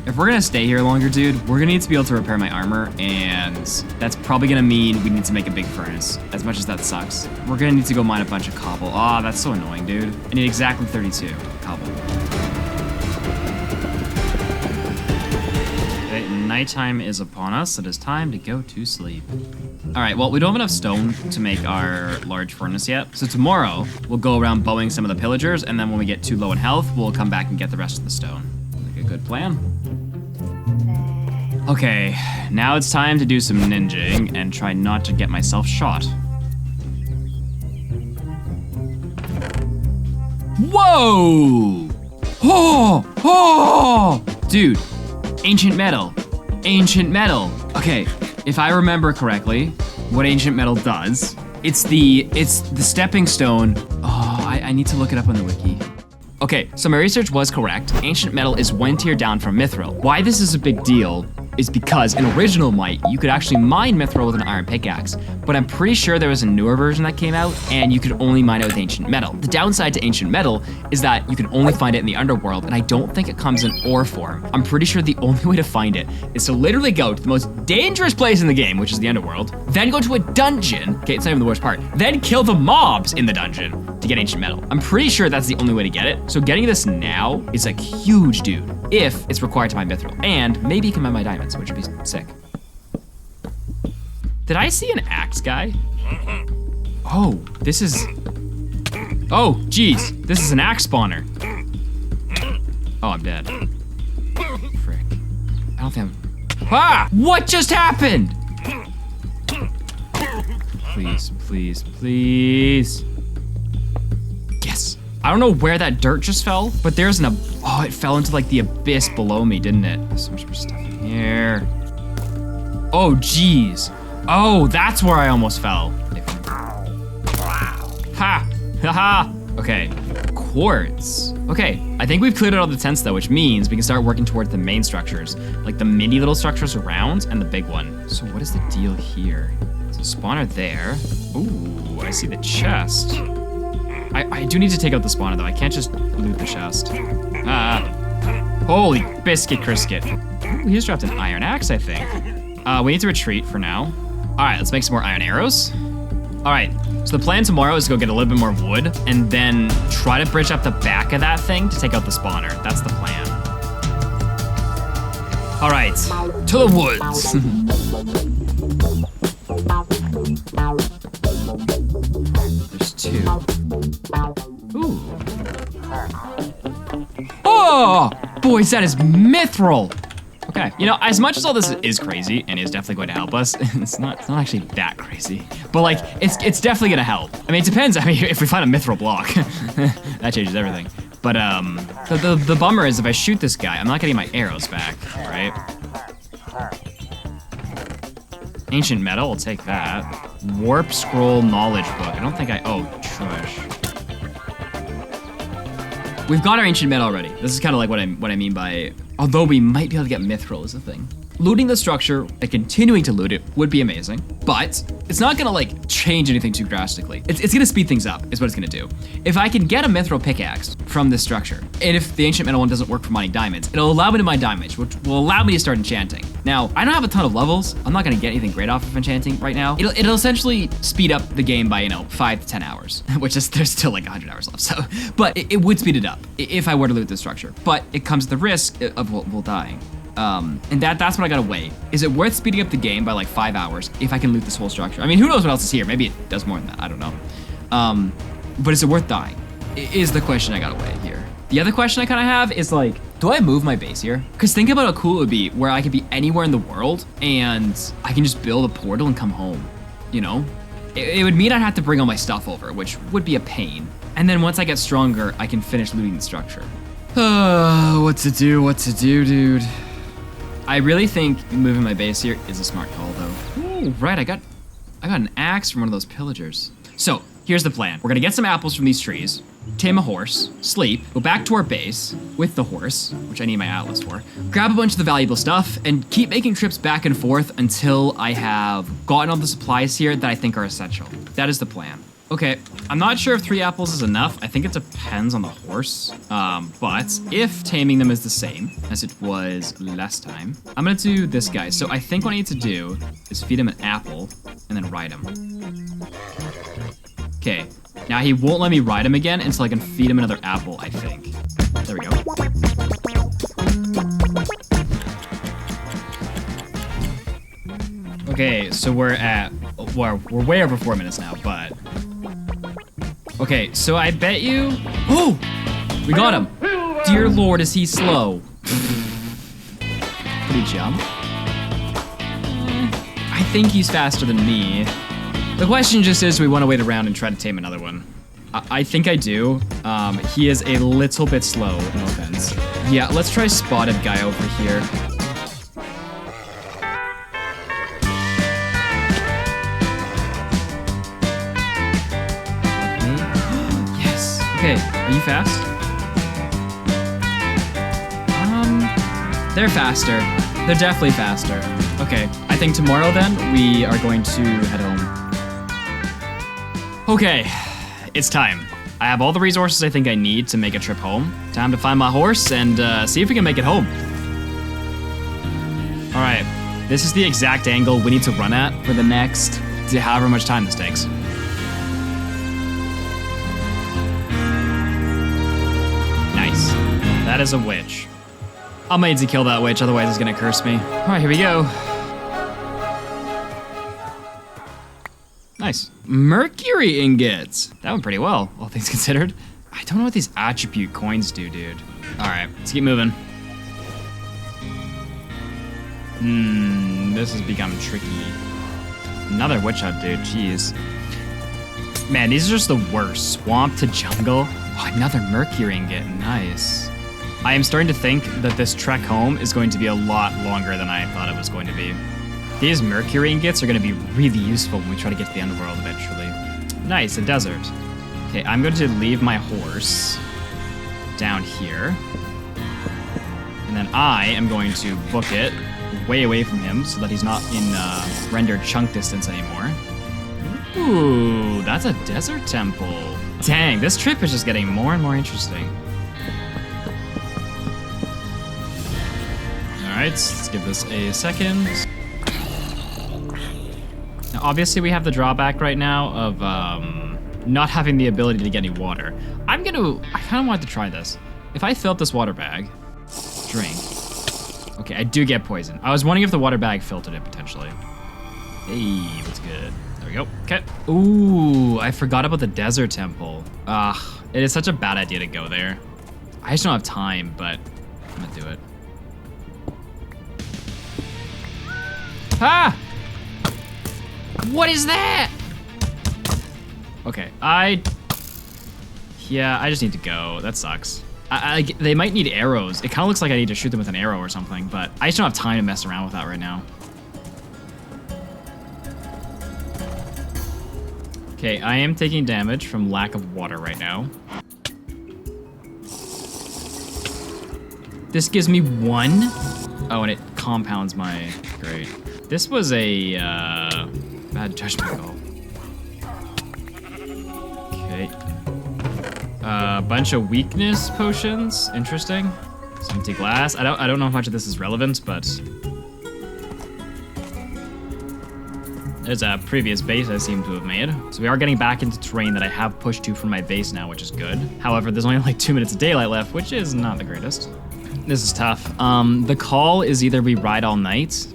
If we're gonna stay here longer, dude, we're gonna need to be able to repair my armor, and that's probably gonna mean we need to make a big furnace, as much as that sucks. We're gonna need to go mine a bunch of cobble. Ah, that's so annoying, dude. I need exactly 32 cobble. Okay, nighttime is upon us. It is time to go to sleep. All right, well, we don't have enough stone to make our large furnace yet. So tomorrow, we'll go around bowing some of the pillagers, and then when we get too low in health, we'll come back and get the rest of the stone. Like a good plan. Okay, now it's time to do some ninjing and try not to get myself shot. Whoa! Oh! Oh! Dude, ancient metal. Ancient metal. Okay, if I remember correctly, what ancient metal does, it's the stepping stone. Oh, I need to look it up on the wiki. Okay, so my research was correct. Ancient metal is 1 tier down from mithril. Why this is a big deal is because in original Mite, you could actually mine mithril with an iron pickaxe, but I'm pretty sure there was a newer version that came out and you could only mine it with ancient metal. The downside to ancient metal is that you can only find it in the underworld, and I don't think it comes in ore form. I'm pretty sure the only way to find it is to literally go to the most dangerous place in the game, which is the underworld, then go to a dungeon, okay, it's not even the worst part, then kill the mobs in the dungeon to get ancient metal. I'm pretty sure that's the only way to get it, so getting this now is like huge, dude, if it's required to mine mithril, and maybe you can mine my diamonds, which would be sick. Did I see an axe guy? Oh, this is... Oh, geez, this is an axe spawner. Oh, I'm dead. Frick. I don't think I'm... Ah! What just happened? Please, please, please. Yes. I don't know where that dirt just fell, but there's an... Oh, it fell into like the abyss below me, didn't it? There's so much more stuff in here. Oh, geez. Oh, that's where I almost fell. Ha! Haha! Okay, quartz. Okay, I think we've cleared out all the tents though, which means we can start working towards the main structures, like the mini little structures around and the big one. So what is the deal here? So spawner there. Ooh, I see the chest. I do need to take out the spawner though. I can't just loot the chest. Holy biscuit crisket. Ooh, he just dropped an iron axe, I think. We need to retreat for now. All right, let's make some more iron arrows. All right, so the plan tomorrow is to go get a little bit more wood and then try to bridge up the back of that thing to take out the spawner. That's the plan. All right, to the woods. There's 2. Ooh. Oh, boys, that is mithril. Okay, you know, as much as all this is crazy and is definitely going to help us, it's not actually that crazy, but like, it's definitely gonna help. I mean, it depends. I mean, if we find a mithril block, that changes everything. But the bummer is if I shoot this guy, I'm not getting my arrows back, right? Ancient metal, I'll take that. Warp scroll knowledge book. I don't think oh, trash. We've got our ancient metal already. This is kind of like what I mean by, although we might be able to get mithril is the thing. Looting the structure and continuing to loot it would be amazing, but it's not gonna like change anything too drastically. It's gonna speed things up is what it's gonna do. If I can get a mithril pickaxe from this structure, and if the ancient metal one doesn't work for mining diamonds, it'll allow me to mine diamonds, which will allow me to start enchanting. Now, I don't have a ton of levels. I'm not gonna get anything great off of enchanting right now. It'll essentially speed up the game by, 5 to 10 hours, which is, there's still like 100 hours left, so. But it would speed it up if I were to loot this structure. But it comes at the risk of we'll dying. And that's what I gotta weigh. Is it worth speeding up the game by like 5 hours if I can loot this whole structure? I mean, who knows what else is here? Maybe it does more than that, I don't know. But is it worth dying? Is the question I gotta weigh here. The other question I kinda have is like, do I move my base here? Cause think about how cool it would be where I could be anywhere in the world and I can just build a portal and come home, It would mean I'd have to bring all my stuff over, which would be a pain. And then once I get stronger, I can finish looting the structure. What to do, dude? I really think moving my base here is a smart call, though. Ooh, right, I got an axe from one of those pillagers. So, here's the plan. We're gonna get some apples from these trees, tame a horse, sleep, go back to our base with the horse, which I need my atlas for, grab a bunch of the valuable stuff, and keep making trips back and forth until I have gotten all the supplies here that I think are essential. That is the plan. Okay, I'm not sure if 3 apples is enough. I think it depends on the horse. But if taming them is the same as it was last time, I'm gonna do this guy. So I think what I need to do is feed him an apple and then ride him. Okay, now he won't let me ride him again until I can feed him another apple, I think. There we go. Okay, so we're way over 4 minutes now, but... Okay, so I bet you... Oh! We got him! Dear Lord, is he slow. Could he jump? I think he's faster than me. The question just is, do we want to wait around and try to tame another one? I think I do. He is a little bit slow, no offense. Yeah, let's try spotted guy over here. Okay, are you fast? They're faster. They're definitely faster. Okay, I think tomorrow then, we are going to head home. Okay, it's time. I have all the resources I think I need to make a trip home. Time to find my horse and see if we can make it home. All right, this is the exact angle we need to run at for the next, however much time this takes. That is a witch. I'll need to kill that witch, otherwise it's gonna curse me. All right, here we go. Nice. Mercury ingots. That went pretty well, all things considered. I don't know what these attribute coins do, dude. All right, let's keep moving. This has become tricky. Another witch hut, dude, jeez. Man, these are just the worst. Swamp to jungle. Oh, another mercury ingot, nice. I am starting to think that this trek home is going to be a lot longer than I thought it was going to be. These mercury ingots are going to be really useful when we try to get to the underworld eventually. Nice, a desert. Okay, I'm going to leave my horse down here. And then I am going to book it way away from him so that he's not in rendered chunk distance anymore. Ooh, that's a desert temple. Dang, this trip is just getting more and more interesting. All right, let's give this a second. Now, obviously we have the drawback right now of not having the ability to get any water. I kind of want to try this. If I fill up this water bag, drink. Okay, I do get poison. I was wondering if the water bag filtered it potentially. Hey, what's good? There we go, okay. Ooh, I forgot about the desert temple. It is such a bad idea to go there. I just don't have time, but I'm gonna do it. Ah! What is that? Okay, yeah, I just need to go. That sucks. They might need arrows. It kind of looks like I need to shoot them with an arrow or something, but I just don't have time to mess around with that right now. Okay, I am taking damage from lack of water right now. This gives me 1. Oh, and it compounds my... Great. This was a bad judgment call. Okay. Bunch of weakness potions. Interesting. Some empty glass. I don't know how much of this is relevant, but there's a previous base I seem to have made. So we are getting back into terrain that I have pushed to from my base now, which is good. However, there's only like 2 minutes of daylight left, which is not the greatest. This is tough. The call is either we ride all night.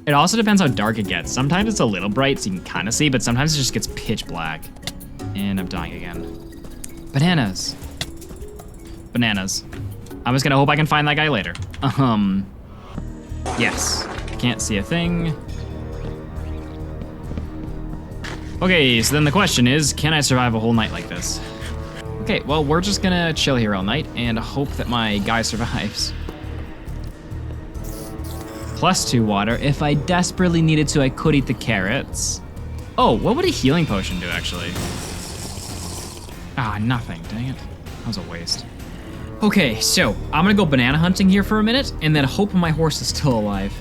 It also depends how dark it gets. Sometimes it's a little bright so you can kind of see, but sometimes it just gets pitch black. And I'm dying again. Bananas. Bananas. I'm just gonna hope I can find that guy later. Yes. Can't see a thing. Okay, so then the question is, can I survive a whole night like this? Okay, well, we're just gonna chill here all night and hope that my guy survives. +2 water. If I desperately needed to, I could eat the carrots. Oh, what would a healing potion do, actually? Ah, nothing. Dang it. That was a waste. Okay, so I'm gonna go banana hunting here for a minute and then hope my horse is still alive.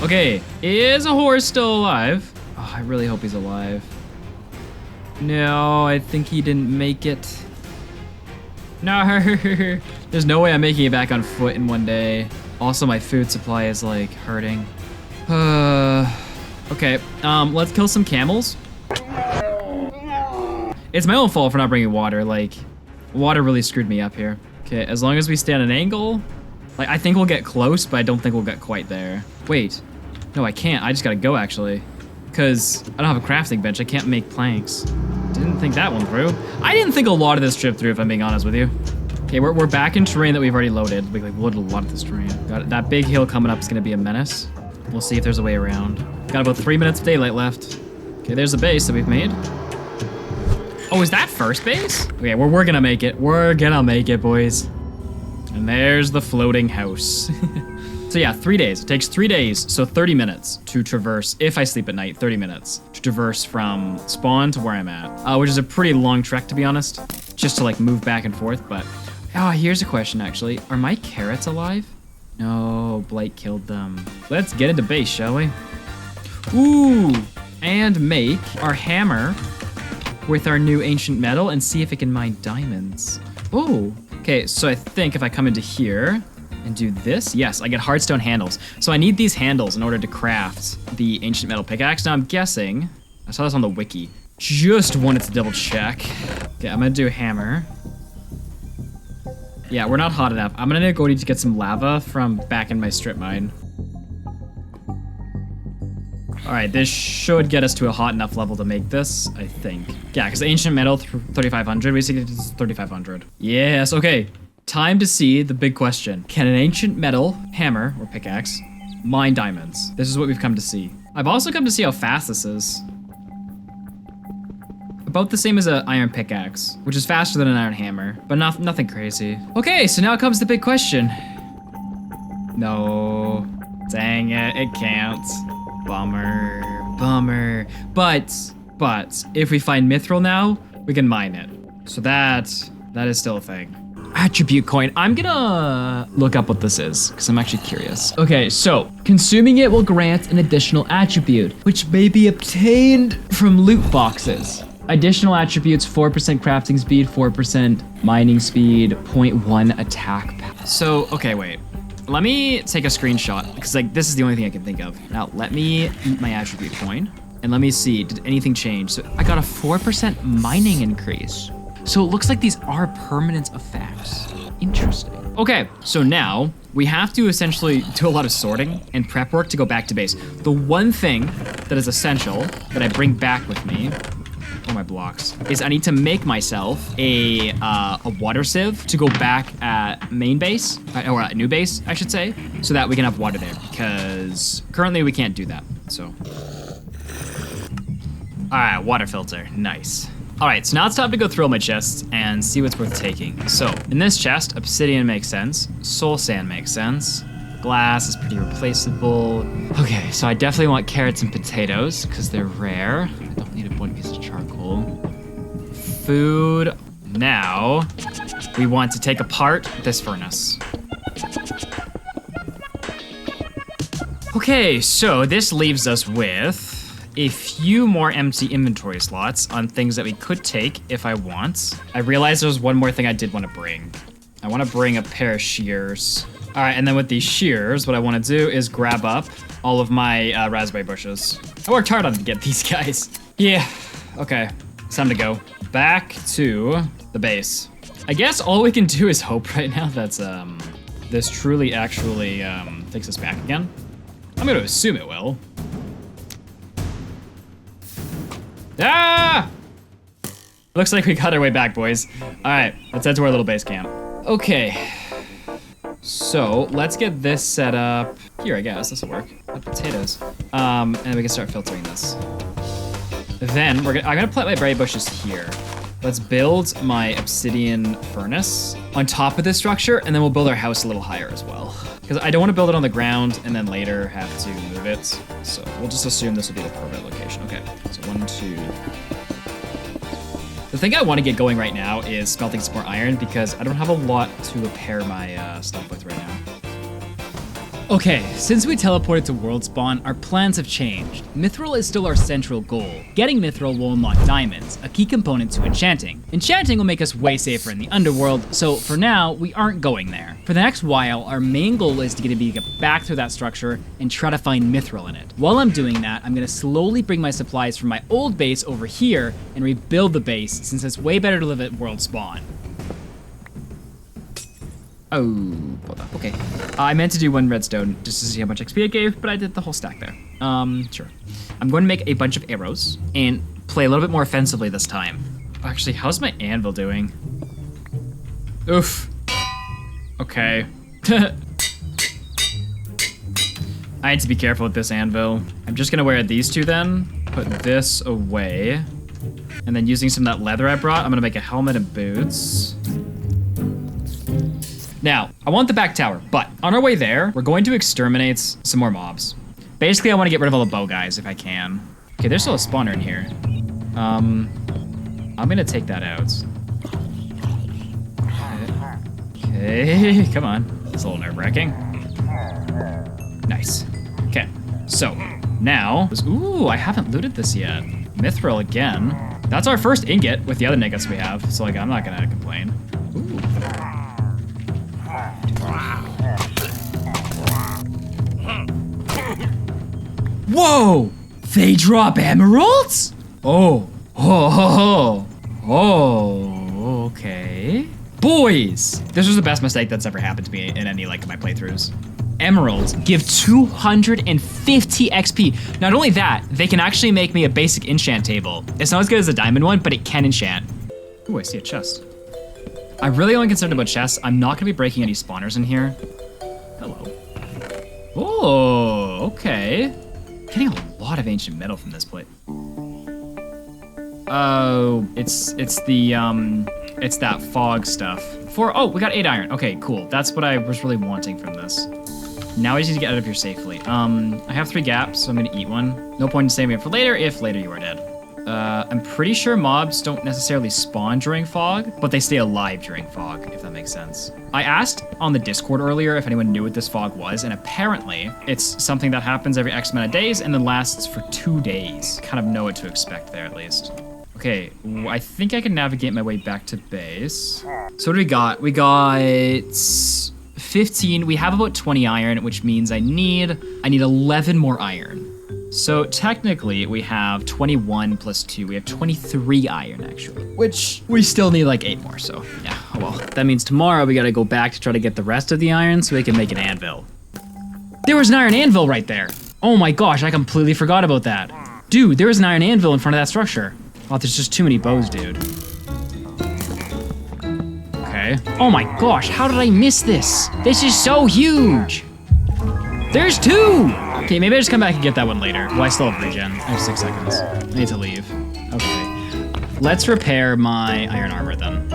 Okay, is a horse still alive? Oh, I really hope he's alive. No, I think he didn't make it. No, there's no way I'm making it back on foot in one day. Also, my food supply is like hurting. Okay, let's kill some camels. It's my own fault for not bringing water. Like, water really screwed me up here. Okay, as long as we stay at an angle, like I think we'll get close, but I don't think we'll get quite there. Wait, no, I can't. I just gotta go actually, because I don't have a crafting bench. I can't make planks. Didn't think that one through. I didn't think a lot of this trip through, if I'm being honest with you. Okay, we're back in terrain that we've already loaded. We like loaded a lot of this terrain. Got it. That big hill coming up is gonna be a menace. We'll see if there's a way around. Got about 3 minutes of daylight left. Okay, there's the base that we've made. Oh, is that first base? Okay, we're gonna make it. We're gonna make it, boys. And there's the floating house. So yeah, 3 days. It takes 3 days, so 30 minutes to traverse. If I sleep at night, 30 minutes to traverse from spawn to where I'm at, which is a pretty long trek, to be honest, just to like move back and forth. But oh, here's a question actually: are my carrots alive? No, Blight killed them. Let's get into base, shall we? Ooh, and make our hammer with our new ancient metal and see if it can mine diamonds. Oh, okay. So I think if I come into here and do this, yes, I get hardstone handles. So I need these handles in order to craft the ancient metal pickaxe. Now I'm guessing, I saw this on the wiki, just wanted to double check. Okay, I'm gonna do a hammer. Yeah, we're not hot enough. I'm gonna go need to get some lava from back in my strip mine. All right, this should get us to a hot enough level to make this, I think. Yeah, because ancient metal 3,500, basically it's 3,500. Yes, okay. Time to see the big question. Can an ancient metal hammer, or pickaxe, mine diamonds? This is what we've come to see. I've also come to see how fast this is. About the same as an iron pickaxe, which is faster than an iron hammer, but nothing crazy. Okay, so now comes the big question. No, dang it, it can't. Bummer, bummer. But if we find mithril now, we can mine it. So that is still a thing. Attribute coin. I'm gonna look up what this is because I'm actually curious. Okay, so consuming it will grant an additional attribute, which may be obtained from loot boxes. Additional attributes: 4% crafting speed, 4% mining speed, 0.1 attack power. So, okay, wait. Let me take a screenshot because like this is the only thing I can think of. Now let me eat my attribute coin and let me see, did anything change? So I got a 4% mining increase. So it looks like these are permanent effects. Interesting. Okay, so now we have to essentially do a lot of sorting and prep work to go back to base. The one thing that is essential that I bring back with me, oh my blocks, is I need to make myself a water sieve to go back at main base, or at new base, I should say, so that we can have water there, because currently we can't do that, so. All right, water filter, nice. All right, so now it's time to go through all my chests and see what's worth taking. So in this chest, obsidian makes sense, soul sand makes sense, glass is pretty replaceable. Okay, so I definitely want carrots and potatoes because they're rare. I don't need a one piece of charcoal. Food. Now we want to take apart this furnace. Okay, so this leaves us with a few more empty inventory slots on things that we could take if I want. I realized there was one more thing I did want to bring. I want to bring a pair of shears. All right, and then with these shears, what I want to do is grab up all of my raspberry bushes. I worked hard on to get these guys. Yeah, okay, it's time to go. Back to the base. I guess all we can do is hope right now that this truly actually takes us back again. I'm gonna assume it will. Ah! Looks like we got our way back, boys. All right, let's head to our little base camp. Okay, so let's get this set up here, I guess. This will work. Potatoes. And we can start filtering this. Then I'm gonna plant my berry bushes here. Let's build my obsidian furnace on top of this structure, and then we'll build our house a little higher as well. Because I don't want to build it on the ground and then later have to move it. So we'll just assume this will be the permanent location. Okay, so 1, 2. The thing I want to get going right now is smelting some more iron because I don't have a lot to repair my stuff with right now. Okay, since we teleported to world spawn, our plans have changed. Mithril is still our central goal. Getting Mithril will unlock diamonds, a key component to enchanting. Enchanting will make us way safer in the underworld, so for now, we aren't going there. For the next while, our main goal is to get back through that structure and try to find Mithril in it. While I'm doing that, I'm gonna slowly bring my supplies from my old base over here and rebuild the base, since it's way better to live at world spawn. Oh, okay. I meant to do 1 redstone just to see how much XP it gave, but I did the whole stack there. Sure. I'm going to make a bunch of arrows and play a little bit more offensively this time. Actually, how's my anvil doing? Oof. Okay. I need to be careful with this anvil. I'm just gonna wear these 2 then, put this away, and then using some of that leather I brought, I'm gonna make a helmet and boots. Now, I want the back tower, but on our way there, we're going to exterminate some more mobs. Basically, I want to get rid of all the bow guys if I can. Okay, there's still a spawner in here. I'm gonna take that out. Okay, come on. It's a little nerve-wracking. Nice. Okay, so now, ooh, I haven't looted this yet. Mithril again. That's our first ingot with the other ingots we have, so like, I'm not gonna complain. Ooh. Whoa! They drop emeralds? Oh, okay. Boys, this was the best mistake that's ever happened to me in any like of my playthroughs. Emeralds give 250 XP. Not only that, they can actually make me a basic enchant table. It's not as good as a diamond one, but it can enchant. Ooh, I see a chest. I'm really only concerned about chests. I'm not gonna be breaking any spawners in here. Hello. Oh, okay. Getting a lot of ancient metal from this plate. Oh, it's that fog stuff. Oh, we got 8 iron. Okay, cool. That's what I was really wanting from this. Now I just need to get out of here safely. I have 3 gaps, so I'm gonna eat one. No point in saving it for later if later you are dead. I'm pretty sure mobs don't necessarily spawn during fog, but they stay alive during fog, if that makes sense. I asked on the Discord earlier if anyone knew what this fog was, and apparently it's something that happens every X amount of days and then lasts for 2 days. Kind of know what to expect there, at least. Okay, I think I can navigate my way back to base. So what do we got? We got 15. We have about 20 iron, which means I need 11 more iron. So technically we have 21 plus 2. We have 23 iron actually, which we still need like 8 more. So yeah, oh well. That means tomorrow we gotta go back to try to get the rest of the iron so we can make an anvil. There was an iron anvil right there. Oh my gosh, I completely forgot about that. Dude, there was an iron anvil in front of that structure. Oh, there's just too many bows, dude. Okay. Oh my gosh, how did I miss this? This is so huge. There's 2! Okay, maybe I just come back and get that one later. Well, I still have regen. I have 6 seconds. I need to leave. Okay. Let's repair my iron armor then.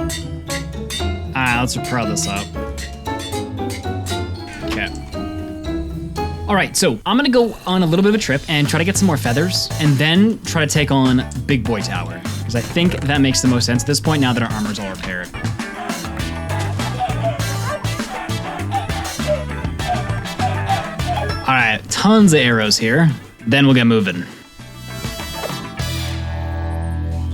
Let's repair this up. Okay. Alright, so I'm gonna go on a little bit of a trip and try to get some more feathers, and then try to take on Big Boy Tower. Because I think that makes the most sense at this point now that our armor's all repaired. All right, tons of arrows here. Then we'll get moving.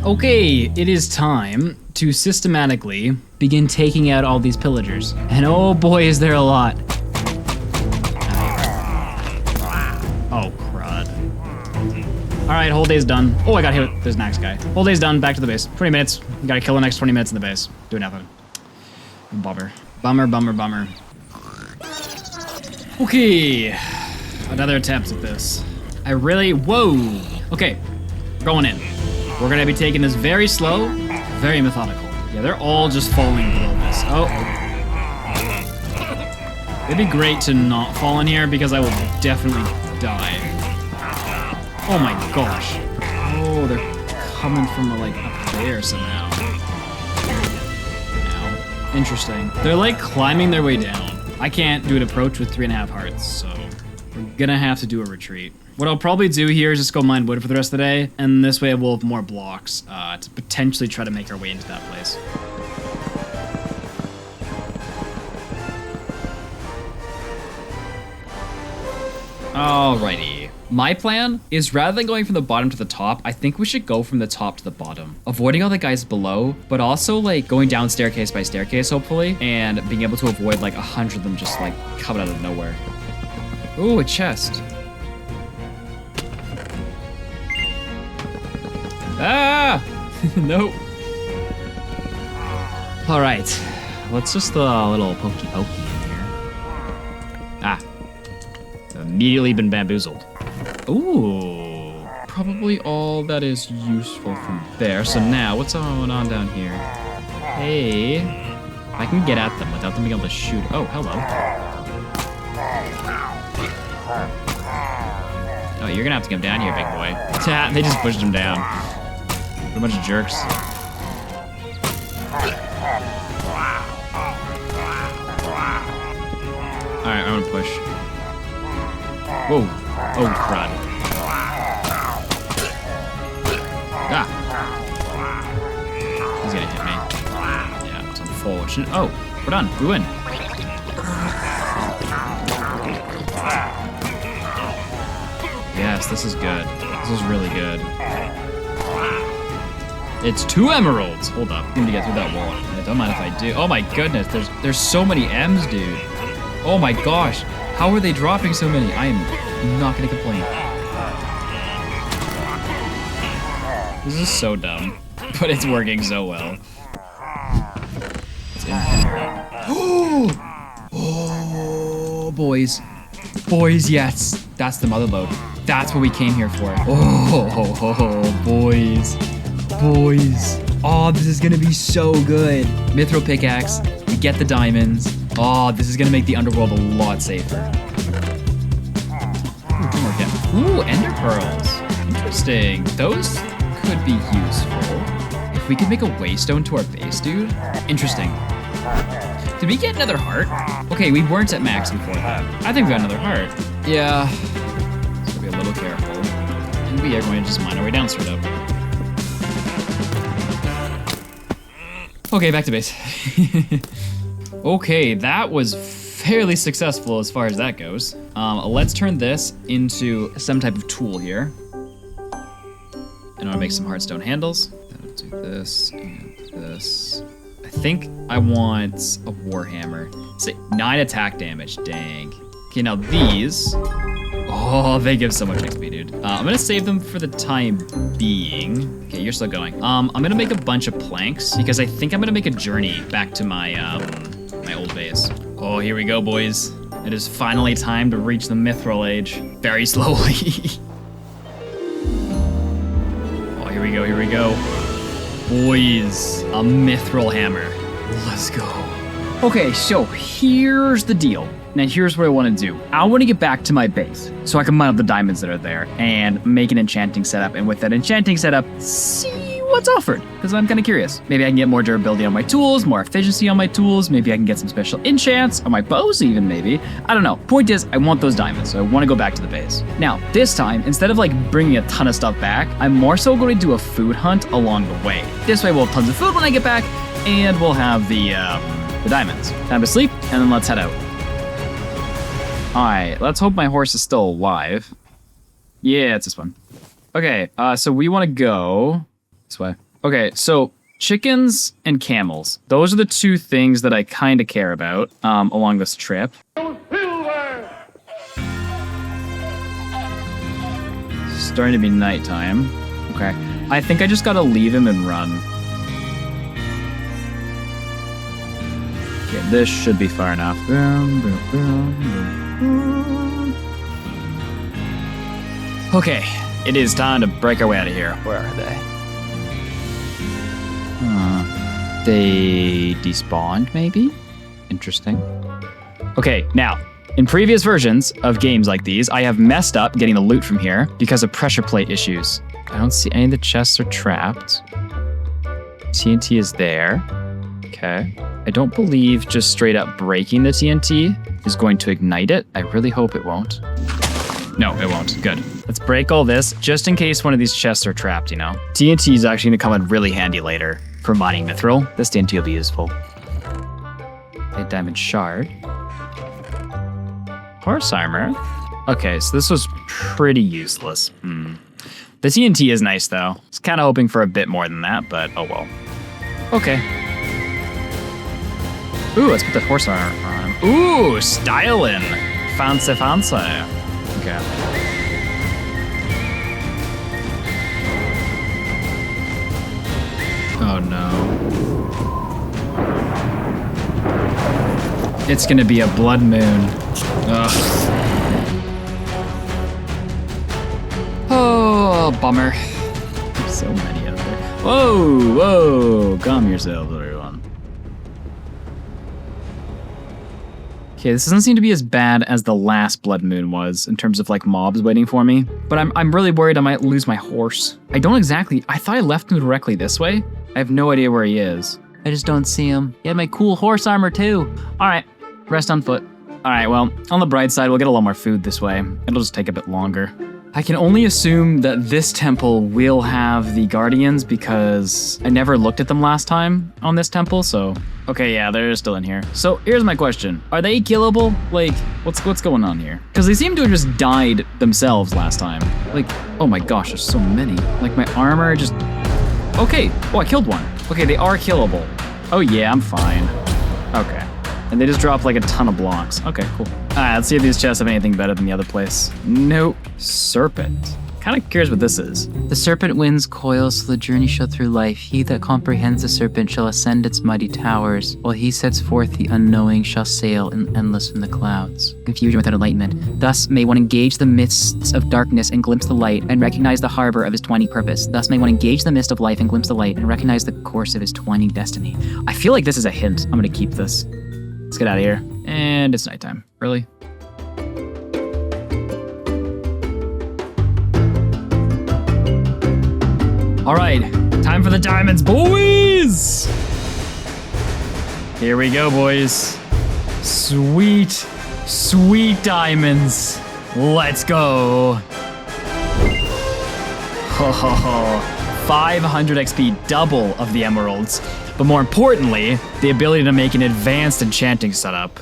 Okay, it is time to systematically begin taking out all these pillagers. And oh boy, is there a lot. Oh, crud. All right, whole day's done. Oh, I got hit with this next guy. Whole day's done, back to the base. 20 minutes, you gotta kill the next 20 minutes in the base. Do nothing. Bummer. Bummer, bummer, bummer. Okay. Another attempt at this. Whoa. Okay, going in. We're gonna be taking this very slow, very methodical. Yeah, they're all just falling below this. Oh. It'd be great to not fall in here because I will definitely die. Oh my gosh. Oh, they're coming from like up there somehow. Ow. Interesting. They're like climbing their way down. I can't do an approach with 3.5 hearts, so we're gonna have to do a retreat. What I'll probably do here is just go mine wood for the rest of the day, and this way we'll have more blocks to potentially try to make our way into that place. Alrighty. My plan is rather than going from the bottom to the top, I think we should go from the top to the bottom. Avoiding all the guys below, but also like going down staircase by staircase, hopefully, and being able to avoid like 100 of them just like coming out of nowhere. Ooh, a chest. Ah! Nope. All right, let's just a little pokey in here. Ah, immediately been bamboozled. Ooh, probably all that is useful from there. So now, what's going on down here? Hey, I can get at them without them being able to shoot. Oh, hello. Oh, you're gonna have to come down here, big boy. They just pushed him down. What a bunch of jerks. Alright, I'm gonna push. Whoa. Oh, crud. Ah. He's gonna hit me. Yeah, it's unfortunate. Oh, we're done. We win. Yes, this is good. This is really good. It's 2 emeralds. Hold up. I need to get through that wall. I don't mind if I do. Oh my goodness, there's so many M's, dude. Oh my gosh. How are they dropping so many? I am not gonna complain. This is so dumb, but it's working so well. It's in here. Oh, boys. Boys, yes. That's the mother load. That's what we came here for. Oh, boys. Boys. Oh, this is gonna be so good. Mithril pickaxe. We get the diamonds. Oh, this is gonna make the underworld a lot safer. Ooh, ender pearls. Interesting. Those could be useful. If we could make a waystone to our base, dude. Interesting. Did we get another heart? Okay, we weren't at max before that. I think we got another heart. Yeah. So be a little careful. And we are going to just mine our way down straight up. Okay, back to base. Okay, that was fairly successful as far as that goes. Let's turn this into some type of tool here. And I want to make some hardstone handles. I'll do this and this. I think I want a warhammer. Say 9 attack damage, dang. Okay, now these, oh, they give so much XP, dude. I'm gonna save them for the time being. Okay, you're still going. I'm gonna make a bunch of planks because I think I'm gonna make a journey back to my, my old base. Oh, here we go, boys. It is finally time to reach the mithril age. Very slowly. Oh, here we go, here we go. Boys, a mithril hammer. Let's go. Okay, so here's the deal. Now here's what I want to do. I want to get back to my base so I can mine up the diamonds that are there and make an enchanting setup. And with that enchanting setup, see what's offered, because I'm kind of curious. Maybe I can get more durability on my tools, more efficiency on my tools. Maybe I can get some special enchants on my bows even, maybe. I don't know. Point is, I want those diamonds, so I want to go back to the base. Now, this time, instead of like bringing a ton of stuff back, I'm more so going to do a food hunt along the way. This way we'll have tons of food when I get back, and we'll have the diamonds. Time to sleep, and then let's head out. All right, let's hope my horse is still alive. Yeah, it's this one. Okay, so we want to go this way. Okay, so chickens and camels. Those are the 2 things that I kind of care about along this trip. Starting to be nighttime. Okay, I think I just gotta leave him and run. Okay, this should be far enough. Boom, boom, boom, boom. Okay, it is time to break our way out of here. Where are they? They despawned, maybe? Interesting. Okay, now, in previous versions of games like these, I have messed up getting the loot from here because of pressure plate issues. I don't see any of the chests are trapped. TNT is there. Okay. I don't believe just straight up breaking the TNT is going to ignite it. I really hope it won't. No, it won't. Good. Let's break all this just in case one of these chests are trapped, you know? TNT is actually gonna come in really handy later for mining mithril. This TNT will be useful. A diamond shard. Horse armor. Okay, so this was pretty useless. The TNT is nice, though. I was kind of hoping for a bit more than that, but oh well. Okay. Ooh, let's put the horse armor on him. Ooh, styling. Fancy, fancy. Okay. Oh no. It's gonna be a blood moon. Ugh. Oh, bummer. There's so many out there. Whoa, whoa, calm yourselves, everyone. Okay, this doesn't seem to be as bad as the last blood moon was in terms of like mobs waiting for me, but I'm really worried I might lose my horse. I thought I left him directly this way. I have no idea where he is. I just don't see him. He had my cool horse armor too. All right, rest on foot. All right, well, on the bright side, we'll get a lot more food this way. It'll just take a bit longer. I can only assume that this temple will have the guardians because I never looked at them last time on this temple, so... Okay, yeah, they're still in here. So here's my question. Are they killable? Like, what's going on here? Because they seem to have just died themselves last time. Like, oh my gosh, there's so many. Like, my armor just... Okay, oh, I killed one. Okay, they are killable. Oh yeah, I'm fine. Okay. And they just drop like a ton of blocks. Okay, cool. All right, let's see if these chests have anything better than the other place. Nope. Serpent. Kind of curious what this is. The serpent winds coil, so the journey shall through life. He that comprehends the serpent shall ascend its mighty towers, while he sets forth the unknowing shall sail in endless from the clouds. Confusion without enlightenment. Thus may one engage the mists of darkness and glimpse the light, and recognize the harbor of his twining purpose. Thus may one engage the mist of life and glimpse the light, and recognize the course of his twining destiny. I feel like this is a hint. I'm gonna keep this. Let's get out of here. And it's nighttime. Really? All right, time for the diamonds, boys! Here we go, boys. Sweet, sweet diamonds. Let's go. Ho ho ho. 500 XP, double of the emeralds. But more importantly, the ability to make an advanced enchanting setup.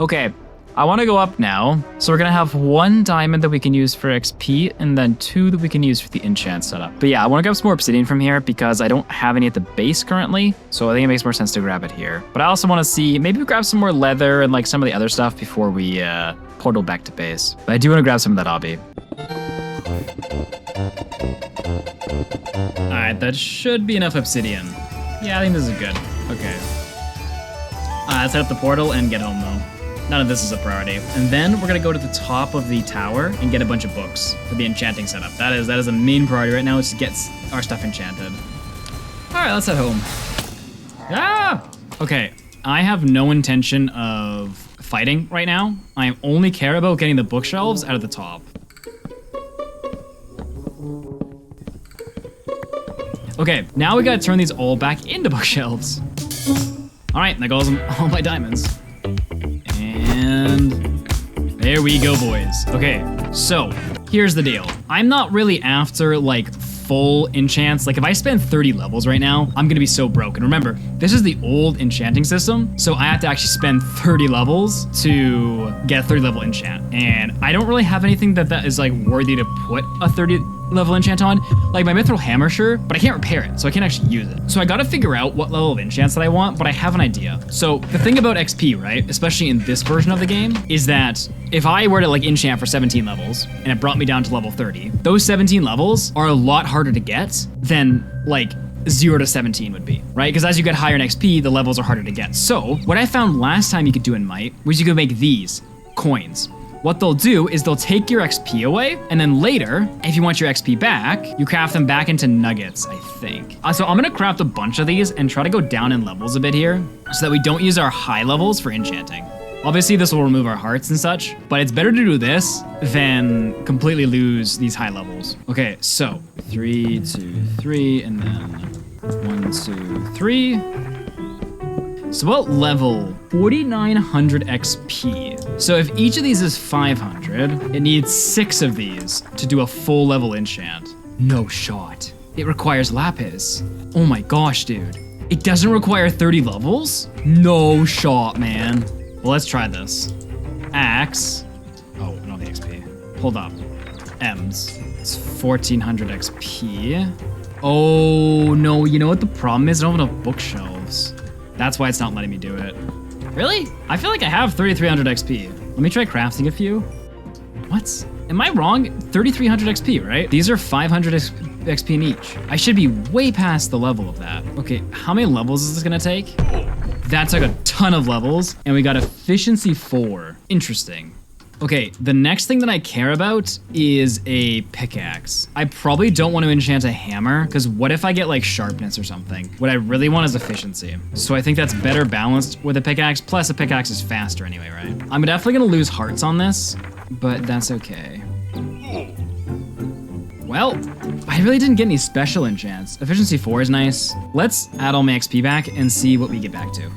Okay, I want to go up now. So we're going to have 1 diamond that we can use for XP and then 2 that we can use for the enchant setup. But yeah, I want to grab some more obsidian from here because I don't have any at the base currently. So I think it makes more sense to grab it here. But I also want to see, maybe we grab some more leather and like some of the other stuff before we portal back to base. But I do want to grab some of that hobby. All right, that should be enough obsidian. Yeah, I think this is good. Okay. Let's head up the portal and get home though. None of this is a priority. And then we're gonna go to the top of the tower and get a bunch of books for the enchanting setup. That is a main priority right now, is to get our stuff enchanted. All right, let's head home. Ah! Okay, I have no intention of fighting right now. I only care about getting the bookshelves out of the top. Okay, now we gotta turn these all back into bookshelves. All right, that goes all my diamonds. And there we go, boys. Okay, so here's the deal. I'm not really after like full enchants. Like if I spend 30 levels right now, I'm gonna be so broken. Remember, this is the old enchanting system, so I have to actually spend 30 levels to get a 30 level enchant. And I don't really have anything that is like worthy to put a 30 level enchant on. Like my mithril hammer, sure, but I can't repair it, so I can't actually use it. So I gotta figure out what level of enchants that I want, but I have an idea. So the thing about XP, right, especially in this version of the game, is that if I were to like enchant for 17 levels and it brought me down to level 30, those 17 levels are a lot harder to get than like 0 to 17 would be, right? Because as you get higher in XP, the levels are harder to get. So what I found last time you could do in Mite was you could make these coins. What they'll do is they'll take your XP away, and then later, if you want your XP back, you craft them back into nuggets, I think. So I'm gonna craft a bunch of these and try to go down in levels a bit here so that we don't use our high levels for enchanting. Obviously, this will remove our hearts and such, but it's better to do this than completely lose these high levels. Okay, so 3, 2, 3, and then 1, 2, 3. So what level? 4,900 XP. So if each of these is 500, it needs 6 of these to do a full level enchant. No shot. It requires lapis. Oh my gosh, dude. It doesn't require 30 levels? No shot, man. Well, let's try this. Axe. Oh, no, the hold up. M's. It's 1400 XP. Oh, no, you know what the problem is? I don't have enough bookshelves. That's why it's not letting me do it. Really? I feel like I have 3300 XP. Let me try crafting a few. What? Am I wrong? 3300 XP, right? These are 500 XP in each. I should be way past the level of that. Okay, how many levels is this gonna take? That took a ton of levels, and we got efficiency 4. Interesting. Okay, the next thing that I care about is a pickaxe. I probably don't want to enchant a hammer, because what if I get like sharpness or something? What I really want is efficiency. So I think that's better balanced with a pickaxe, plus a pickaxe is faster anyway, right? I'm definitely gonna lose hearts on this, but that's okay. Well, I really didn't get any special enchants. Efficiency 4 is nice. Let's add all my XP back and see what we get back to.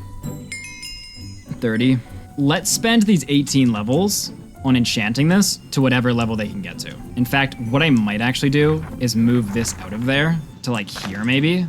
30. Let's spend these 18 levels on enchanting this to whatever level they can get to. In fact, what I might actually do is move this out of there to like here maybe,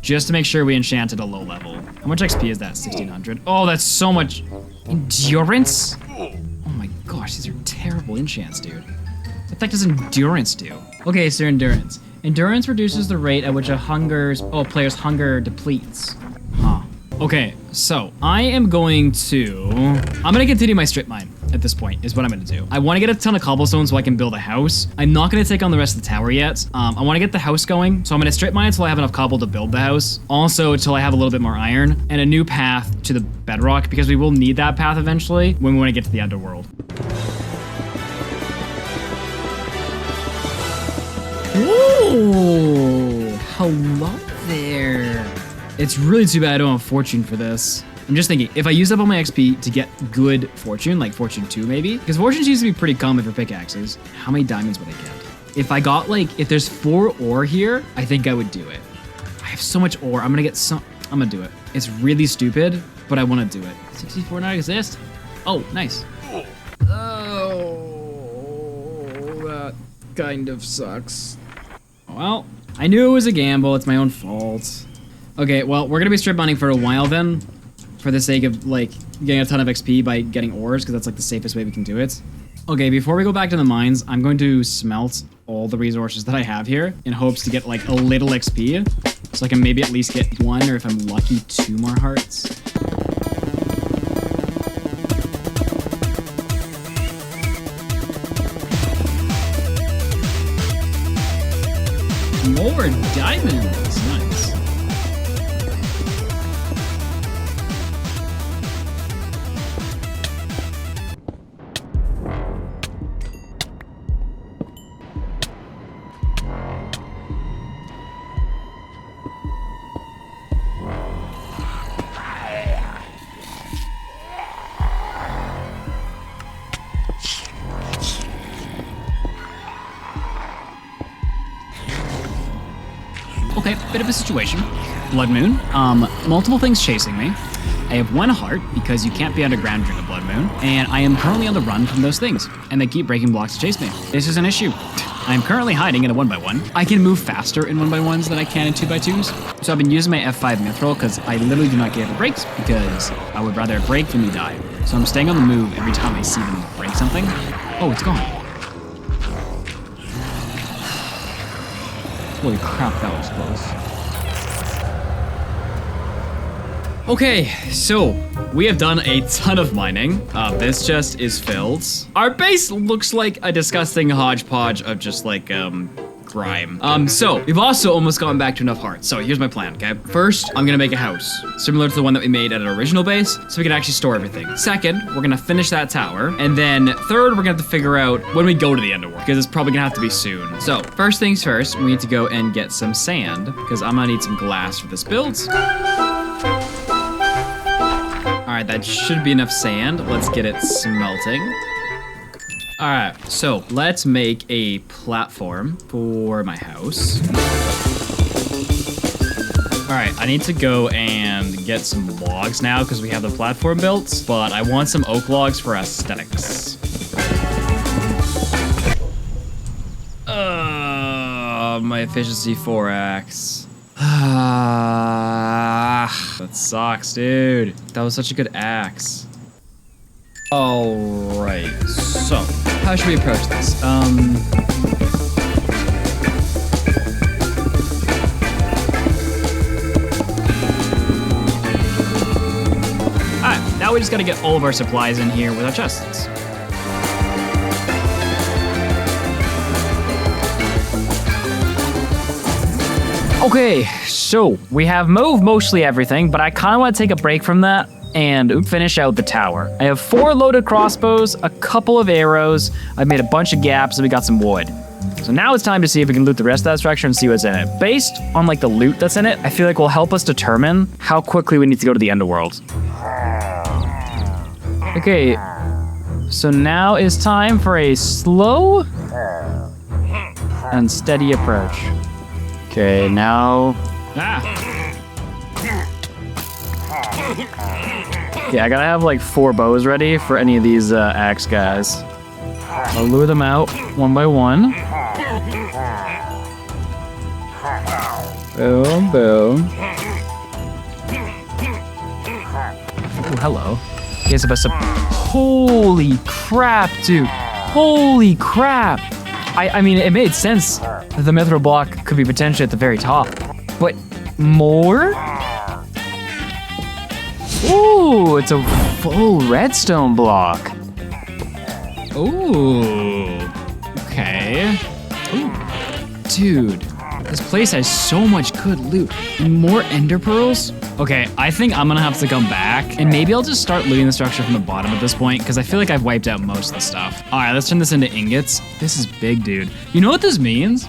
just to make sure we enchant at a low level. How much XP is that? 1600. Oh, that's so much endurance. Oh my gosh, these are terrible enchants, dude. What the heck does endurance do? Okay, so endurance. Endurance reduces the rate at which a player's hunger depletes. Huh. Okay, so I'm gonna continue my strip mine at this point, is what I'm gonna do. I wanna get a ton of cobblestone so I can build a house. I'm not gonna take on the rest of the tower yet. I wanna get the house going, so I'm gonna strip mine until I have enough cobble to build the house. Also, until I have a little bit more iron, and a new path to the bedrock, because we will need that path eventually when we wanna get to the underworld. Ooh, hello there. It's really too bad I don't have fortune for this. I'm just thinking, if I use up all my XP to get good fortune, like fortune 2 maybe, because fortune seems to be pretty common for pickaxes, how many diamonds would I get? If I got if there's 4 ore here, I think I would do it. I have so much ore, I'm gonna do it. It's really stupid, but I wanna do it. 64 not exist? Oh, nice. Oh, that kind of sucks. Well, I knew it was a gamble, it's my own fault. Okay, well, we're gonna be strip mining for a while then, for the sake of getting a ton of XP by getting ores, because that's the safest way we can do it. Okay, before we go back to the mines, I'm going to smelt all the resources that I have here in hopes to get a little XP, so I can maybe at least get 1, or if I'm lucky, 2 more hearts. More diamonds, nice. Okay, bit of a situation. Blood moon. Multiple things chasing me. I have 1 heart because you can't be underground during a blood moon, and I am currently on the run from those things, and they keep breaking blocks to chase me. This is an issue. I am currently hiding in a 1x1. I can move faster in 1x1s than I can in 2x2s, so I've been using my F5 mithril because I literally do not care if it breaks, because I would rather it break than me die. So I'm staying on the move every time I see them break something. Oh, it's gone. Holy crap, that was close. Okay, so we have done a ton of mining. This chest is filled. Our base looks like a disgusting hodgepodge of just grime. So we've also almost gotten back to enough hearts. So here's my plan, okay? First, I'm gonna make a house similar to the one that we made at our original base, so we can actually store everything. Second, we're gonna finish that tower. And then third, we're gonna have to figure out when we go to the underworld, because it's probably gonna have to be soon. So first things first, we need to go and get some sand, because I'm gonna need some glass for this build. All right, that should be enough sand. Let's get it smelting. All right, so let's make a platform for my house. All right, I need to go and get some logs now because we have the platform built, but I want some oak logs for aesthetics. My efficiency 4 axe. That sucks, dude. That was such a good axe. All right, so how should we approach this? Alright, now we just gotta get all of our supplies in here with our chests. Okay, so we have moved mostly everything, but I kind of want to take a break from that and finish out the tower. I have 4 loaded crossbows, a couple of arrows, I've made a bunch of gaps, and we got some wood. So now it's time to see if we can loot the rest of that structure and see what's in it. Based on like the loot that's in it, I feel like will help us determine how quickly we need to go to the underworld. Okay, so now is time for a slow and steady approach. Okay, now... Yeah, I gotta have like 4 bows ready for any of these axe guys. I'll lure them out one by one. Boom, boom. Oh, hello. Here's a best of... Holy crap, dude. Holy crap. I mean, it made sense that the mithril block could be potentially at the very top. But more? Ooh, it's a full redstone block. Ooh, okay. Ooh, dude, this place has so much good loot. More ender pearls? Okay, I think I'm gonna have to come back and maybe I'll just start looting the structure from the bottom at this point because I feel like I've wiped out most of the stuff. All right, let's turn this into ingots. This is big, dude. You know what this means?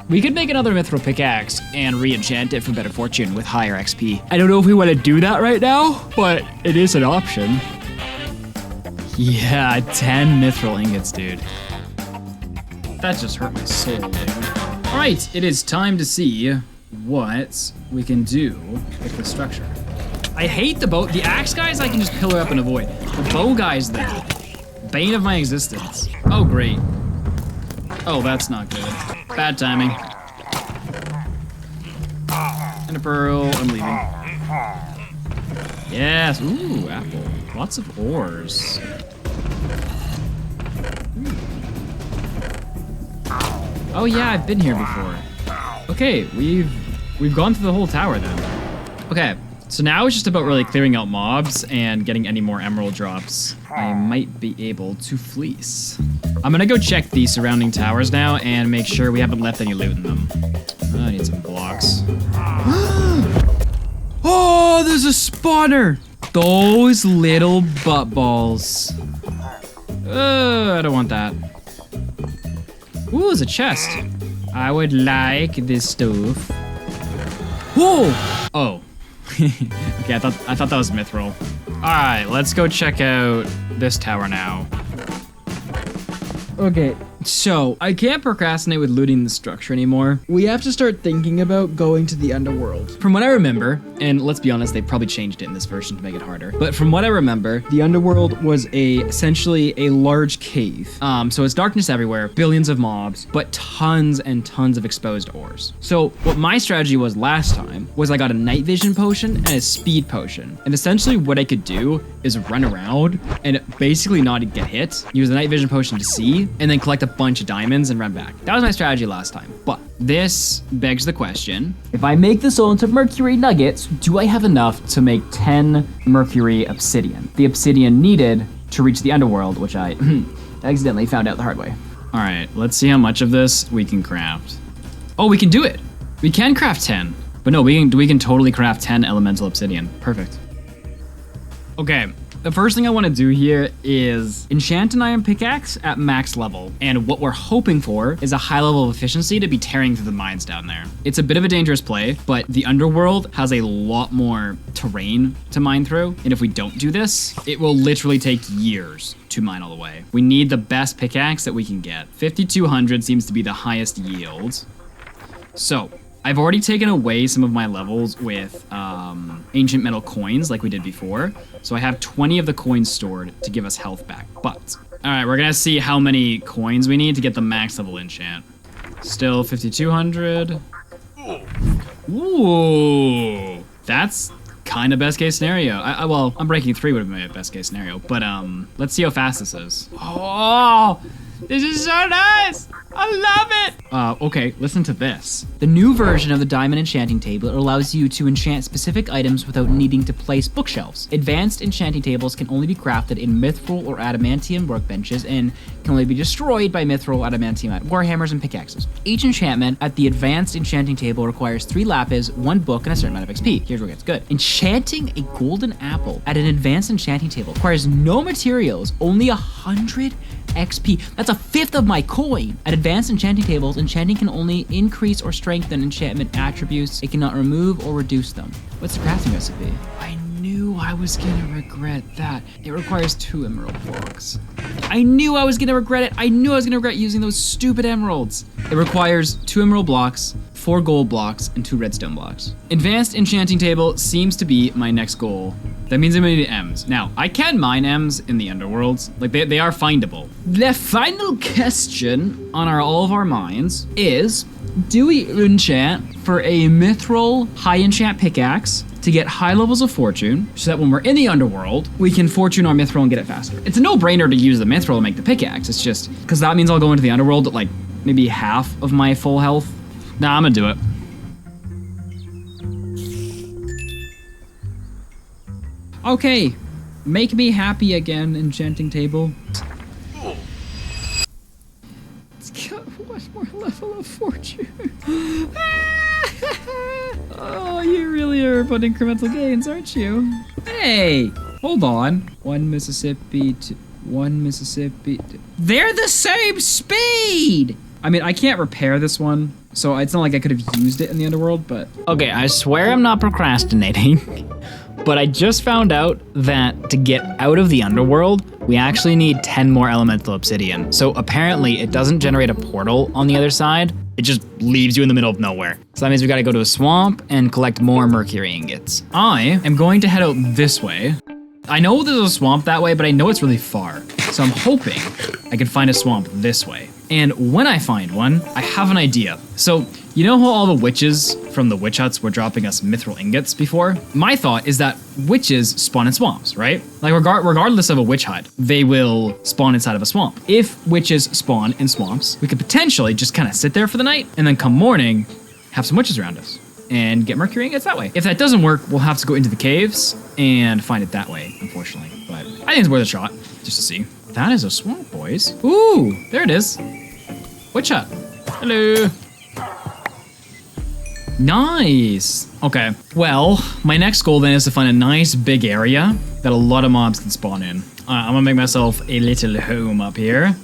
We could make another mithril pickaxe and re-enchant it for better fortune with higher XP. I don't know if we want to do that right now, but it is an option. Yeah, 10 mithril ingots, dude. That just hurt my soul, dude. All right, it is time to see what we can do with the structure. I hate the bow. The axe guys I can just pillar up and avoid. The bow guys, though, bane of my existence. Oh, great. Oh, that's not good. Bad timing. And a pearl, I'm leaving. Yes, ooh, apple. Lots of ores. Oh yeah, I've been here before. Okay, we've gone through the whole tower then. Okay, so now it's just about really clearing out mobs and getting any more emerald drops I might be able to fleece. I'm gonna go check the surrounding towers now and make sure we haven't left any loot in them. Oh, I need some blocks. Oh, there's a spawner! Those little butt balls. I don't want that. Ooh, there's a chest. I would like this stuff. Whoa! Oh. Okay, I thought that was mithril. Alright, let's go check out this tower now. Okay, so I can't procrastinate with looting the structure anymore. We have to start thinking about going to the underworld. From what I remember, and let's be honest, they probably changed it in this version to make it harder, but from what I remember, the underworld was essentially a large cave. So it's darkness everywhere, billions of mobs, but tons and tons of exposed ores. So what my strategy was last time was I got a night vision potion and a speed potion. And essentially what I could do is run around and basically not get hit, use the night vision potion to see, and then collect a bunch of diamonds and run back. That was my strategy last time. But this begs the question, if I make this all into mercury nuggets, do I have enough to make 10 mercury obsidian? The obsidian needed to reach the underworld, which I accidentally found out the hard way. All right, let's see how much of this we can craft. Oh, we can do it. We can craft 10. But no, we can totally craft 10 elemental obsidian. Perfect. Okay, the first thing I want to do here is enchant an iron pickaxe at max level. And what we're hoping for is a high level of efficiency to be tearing through the mines down there. It's a bit of a dangerous play, but the underworld has a lot more terrain to mine through. And if we don't do this, it will literally take years to mine all the way. We need the best pickaxe that we can get. 5,200 seems to be the highest yield. So I've already taken away some of my levels with ancient metal coins like we did before. So I have 20 of the coins stored to give us health back. But, all right, we're gonna see how many coins we need to get the max level enchant. Still 5,200. Ooh, that's kind of best case scenario. Well, I'm breaking 3 would have been my best case scenario, but let's see how fast this is. Oh, This is so nice. I love it. Okay, listen to this. The new version of the Diamond Enchanting Table allows you to enchant specific items without needing to place bookshelves. Advanced enchanting tables can only be crafted in mithril or adamantium workbenches and can only be destroyed by mithril, adamantium, warhammers, and pickaxes. Each enchantment at the Advanced Enchanting Table requires 3 lapis, 1 book, and a certain amount of XP. Here's where it gets good. Enchanting a golden apple at an Advanced Enchanting Table requires no materials, only 100 XP. That's a fifth of my coin. At Advanced Enchanting Tables, enchanting can only increase or strengthen enchantment attributes. It cannot remove or reduce them. What's the crafting recipe? I knew I was gonna regret that. It requires 2 emerald blocks. I knew I was gonna regret it. I knew I was gonna regret using those stupid emeralds. It requires 2 emerald blocks, 4 gold blocks, and 2 redstone blocks. Advanced Enchanting Table seems to be my next goal. That means I'm gonna need M's. Now, I can mine M's in the underworlds. Like, they are findable. The final question on all of our mines is, do we enchant for a mithril high enchant pickaxe to get high levels of fortune, so that when we're in the underworld, we can fortune our mithril and get it faster? It's a no-brainer to use the mithril to make the pickaxe. It's just, because that means I'll go into the underworld at like maybe half of my full health. Nah, I'm gonna do it. Okay, make me happy again, enchanting table. It's got 1 more level of fortune. Oh, you really are about incremental gains, aren't you? Hey, hold on. 1 Mississippi to 1 Mississippi. They're the same speed! I mean, I can't repair this one, so it's not like I could have used it in the underworld, but... Okay, I swear I'm not procrastinating. But I just found out that to get out of the underworld, we actually need 10 more elemental obsidian. So apparently it doesn't generate a portal on the other side. It just leaves you in the middle of nowhere. So that means we gotta go to a swamp and collect more mercury ingots. I am going to head out this way. I know there's a swamp that way, but I know it's really far. So I'm hoping I can find a swamp this way. And when I find one, I have an idea. So, you know how all the witches from the witch huts were dropping us mithril ingots before? My thought is that witches spawn in swamps, right? Like regardless of a witch hut, they will spawn inside of a swamp. If witches spawn in swamps, we could potentially just kind of sit there for the night and then come morning, have some witches around us and get mercury ingots that way. If that doesn't work, we'll have to go into the caves and find it that way, unfortunately. But I think it's worth a shot, just to see. That is a swamp, boys. Ooh, there it is. Witch hut. Hello. Nice. Okay, well, my next goal then is to find a nice big area that a lot of mobs can spawn in. I'm gonna make myself a little home up here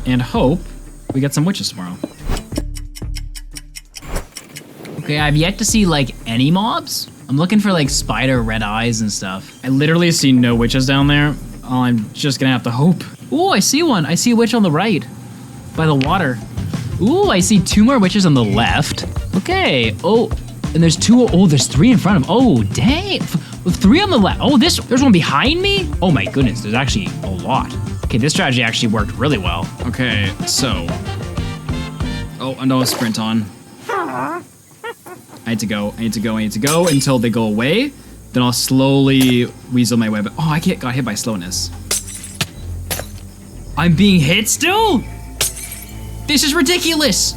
and hope we get some witches tomorrow. Okay, I've yet to see like any mobs. I'm looking for like spider red eyes and stuff. I literally see no witches down there. Oh, I'm just gonna have to hope. Ooh, I see one. I see a witch on the right by the water. Ooh, I see 2 more witches on the left. Okay. Oh, and there's 2. Oh, there's 3 in front of them. Oh, dang. 3 on the left. Oh, there's one behind me? Oh my goodness, there's actually a lot. Okay, this strategy actually worked really well. Okay, so. Oh, I know a sprint on. I need to go until they go away. Then I'll slowly weasel my way back. Oh, I got hit by slowness. I'm being hit still? This is ridiculous.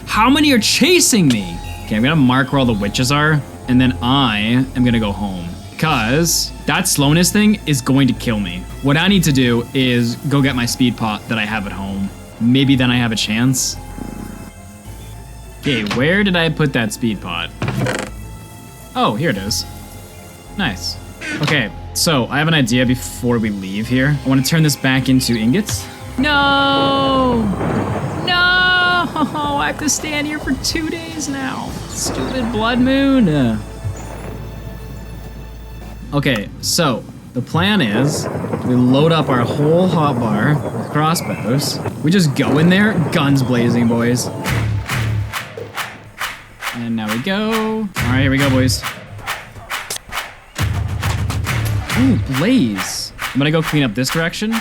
How many are chasing me? Okay, I'm gonna mark where all the witches are, and then I am gonna go home because that slowness thing is going to kill me. What I need to do is go get my speed pot that I have at home. Maybe then I have a chance. Okay, where did I put that speed pot? Oh, here it is. Nice. Okay, so I have an idea before we leave here. I want to turn this back into ingots. No! No! I have to stand here for 2 days now. Stupid blood moon. Okay, so the plan is we load up our whole hotbar with crossbows. We just go in there, guns blazing, boys. And now we go. All right, here we go, boys. Ooh, blaze. I'm gonna go clean up this direction.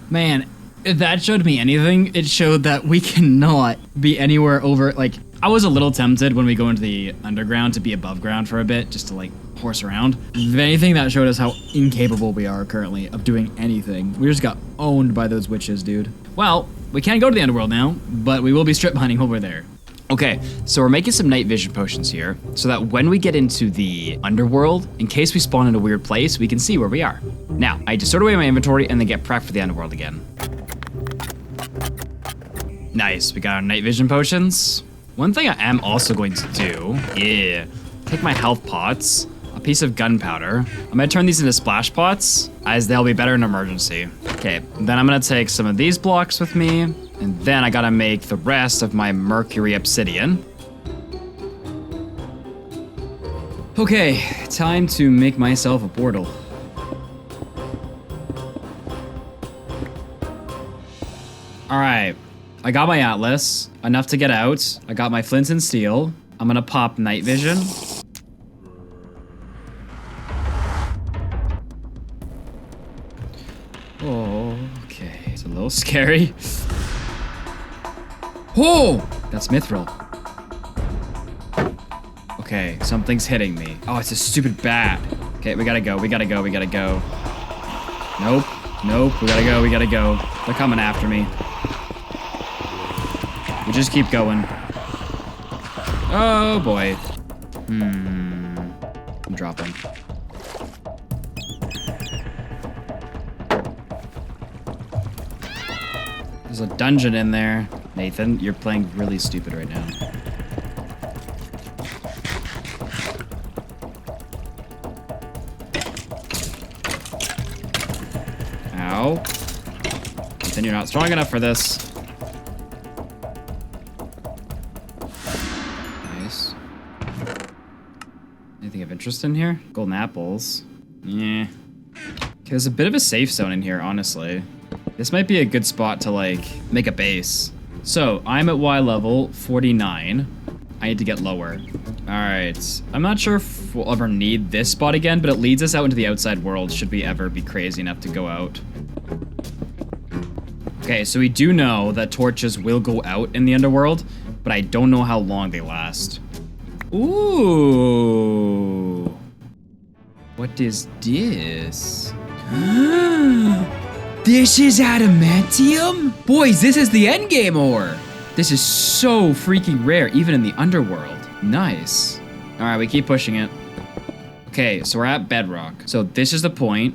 Man, if that showed me anything, it showed that we cannot be anywhere over, like, I was a little tempted when we go into the underground to be above ground for a bit, just to like horse around. If anything, that showed us how incapable we are currently of doing anything. We just got owned by those witches, dude. Well, we can't go to the underworld now, but we will be strip mining while we're there. Okay, so we're making some night vision potions here, so that when we get into the underworld, in case we spawn in a weird place, we can see where we are. Now, I just sort away my inventory and then get prepped for the underworld again. Nice, we got our night vision potions. One thing I am also going to do, take my health pots, a piece of gunpowder. I'm gonna turn these into splash pots, as they'll be better in emergency. Okay, then I'm gonna take some of these blocks with me, and then I gotta make the rest of my mercury obsidian. Okay, time to make myself a portal. All right, I got my atlas, enough to get out. I got my flint and steel. I'm gonna pop night vision. Oh, okay, it's a little scary. Oh, that's mithril. Okay, something's hitting me. Oh, it's a stupid bat. Okay, we gotta go, we gotta go, we gotta go. Nope, nope, we gotta go, we gotta go. They're coming after me. We just keep going. Oh boy. I'm dropping. There's a dungeon in there. Nathan, you're playing really stupid right now. Ow. Nathan, you're not strong enough for this. Nice. Anything of interest in here? Golden apples. Yeah. Okay, there's a bit of a safe zone in here, honestly. This might be a good spot to, like, make a base. So, I'm at Y level 49. I need to get lower. Alright. I'm not sure if we'll ever need this spot again, but it leads us out into the outside world should we ever be crazy enough to go out. Okay, so we do know that torches will go out in the underworld, but I don't know how long they last. Ooh. What is this? This is adamantium? Boys, this is the endgame ore. This is so freaking rare, even in the underworld. Nice. All right, we keep pushing it. Okay, so we're at bedrock. So this is the point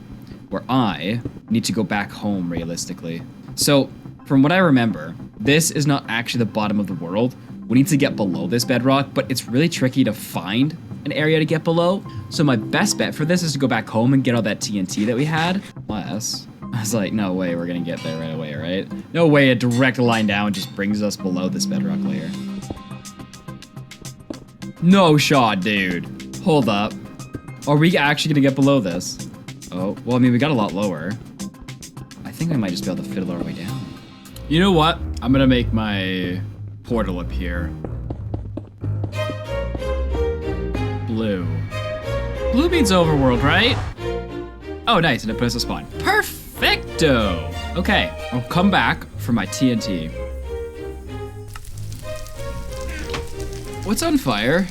where I need to go back home, realistically. So from what I remember, this is not actually the bottom of the world. We need to get below this bedrock, but it's really tricky to find an area to get below. So my best bet for this is to go back home and get all that TNT that we had. Unless, I was like, no way we're gonna get there right away, right? No way a direct line down just brings us below this bedrock layer. No shot, dude. Hold up. Are we actually gonna get below this? Oh, well, I mean, we got a lot lower. I think I might just be able to fiddle our way down. You know what? I'm gonna make my portal up here. Blue. Blue means overworld, right? Oh, nice, and it puts us a spawn. Perfecto! Okay, I'll come back for my TNT. What's on fire?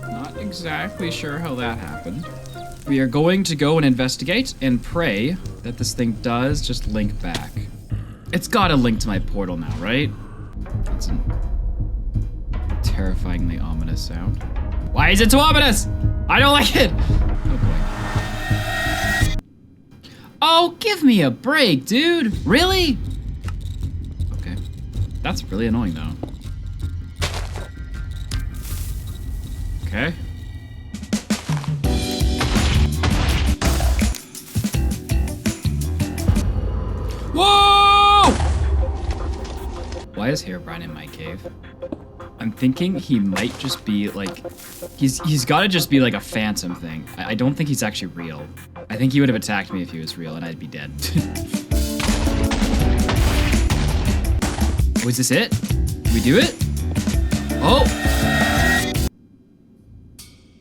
Not exactly sure how that happened. We are going to go and investigate and pray that this thing does just link back. It's gotta link to my portal now, right? That's a terrifyingly ominous sound. Why is it so ominous? I don't like it! Oh boy. Oh, give me a break, dude! Really? Okay. That's really annoying though. Okay. Whoa! Why is Herobrine in my cave? I'm thinking he might just be like, he's gotta just be like a phantom thing. I don't think he's actually real. I think he would have attacked me if he was real and I'd be dead. Was this it? Did we do it? Oh!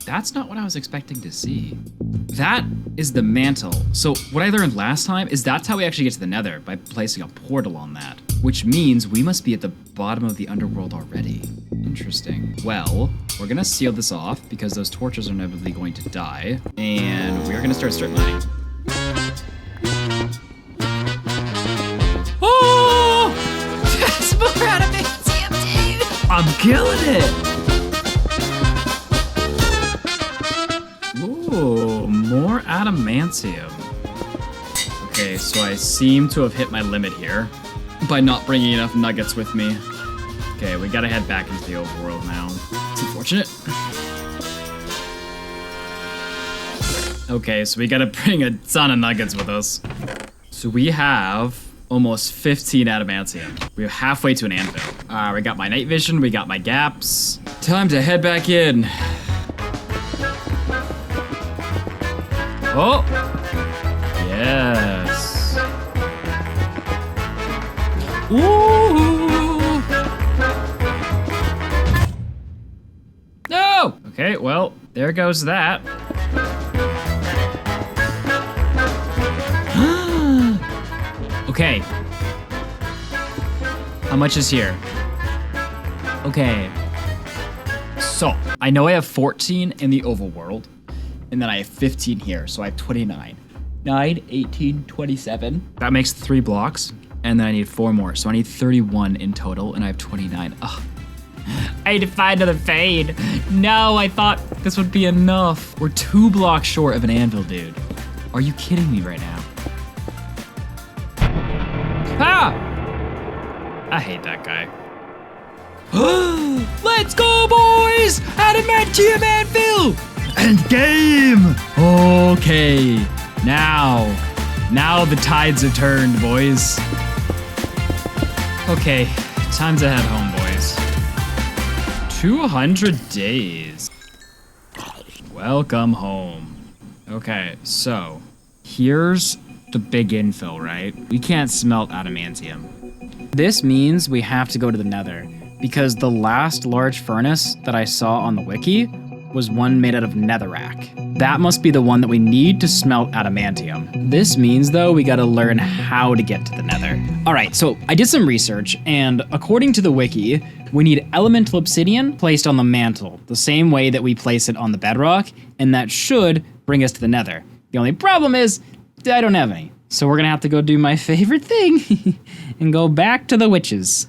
That's not what I was expecting to see. That is the mantle. So what I learned last time is that's how we actually get to the nether, by placing a portal on that. which means we must be at the bottom of the underworld already. Interesting. Well, we're gonna seal this off because those torches are inevitably going to die, and we're gonna start mining. Oh! That's more adamantium, dude! I'm killing it! Ooh, more adamantium. Okay, so I seem to have hit my limit here by not bringing enough nuggets with me. Okay, we gotta head back into the overworld now. It's unfortunate. Okay, so we gotta bring a ton of nuggets with us. So we have almost 15 adamantium. We're halfway to an anvil. We got my night vision, we got my gaps. Time to head back in. Oh! Yes. Ooh! No! Okay, well, there goes that. Okay. How much is here? Okay. So, I know I have 14 in the overworld, and then I have 15 here, so I have 29. 9, 18, 27. That makes 3 blocks, and then I need 4 more, so I need 31 in total, and I have 29. Ugh. I need to find another fade. No, I thought this would be enough. We're 2 blocks short of an anvil, dude. Are you kidding me right now? Ah! I hate that guy. Let's go, boys! Adamantium anvil! Endgame! Okay. Now the tides have turned, boys. Okay, time to head home, boys. 200 days. Welcome home. Okay, so here's the big infill, right? We can't smelt adamantium. This means we have to go to the nether, because the last large furnace that I saw on the wiki was one made out of netherrack. That must be the one that we need to smelt adamantium. This means, though, we gotta learn how to get to the nether. All right, so I did some research, and according to the wiki, we need elemental obsidian placed on the mantle, the same way that we place it on the bedrock, and that should bring us to the nether. The only problem is, I don't have any. So we're gonna have to go do my favorite thing and go back to the witches.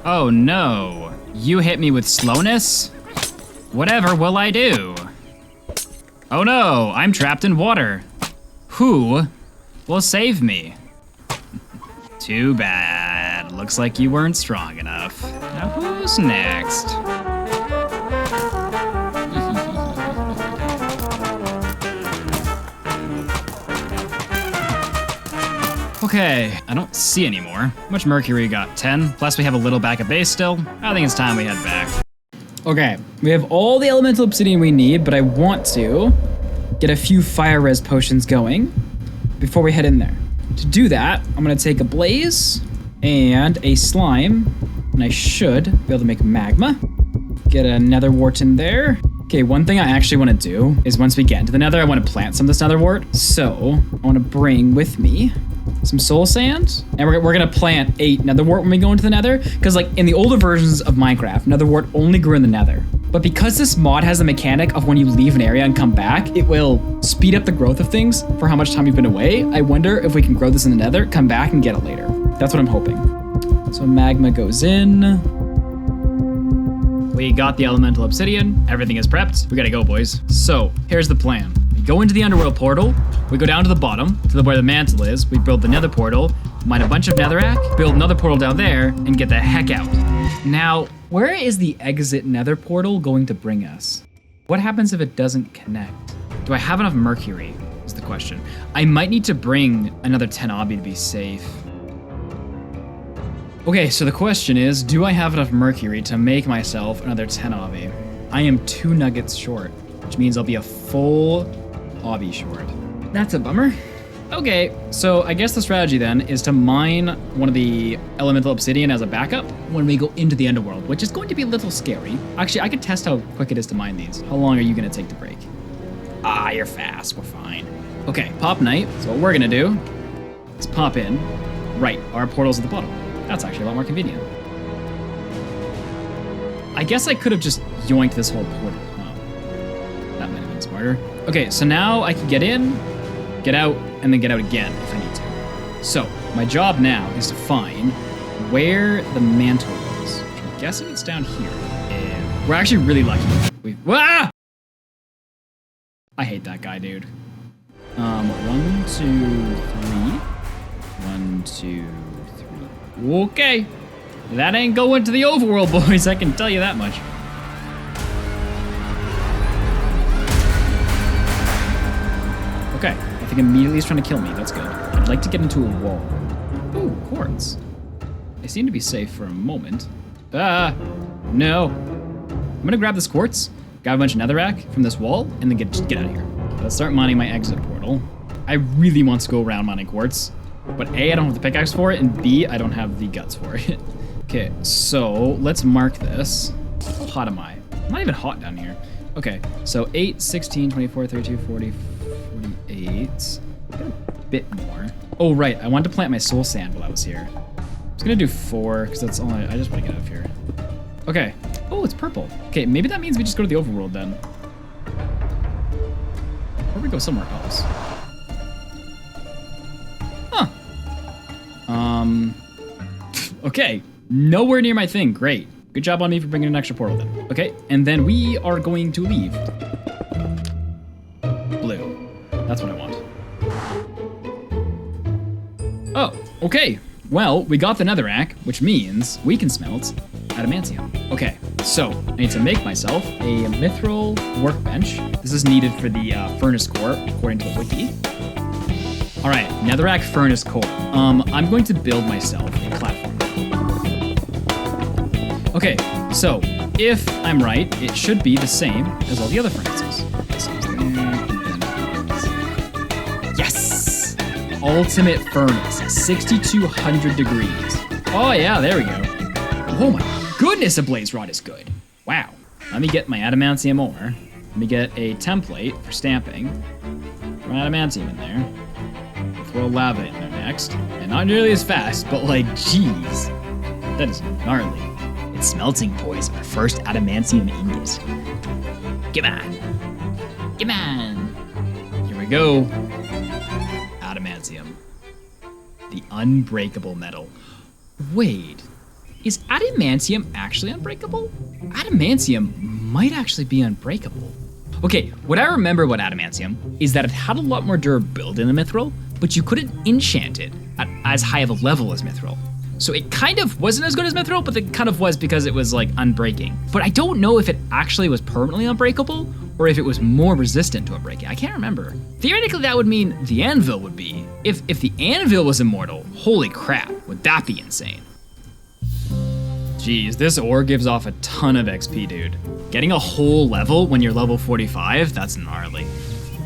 Oh no, you hit me with slowness? Whatever will I do? Oh no, I'm trapped in water. Who will save me? Too bad, looks like you weren't strong enough. Now who's next? Okay, I don't see any more. How much mercury we got? 10? Plus we have a little back at base still. I think it's time we head back. Okay, we have all the elemental obsidian we need, but I want to get a few fire res potions going before we head in there. To do that, I'm gonna take a blaze and a slime, and I should be able to make magma. Get a nether wart in there. Okay, one thing I actually want to do is once we get into the nether, I want to plant some of this nether wart. So I want to bring with me some soul sand, and we're gonna plant 8 nether wart when we go into the nether, because like in the older versions of Minecraft, nether wart only grew in the nether. But because this mod has the mechanic of when you leave an area and come back, it will speed up the growth of things for how much time you've been away. I wonder if we can grow this in the nether, come back and get it later. That's what I'm hoping. So magma goes in. We got the elemental obsidian, everything is prepped. We gotta go, boys. So here's the plan. We go into the underworld portal, we go down to the bottom, to where the mantle is, we build the nether portal, mine a bunch of netherrack, build another portal down there, and get the heck out. Now, where is the exit nether portal going to bring us? What happens if it doesn't connect? Do I have enough mercury, is the question. I might need to bring another 10 obby to be safe. Okay, so the question is, do I have enough mercury to make myself another 10 obby? I am 2 nuggets short, which means I'll be a full obby short. That's a bummer. Okay, so I guess the strategy then is to mine one of the elemental obsidian as a backup when we go into the underworld, which is going to be a little scary. Actually, I can test how quick it is to mine these. How long are you gonna take to break? Ah, you're fast, we're fine. Okay, pop night. So what we're gonna do Let's pop in. Right, our portal's at the bottom. That's actually a lot more convenient. I guess I could have just yoinked this whole portal, huh? That might have been smarter. Okay, so now I can get in, get out, and then get out again if I need to. So, my job now is to find where the mantle was. I'm guessing it's down here. And we're actually really lucky. Ah! I hate that guy, dude. 1, 2, 3. 1, 2, 3. Okay. That ain't going to the overworld, boys. I can tell you that much. Okay. I think immediately he's trying to kill me. That's good. I'd like to get into a wall. Ooh, quartz. I seem to be safe for a moment. No. I'm gonna grab this quartz, grab a bunch of netherrack from this wall, and then just get out of here. Let's start mining my exit portal. I really want to go around mining quartz, but A, I don't have the pickaxe for it, and B, I don't have the guts for it. Okay, so let's mark this. How hot am I? I'm not even hot down here. Okay, so 8, 16, 24, 32, 40, 48. A bit more. Oh, right, I wanted to plant my soul sand while I was here. I was gonna do 4, because that's all I just want to get out of here. Okay. Oh, it's purple. Okay, maybe that means we just go to the overworld then. Or we go somewhere else. Huh. Okay. Nowhere near my thing. Great. Good job on me for bringing an extra portal then. Okay, and then we are going to leave. Blue. That's what I want. Oh, okay. Well, we got the netherrack, which means we can smelt adamantium. Okay, so I need to make myself a mithril workbench. This is needed for the furnace core, according to the wiki. All right, netherrack furnace core. I'm going to build myself a platform. Okay, so if I'm right, it should be the same as all the other furnaces. Yes! Ultimate furnace, 6,200 degrees. Oh yeah, there we go. Oh my goodness, a blaze rod is good. Wow. Let me get my adamantium ore. Let me get a template for stamping. Throw adamantium in there. Throw lava in there next. And not nearly as fast, but like, geez. That is gnarly. It's smelting, boys. Our first adamantium ingot. Come on. Come on. Here we go. Adamantium. The unbreakable metal. Wait. Is adamantium actually unbreakable? Adamantium might actually be unbreakable. Okay, what I remember about adamantium is that it had a lot more durability than the mithril, but you couldn't enchant it at as high of a level as mithril. So it kind of wasn't as good as mithril, but it kind of was because it was like unbreaking. But I don't know if it actually was permanently unbreakable or if it was more resistant to unbreaking. I can't remember. Theoretically, that would mean the anvil would be. If the anvil was immortal, holy crap, would that be insane? Jeez, this ore gives off a ton of XP, dude. Getting a whole level when you're level 45, that's gnarly.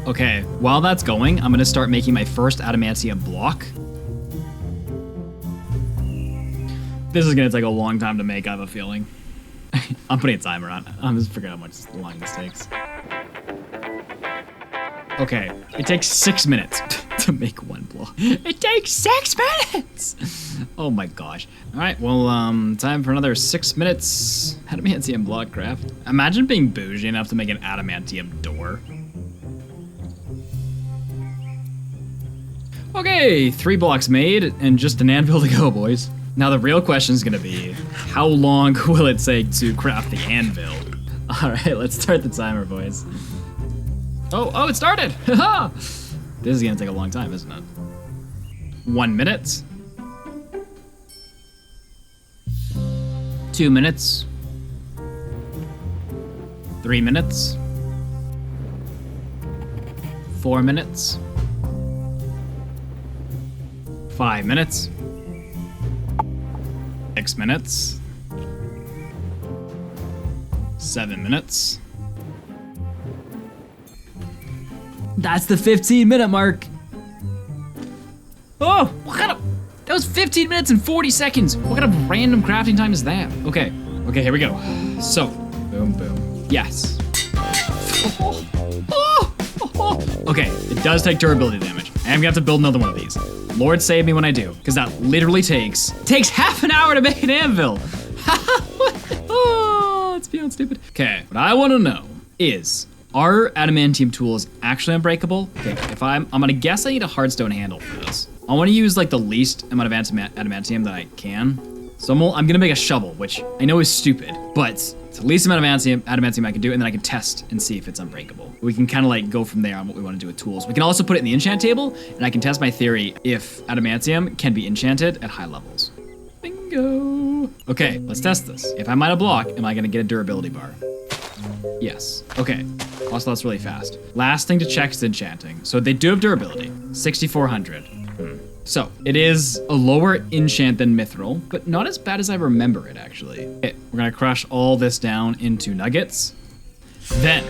Okay, while that's going, I'm gonna start making my first adamantium block. This is gonna take a long time to make, I have a feeling. I'm putting a timer on. I'm just figuring out how much long this takes. Okay, it takes 6 minutes to make one block. It takes 6 minutes! Oh my gosh. All right, well, time for another 6 minutes. Adamantium block craft. Imagine being bougie enough to make an adamantium door. Okay, 3 blocks made and just an anvil to go, boys. Now the real question is gonna be, how long will it take to craft the anvil? All right, let's start the timer, boys. Oh, it started! This is gonna take a long time, isn't it? 1 minute. 2 minutes. 3 minutes. 4 minutes. 5 minutes. 6 minutes. 7 minutes. That's the 15-minute mark. Oh, what kind of... That was 15 minutes and 40 seconds. What kind of random crafting time is that? Okay, here we go. So, boom, boom. Yes. Okay, it does take durability damage. I'm gonna have to build another one of these. Lord save me when I do, because that literally takes half an hour to make an anvil. Oh, it's beyond stupid. Okay, what I want to know is, are adamantium tools actually unbreakable? Okay, if I'm gonna guess I need a hardstone handle for this. I want to use like the least amount of adamantium that I can. So I'm gonna make a shovel, which I know is stupid, but it's the least amount of adamantium I can do, and then I can test and see if it's unbreakable. We can kind of like go from there on what we want to do with tools. We can also put it in the enchant table, and I can test my theory if adamantium can be enchanted at high levels. Bingo. Okay, let's test this. If I mine a block, am I gonna get a durability bar? Yes. Okay. Also, that's really fast. Last thing to check is enchanting. So they do have durability, 6,400. So it is a lower enchant than mithril, but not as bad as I remember it, actually. Okay, we're gonna crush all this down into nuggets. Then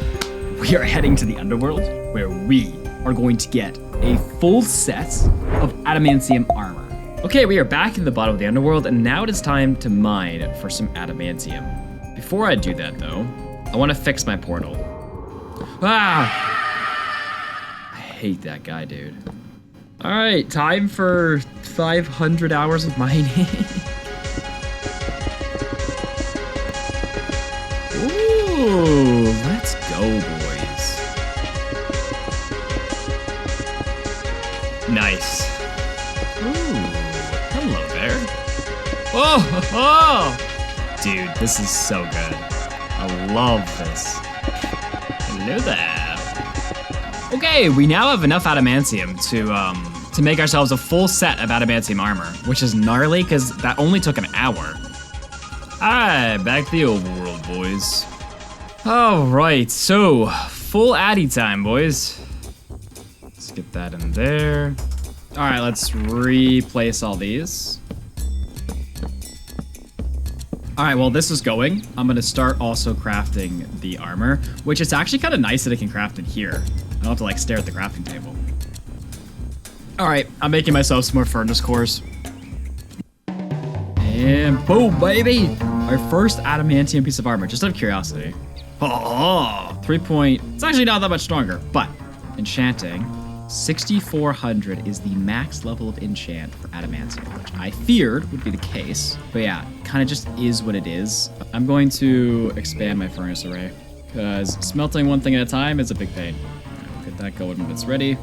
we are heading to the underworld, where we are going to get a full set of adamantium armor. Okay, we are back in the bottom of the underworld, and now it is time to mine for some adamantium. Before I do that, though, I want to fix my portal. Ah! I hate that guy, dude. All right, time for 500 hours of mining. Ooh, let's go, boys. Nice. Ooh, hello there. Oh, dude, this is so good. I love this. Hello there. Okay, we now have enough adamantium to make ourselves a full set of adamantium armor, which is gnarly because that only took an hour. Alright, back to the overworld, boys. Alright, so full addy time, boys. Let's get that in there. Alright, let's replace all these. Alright, while this is going, I'm gonna start also crafting the armor, which is actually kind of nice that I can craft it here. I don't have to like stare at the crafting table. All right, I'm making myself some more furnace cores. And boom, baby! Our first adamantium piece of armor, just out of curiosity. Oh, 3 point, it's actually not that much stronger, but enchanting, 6,400 is the max level of enchant for adamantium, which I feared would be the case. But yeah, kind of just is what it is. I'm going to expand my furnace array, because smelting one thing at a time is a big pain. Get that going when it's ready.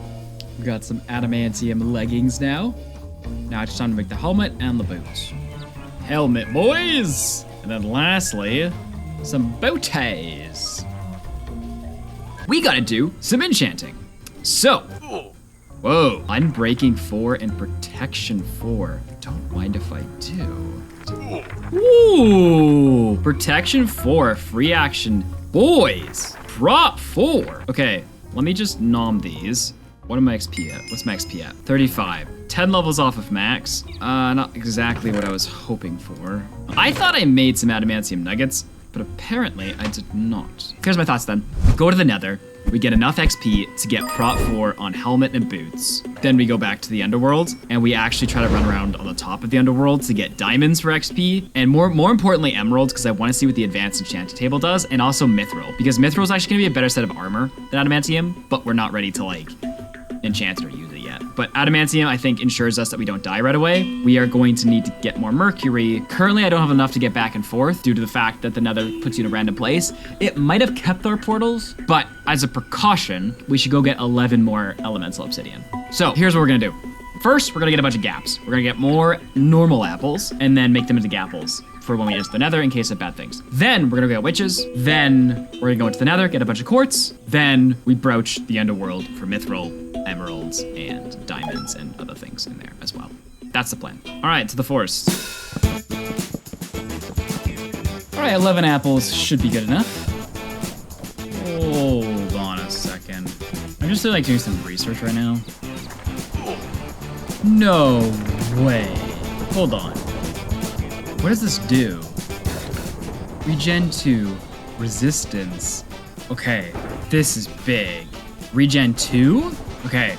We got some adamantium leggings now. Now it's time to make the helmet and the boots. Helmet, boys! And then lastly, some bow ties. We gotta do some enchanting. So, whoa, Unbreaking 4 and Protection 4. Don't mind if I do. Ooh, Protection 4, free action. Boys, prop 4. Okay. Let me just nom these. What am my XP at? What's my XP at? 35. 10 levels off of max. Not exactly what I was hoping for. I thought I made some adamantium nuggets, but apparently I did not. Here's my thoughts then. Go to the nether. We get enough XP to get prop 4 on helmet and boots. Then we go back to the underworld, and we actually try to run around on the top of the underworld to get diamonds for XP, and more importantly, emeralds, because I want to see what the advanced enchanted table does, and also mithril, because mithril is actually going to be a better set of armor than adamantium, but we're not ready to like enchant it or use it yet. But adamantium, I think, ensures us that we don't die right away. We are going to need to get more mercury. Currently, I don't have enough to get back and forth due to the fact that the nether puts you in a random place. It might have kept our portals, but as a precaution, we should go get 11 more elemental obsidian. So here's what we're gonna do. First, we're gonna get a bunch of gaps. We're gonna get more normal apples and then make them into gapples for when we enter the nether in case of bad things. Then we're gonna get witches. Then we're gonna go into the nether, get a bunch of quartz. Then we broach the underworld for mithril, emeralds, and diamonds and other things in there as well. That's the plan. All right, to the forest. All right, 11 apples should be good enough. Hold on a second. I'm just like doing some research right now. No way. Hold on. What does this do? Regen 2, resistance. Okay, this is big. Regen 2? Okay,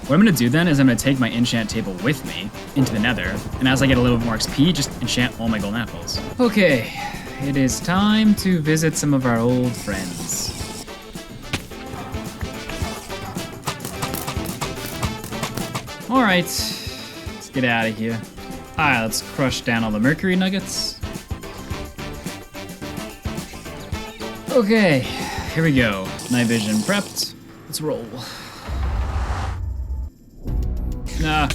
what I'm gonna do then is I'm gonna take my enchant table with me into the nether, and as I get a little bit more XP, just enchant all my golden apples. Okay, it is time to visit some of our old friends. All right, let's get out of here. All right, let's crush down all the mercury nuggets. Okay, here we go. Night vision prepped. Let's roll. Nah.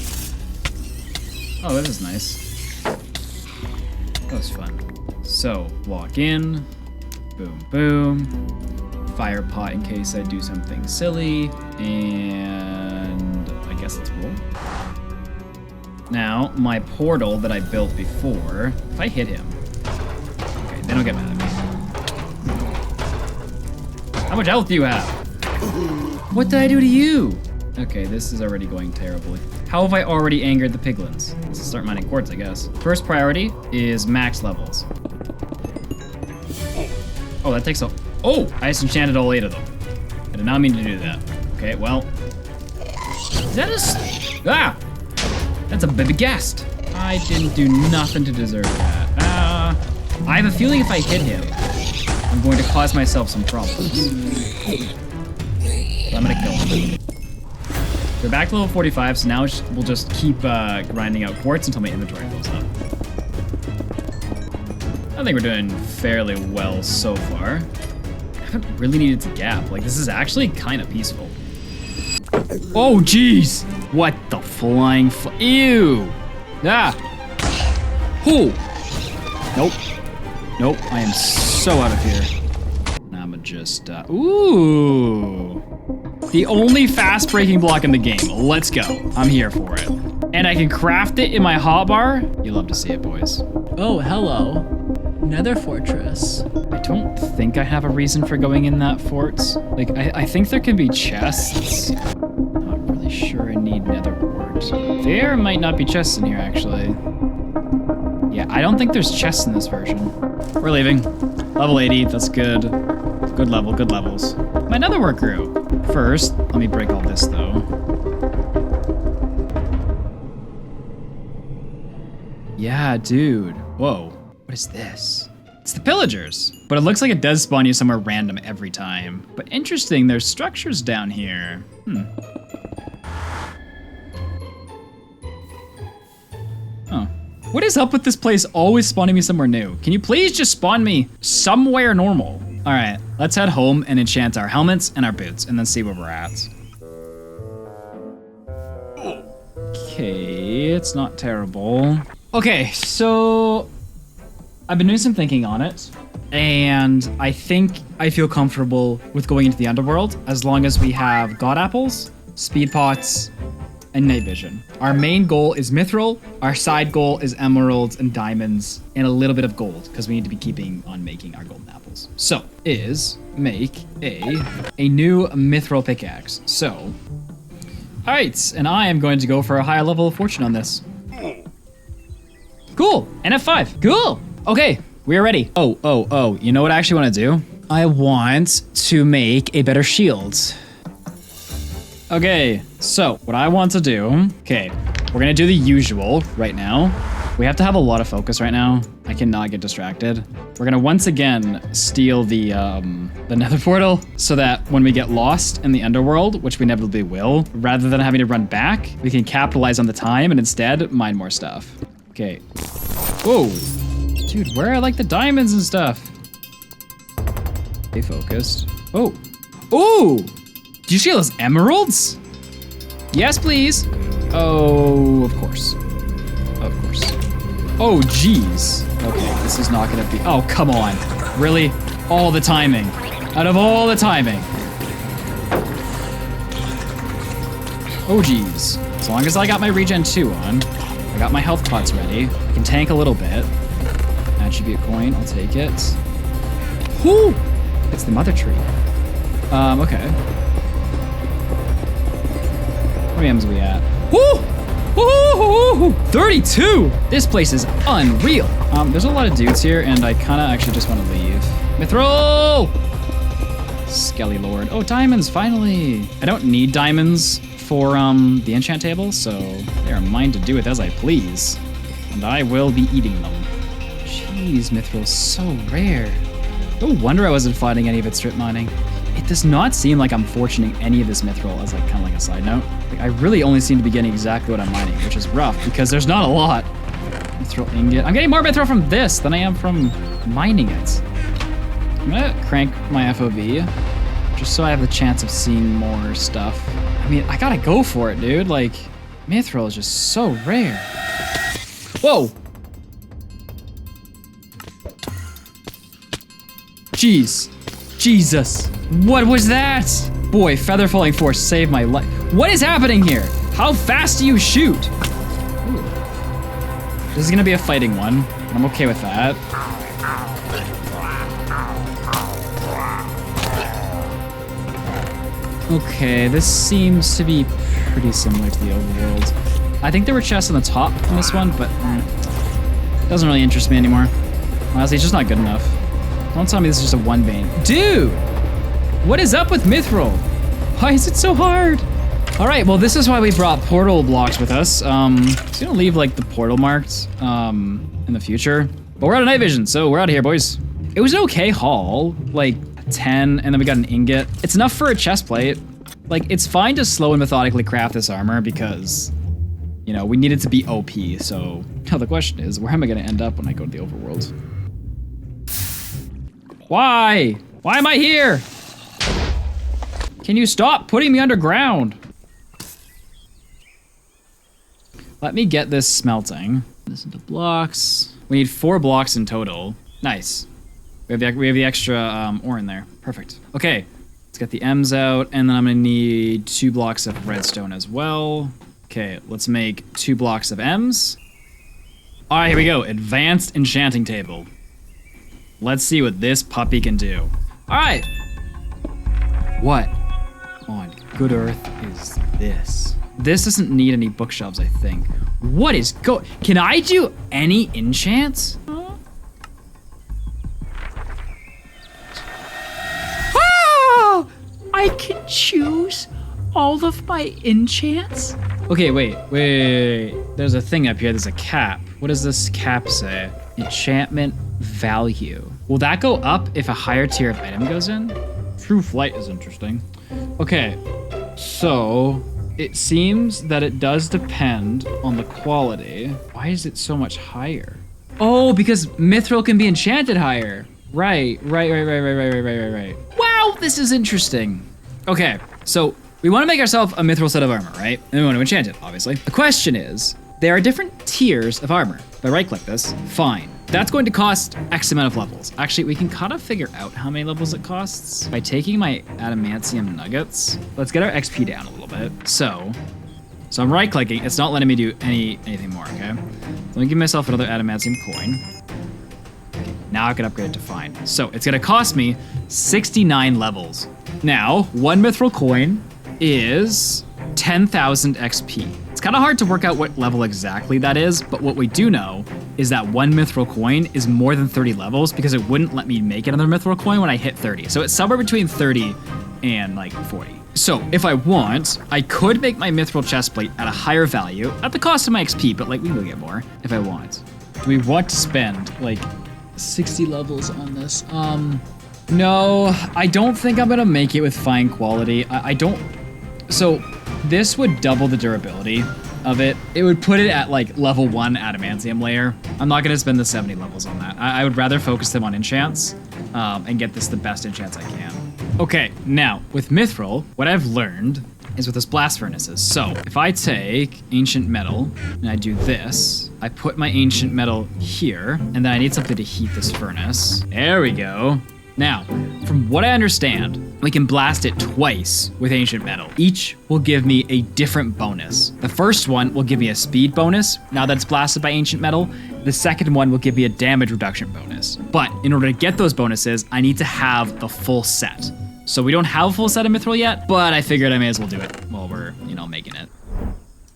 Oh, this is nice. That was fun. So, walk in. Boom, boom. Fire pot in case I do something silly. And I guess let's roll. Now, my portal that I built before, if I hit him. Okay, they don't get mad at me. How much health do you have? What did I do to you? Okay, this is already going terribly. How have I already angered the piglins? Let's start mining quartz, I guess. First priority is max levels. Oh, that takes a... Oh, I just enchanted all 8 of them. I did not mean to do that. Okay, well... Is that a... Ah! That's a baby ghast. I didn't do nothing to deserve that. I have a feeling if I hit him, I'm going to cause myself some problems. So I'm gonna kill him. We're back to level 45, so now we'll just keep grinding out quartz until my inventory fills up. I think we're doing fairly well so far. I haven't really needed to gap. Like, this is actually kind of peaceful. Oh, jeez! What the flying ew! Ah! Who? Nope. Nope, I am so out of here. I'ma just, ooh! The only fast breaking block in the game. Let's go. I'm here for it. And I can craft it in my hotbar. You love to see it, boys. Oh, hello. Nether fortress. I don't think I have a reason for going in that fort. Like, I think there can be chests. Not really sure I need nether wart. There might not be chests in here, actually. Yeah, I don't think there's chests in this version. We're leaving. Level 80, that's good. Good level, good levels. My nether wart grew. First, let me break all this, though. Yeah, dude. Whoa. What is this? It's the pillagers. But it looks like it does spawn you somewhere random every time. But interesting, there's structures down here. Oh. What is up with this place always spawning me somewhere new? Can you please just spawn me somewhere normal? All right, let's head home and enchant our helmets and our boots and then see where we're at. Okay, it's not terrible. Okay, so I've been doing some thinking on it, and I think I feel comfortable with going into the underworld as long as we have god apples, speed pots, and night vision. Our main goal is mithril, our side goal is emeralds and diamonds, and a little bit of gold, because we need to be keeping on making our golden apples. So, make a new mithril pickaxe. So, all right, and I am going to go for a higher level of fortune on this. Cool, NF5, cool. Okay, we are ready. Oh, you know what I actually want to do? I want to make a better shield. Okay, so what I want to do, okay, we're gonna do the usual right now. We have to have a lot of focus right now. I cannot get distracted. We're gonna once again steal the nether portal so that when we get lost in the underworld, which we inevitably will, rather than having to run back, we can capitalize on the time and instead mine more stuff. Okay. Whoa. Dude, where are like the diamonds and stuff? Stay focused. Oh. Ooh! Did you see those emeralds? Yes, please. Oh, of course. Of course. Oh, geez. Okay, this is not gonna be, oh, come on. Really? All the timing. Out of all the timing. Oh, geez. As long as I got my regen 2 on, I got my health pots ready. I can tank a little bit. Attribute coin, I'll take it. Whoo! It's the mother tree. Okay. How many M's are we at? Woo! Woo! 32! This place is unreal. There's a lot of dudes here, and I kind of actually just want to leave. Mithril! Skelly Lord. Oh, diamonds, finally! I don't need diamonds for the enchant table, so they are mine to do with as I please. And I will be eating them. Jeez, Mithril's so rare. No wonder I wasn't finding any of it strip mining. It does not seem like I'm fortuning any of this mithril as like kind of like a side note. Like I really only seem to be getting exactly what I'm mining, which is rough because there's not a lot. Mithril ingot. I'm getting more mithril from this than I am from mining it. I'm gonna crank my FOV just so I have the chance of seeing more stuff. I mean, I gotta go for it, dude. Like, mithril is just so rare. Whoa! Jeez. Jesus. What was that? Boy, feather falling force saved my life. What is happening here? How fast do you shoot? Ooh. This is gonna be a fighting one. I'm okay with that. Okay, this seems to be pretty similar to the overworld. I think there were chests on the top in this one, but doesn't really interest me anymore. Honestly, it's just not good enough. Don't tell me this is just a one vein. Dude! What is up with mithril? Why is it so hard? All right, well, this is why we brought portal blocks with us. It's gonna leave like the portal marked in the future. But we're out of night vision, so we're out of here, boys. It was an okay haul, like 10, and then we got an ingot. It's enough for a chest plate. Like, it's fine to slow and methodically craft this armor because, you know, we need it to be OP. So now the question is, where am I gonna end up when I go to the overworld? Why? Why am I here? Can you stop putting me underground? Let me get this smelting. This into blocks. We need 4 blocks in total. Nice. We have the extra ore in there. Perfect. Okay, let's get the M's out, and then I'm gonna need 2 blocks of redstone as well. Okay, let's make 2 blocks of M's. All right, here we go. Advanced enchanting table. Let's see what this puppy can do. All right. What on good earth is this? This doesn't need any bookshelves, I think. What is can I do any enchants? Ah! I can choose all of my enchants? Okay, wait. There's a thing up here, there's a cap. What does this cap say? Enchantment value. Will that go up if a higher tier of item goes in? True flight is interesting. Okay, so it seems that it does depend on the quality. Why is it so much higher? Oh, because mithril can be enchanted higher. Right. Wow, this is interesting. Okay, so we want to make ourselves a mithril set of armor, right? And we want to enchant it, obviously. The question is, there are different tiers of armor. If I right-click this, fine. That's going to cost X amount of levels. Actually, we can kind of figure out how many levels it costs by taking my adamantium nuggets. Let's get our XP down a little bit. So I'm right-clicking. It's not letting me do anything more, okay? Let me give myself another adamantium coin. Okay, now I can upgrade it to fine. So it's gonna cost me 69 levels. Now, 1 mithril coin is 10,000 XP. It's kind of hard to work out what level exactly that is, but what we do know is that 1 mithril coin is more than 30 levels because it wouldn't let me make another mithril coin when I hit 30. So it's somewhere between 30 and like 40. So if I want, I could make my mithril chestplate at a higher value at the cost of my XP, but like we will get more if I want. Do we want to spend like 60 levels on this? No, I don't think I'm gonna make it with fine quality. I don't. So this would double the durability of it. It would put it at like level 1 adamantium layer. I'm not gonna spend the 70 levels on that. I would rather focus them on enchants and get this the best enchants I can. Okay, now with mithril, what I've learned is with this blast furnaces. So if I take ancient metal and I do this, I put my ancient metal here, and then I need something to heat this furnace. There we go. Now, from what I understand, we can blast it twice with ancient metal. Each will give me a different bonus. The first one will give me a speed bonus, now that it's blasted by ancient metal. The second one will give me a damage reduction bonus. But in order to get those bonuses, I need to have the full set. So we don't have a full set of mithril yet, but I figured I may as well do it while we're, making it.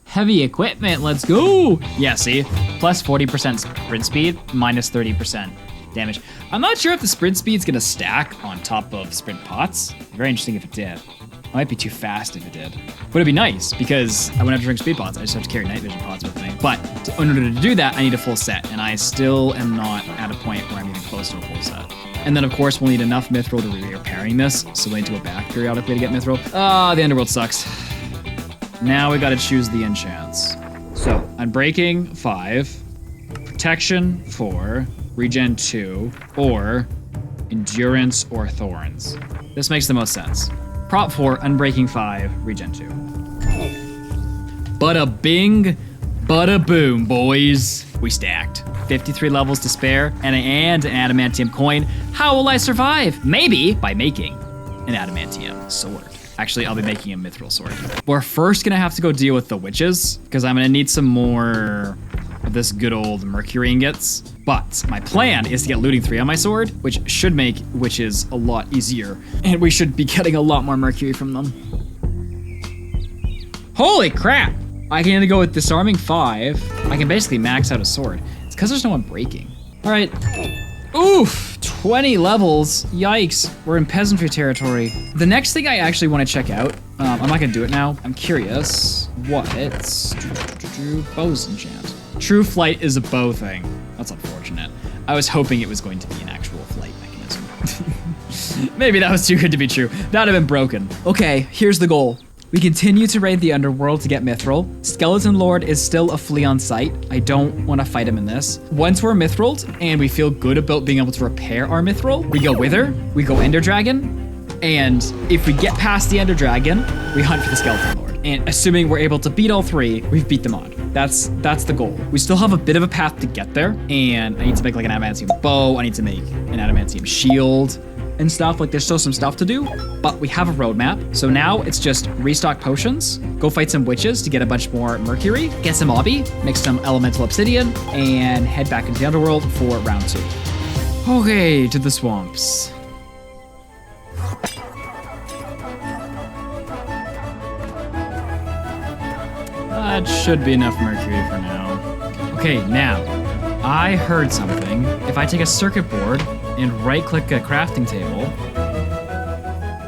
Heavy equipment, let's go! Yeah, see? Plus 40% sprint speed, minus 30% damage. I'm not sure if the sprint speed's gonna stack on top of sprint pots. Very interesting if it did. It might be too fast if it did. But it'd be nice because I wouldn't have to drink speed pods. I just have to carry night vision pods with me. But in order to do that, I need a full set. And I still am not at a point where I'm even close to a full set. And then, of course, we'll need enough mithril to be repairing this. So we need to go back periodically to get mithril. Ah, the underworld sucks. Now we gotta choose the enchants. So, Unbreaking 5, Protection 4, Regen 2, or Endurance or Thorns. This makes the most sense. Prop 4, Unbreaking 5, Regen 2. Bada bing, bada boom, boys. We stacked. 53 levels to spare and an adamantium coin. How will I survive? Maybe by making an adamantium sword. Actually, I'll be making a mithril sword. We're first gonna have to go deal with the witches because I'm gonna need some more of this good old mercury ingots. But my plan is to get looting 3 on my sword, which should make witches a lot easier. And we should be getting a lot more mercury from them. Holy crap! I can either go with disarming 5. I can basically max out a sword. It's because there's no unbreaking. All right. Oof, 20 levels. Yikes, we're in peasantry territory. The next thing I actually want to check out, I'm not gonna do it now. I'm curious what bows enchant. True flight is a bow thing. That's unfortunate. I was hoping it was going to be an actual flight mechanism. Maybe that was too good to be true. That would have been broken. Okay, here's the goal. We continue to raid the underworld to get mithril. Skeleton Lord is still a flea on sight. I don't want to fight him in this. Once we're mithrilled and we feel good about being able to repair our mithril, we go Wither, we go Ender Dragon, and if we get past the Ender Dragon, we hunt for the Skeleton Lord. And assuming we're able to beat all 3, we've beat the mod. That's the goal. We still have a bit of a path to get there, and I need to make like an adamantium bow, I need to make an adamantium shield, and stuff. Like, there's still some stuff to do, but we have a roadmap. So now it's just restock potions, go fight some witches to get a bunch more mercury, get some obby, make some elemental obsidian, and head back into the underworld for round 2. Okay, to the swamps. That should be enough mercury for now. Okay, now, I heard something. If I take a circuit board and right-click a crafting table,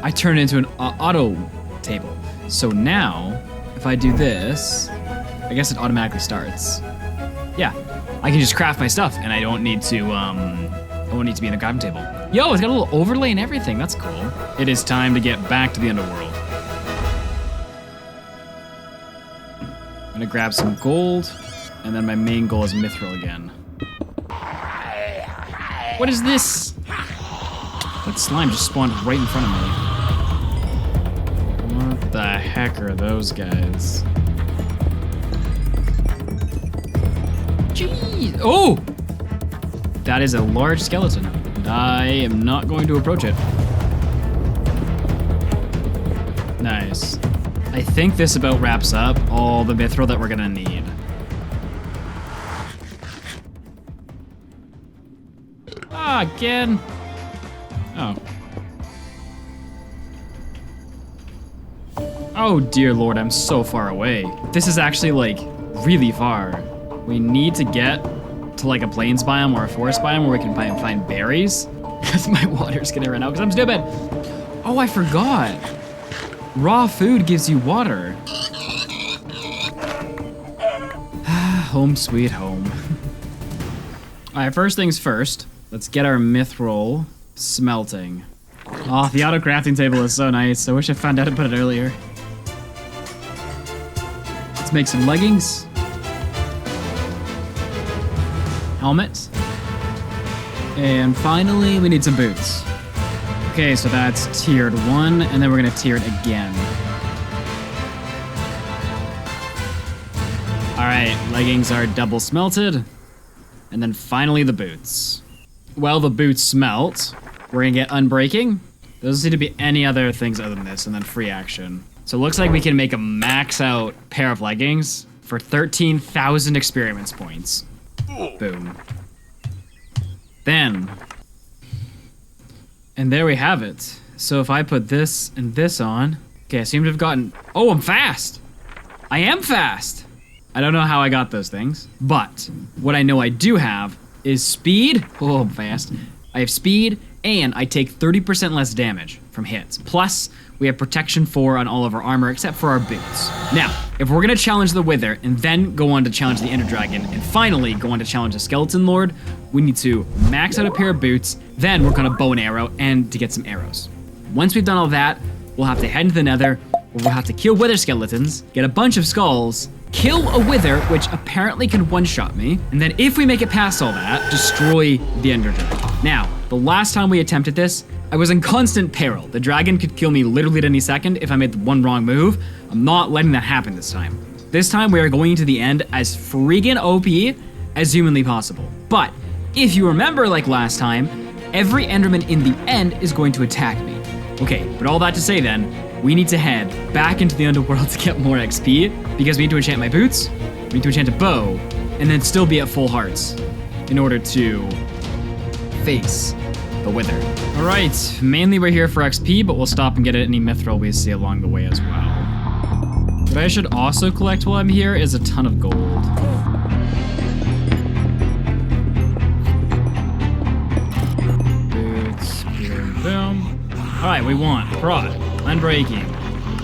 I turn it into an auto table. So now, if I do this, I guess it automatically starts. Yeah, I can just craft my stuff, and I don't need to be in the crafting table. Yo, it's got a little overlay and everything. That's cool. It is time to get back to the underworld. I'm gonna grab some gold, and then my main goal is mithril again. What is this? That slime just spawned right in front of me. What the heck are those guys? Jeez. Oh! That is a large skeleton. And I am not going to approach it. Nice. I think this about wraps up all the mithril that we're gonna need. Ah, again. Oh. Oh dear Lord, I'm so far away. This is actually like really far. We need to get to like a plains biome or a forest biome where we can find berries. Because my water's gonna run out because I'm stupid. Oh, I forgot. Raw food gives you water. Home sweet home. All right, first things first. Let's get our mithril smelting. Oh, the auto crafting table is so nice. I wish I found out to put it earlier. Let's make some leggings. Helmet. And finally, we need some boots. Okay, so that's tiered 1, and then we're gonna tier it again. All right, leggings are double smelted. And then finally the boots. Well, the boots smelt. We're gonna get unbreaking. There doesn't seem to be any other things other than this, and then free action. So it looks like we can make a max out pair of leggings for 13,000 experiments points. Boom. Then, and there we have it. So if I put this and this on, okay, I seem to have gotten, oh, I'm fast. I am fast. I don't know how I got those things, but what I know I do have is speed. Oh, I'm fast. I have speed, and I take 30% less damage. from hits. Plus, we have protection 4 on all of our armor except for our boots. Now, if we're gonna challenge the Wither and then go on to challenge the Ender Dragon and finally go on to challenge the Skeleton Lord, we need to max out a pair of boots, then work on a bow and arrow and to get some arrows. Once we've done all that, we'll have to head into the Nether, where we'll have to kill Wither skeletons, get a bunch of skulls, kill a Wither, which apparently can one-shot me, and then if we make it past all that, destroy the Ender Dragon. Now, the last time we attempted this, I was in constant peril. The dragon could kill me literally at any second if I made one wrong move. I'm not letting that happen this time. This time we are going to the end as friggin' OP as humanly possible. But if you remember like last time, every Enderman in the end is going to attack me. Okay, but all that to say then, we need to head back into the underworld to get more XP because we need to enchant my boots, we need to enchant a bow, and then still be at full hearts in order to face the Wither. All right, mainly we're here for XP, but we'll stop and get any mithril we see along the way as well. What I should also collect while I'm here is a ton of gold. Boots, boom, boom. All right, we want prod, unbreaking,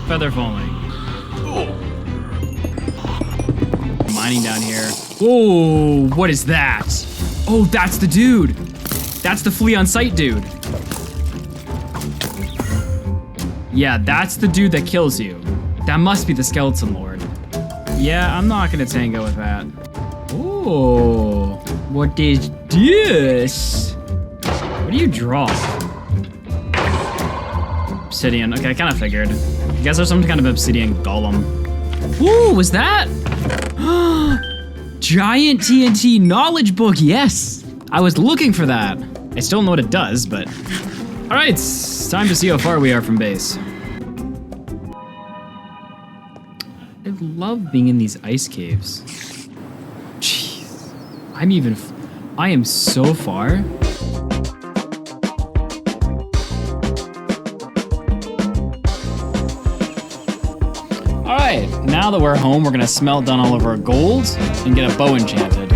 feather falling. Mining down here. Whoa, what is that? Oh, that's the dude. That's the flee on sight dude. Yeah, that's the dude that kills you. That must be the Skeleton Lord. Yeah, I'm not gonna tango with that. Ooh, what is this? What do you draw? Obsidian, okay, I kind of figured. I guess there's some kind of obsidian golem. Ooh, was that? Giant TNT knowledge book, yes. I was looking for that. I still don't know what it does, but... All right, it's time to see how far we are from base. I love being in these ice caves. Jeez, I am so far. All right, now that we're home, we're gonna smelt down all of our gold and get a bow enchanted.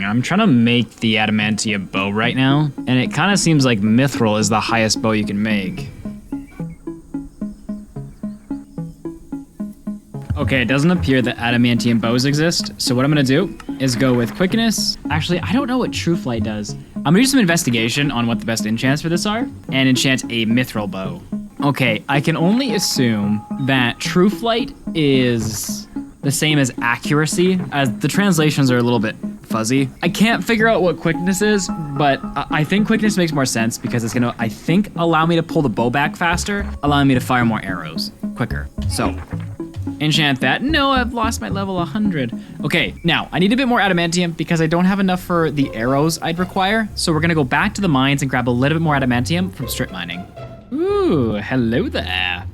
I'm trying to make the Adamantium bow right now, and it kind of seems like mithril is the highest bow you can make. Okay, it doesn't appear that Adamantium bows exist, so what I'm gonna do is go with quickness. Actually, I don't know what True Flight does. I'm gonna do some investigation on what the best enchants for this are, and enchant a mithril bow. Okay, I can only assume that True Flight is the same as accuracy, as the translations are a little bit fuzzy. I can't figure out what quickness is, but I think quickness makes more sense because it's gonna, I think, allow me to pull the bow back faster, allowing me to fire more arrows quicker. So, enchant that. No, I've lost my level 100. Okay, now, I need a bit more adamantium because I don't have enough for the arrows I'd require, so we're gonna go back to the mines and grab a little bit more adamantium from strip mining. Ooh, hello there.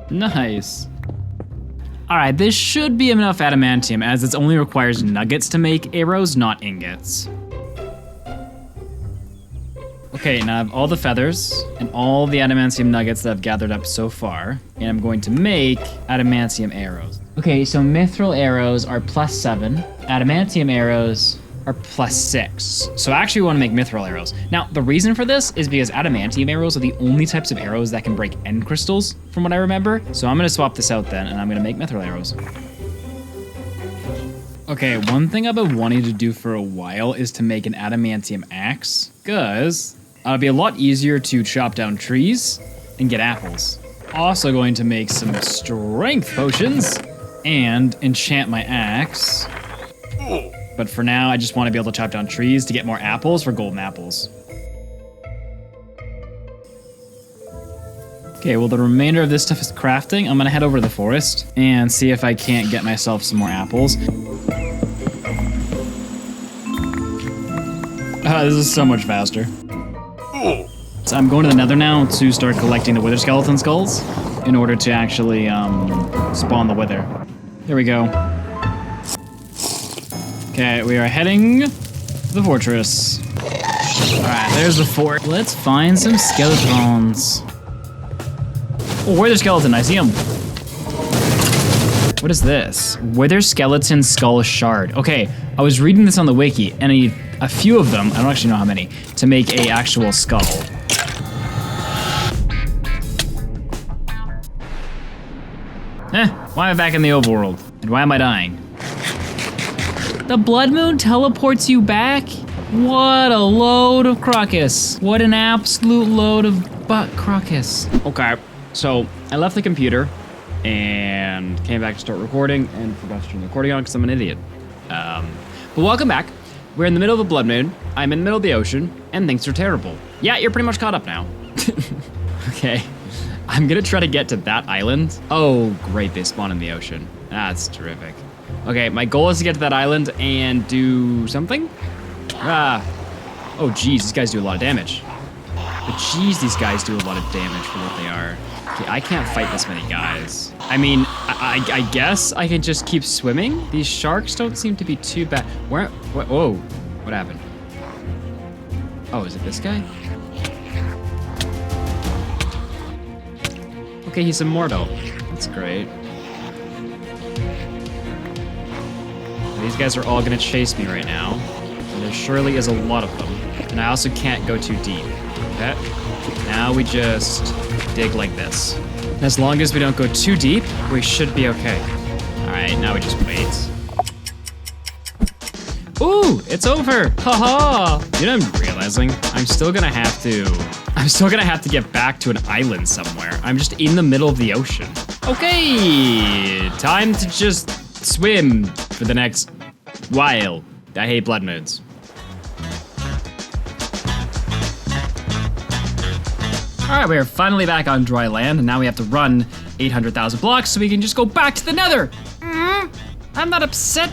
Nice. All right, this should be enough adamantium as it only requires nuggets to make arrows, not ingots. Okay, now I have all the feathers and all the adamantium nuggets that I've gathered up so far, and I'm going to make adamantium arrows. Okay, so mithril arrows are +7, adamantium arrows are +6. So I actually want to make mithril arrows. Now, the reason for this is because adamantium arrows are the only types of arrows that can break end crystals, from what I remember. So I'm gonna swap this out then, and I'm gonna make mithril arrows. Okay, one thing I've been wanting to do for a while is to make an adamantium axe, because it'll be a lot easier to chop down trees and get apples. Also going to make some strength potions and enchant my axe. But for now, I just want to be able to chop down trees to get more apples for golden apples. Okay, well the remainder of this stuff is crafting. I'm gonna head over to the forest and see if I can't get myself some more apples. This is so much faster. So I'm going to the nether now to start collecting the wither skeleton skulls in order to actually spawn the wither. There we go. Okay, we are heading to the fortress. All right, there's the fort. Let's find some skeletons. Oh, where's the skeleton? I see him. What What is this? Wither skeleton skull shard. Okay, I was reading this on the wiki, and I need a few of them, I don't actually know how many, to make a actual skull. Why am I back in the overworld? And why am I dying? The blood moon teleports you back? What a load of crocus. What an absolute load of butt crocus. Okay, so I left the computer and came back to start recording and forgot to turn the recording on because I'm an idiot. But welcome back. We're in the middle of a blood moon. I'm in the middle of the ocean and things are terrible. Yeah, you're pretty much caught up now. Okay. I'm gonna try to get to that island. Oh, great, they spawn in the ocean. That's terrific. Okay, my goal is to get to that island and do something. Oh geez, these guys do a lot of damage. But geez, these guys do a lot of damage for what they are. Okay, I can't fight this many guys. I mean, I guess I can just keep swimming. These sharks don't seem to be too bad. Whoa, what happened? Oh, is it this guy? Okay, he's immortal. That's great. These guys are all gonna chase me right now. And there surely is a lot of them. And I also can't go too deep. Okay? Now we just dig like this. As long as we don't go too deep, we should be okay. All right, now we just wait. Ooh, it's over. Haha. You know what I'm realizing? I'm still gonna have to get back to an island somewhere. I'm just in the middle of the ocean. Okay, time to just swim for the next while. I hate blood moons. All right, we're finally back on dry land, and now we have to run 800,000 blocks so we can just go back to the nether. I'm not upset.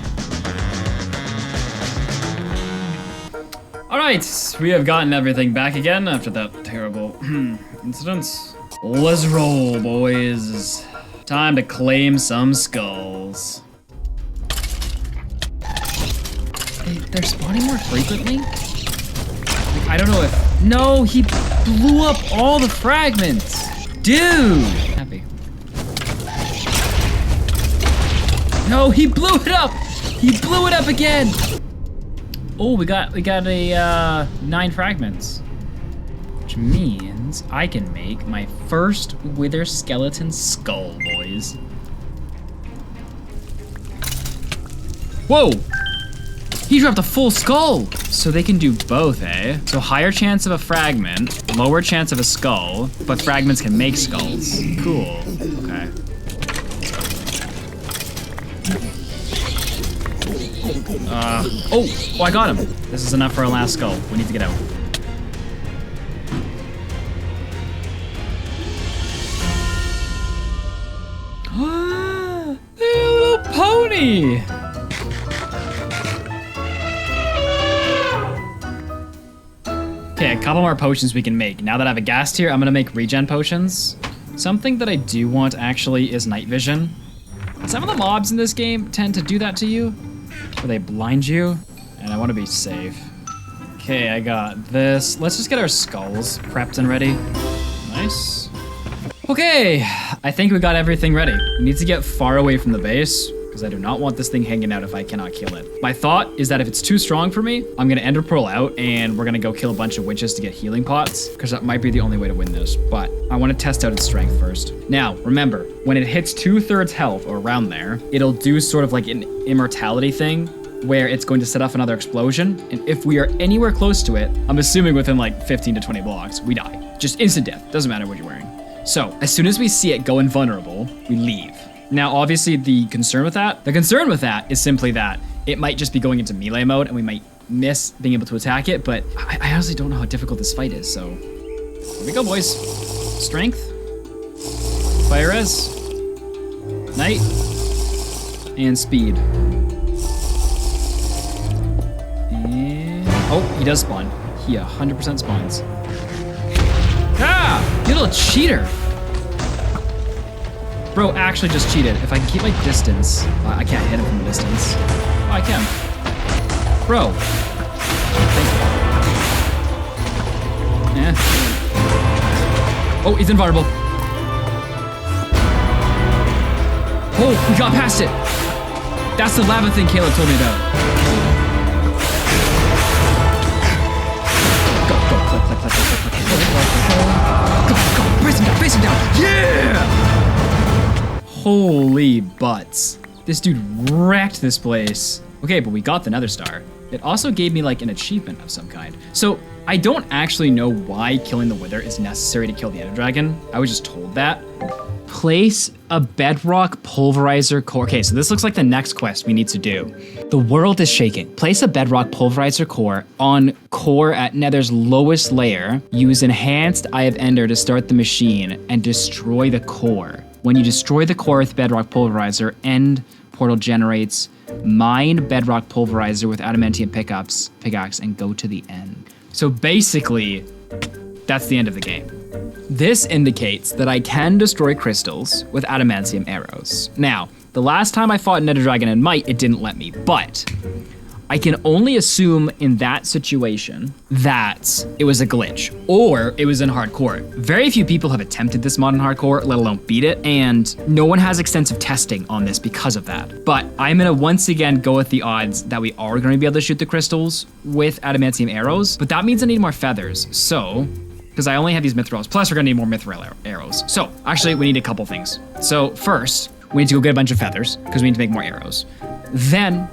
All right, we have gotten everything back again after that terrible incident. Let's roll, boys. Time to claim some skulls. They're spawning more frequently? Like, I don't know if... No, he blew up all the fragments. Dude! Happy. No, he blew it up! He blew it up again! Oh, we got a 9 fragments. Which means I can make my first wither skeleton skull, boys. Whoa! He dropped a full skull! So they can do both, eh? So higher chance of a fragment, lower chance of a skull, but fragments can make skulls. Cool, okay. Oh, I got him. This is enough for our last skull. We need to get out. Little pony! Okay, a couple more potions we can make. Now that I have a ghast here, I'm gonna make regen potions. Something that I do want actually is night vision. Some of the mobs in this game tend to do that to you, where they blind you, and I want to be safe. Okay, I got this. Let's just get our skulls prepped and ready. Nice. Okay, I think we got everything ready. We need to get far away from the base, because I do not want this thing hanging out if I cannot kill it. My thought is that if it's too strong for me, I'm gonna ender pearl out, and we're gonna go kill a bunch of witches to get healing pots, because that might be the only way to win this, but I want to test out its strength first. Now, remember, when it hits 2/3 health, or around there, it'll do sort of like an immortality thing, where it's going to set off another explosion, and if we are anywhere close to it, I'm assuming within like 15 to 20 blocks, we die. Just instant death, doesn't matter what you're wearing. So, as soon as we see it go invulnerable, we leave. Now, obviously, the concern with that is simply that it might just be going into melee mode, and we might miss being able to attack it, but I honestly don't know how difficult this fight is, so here we go, boys. Strength, fire res, night, and speed. And, oh, he does spawn. He 100% spawns. Ah, you little cheater. Bro actually just cheated. If I can keep my distance, I can't hit him from a distance. Oh, I can. Bro. Thank you. Yeah. Oh, he's invulnerable. Oh, we got past it. That's the lava thing Caleb told me about. Go, click, click, click, click, click, click. Go, face him down. Yeah! Holy butts. This dude wrecked this place. Okay, but we got the Nether Star. It also gave me like an achievement of some kind. So I don't actually know why killing the Wither is necessary to kill the Ender Dragon. I was just told that. Place a bedrock pulverizer core. Okay, so this looks like the next quest we need to do. The world is shaking. Place a bedrock pulverizer core on core at Nether's lowest layer. Use enhanced Eye of Ender to start the machine and destroy the core. When you destroy the core with bedrock pulverizer, end portal generates. Mine bedrock pulverizer with adamantium pickaxe, and go to the end. So basically, that's the end of the game. This indicates that I can destroy crystals with adamantium arrows. Now, the last time I fought Nether Dragon and Mite, it didn't let me, but I can only assume in that situation that it was a glitch or it was in hardcore. Very few people have attempted this mod in hardcore, let alone beat it, and no one has extensive testing on this because of that. But I'm gonna once again go with the odds that we are gonna be able to shoot the crystals with adamantium arrows, but that means I need more feathers, so, because I only have these mithrils, plus we're gonna need more mithril arrows. So, actually we need a couple things. So first, we need to go get a bunch of feathers, because we need to make more arrows. Then,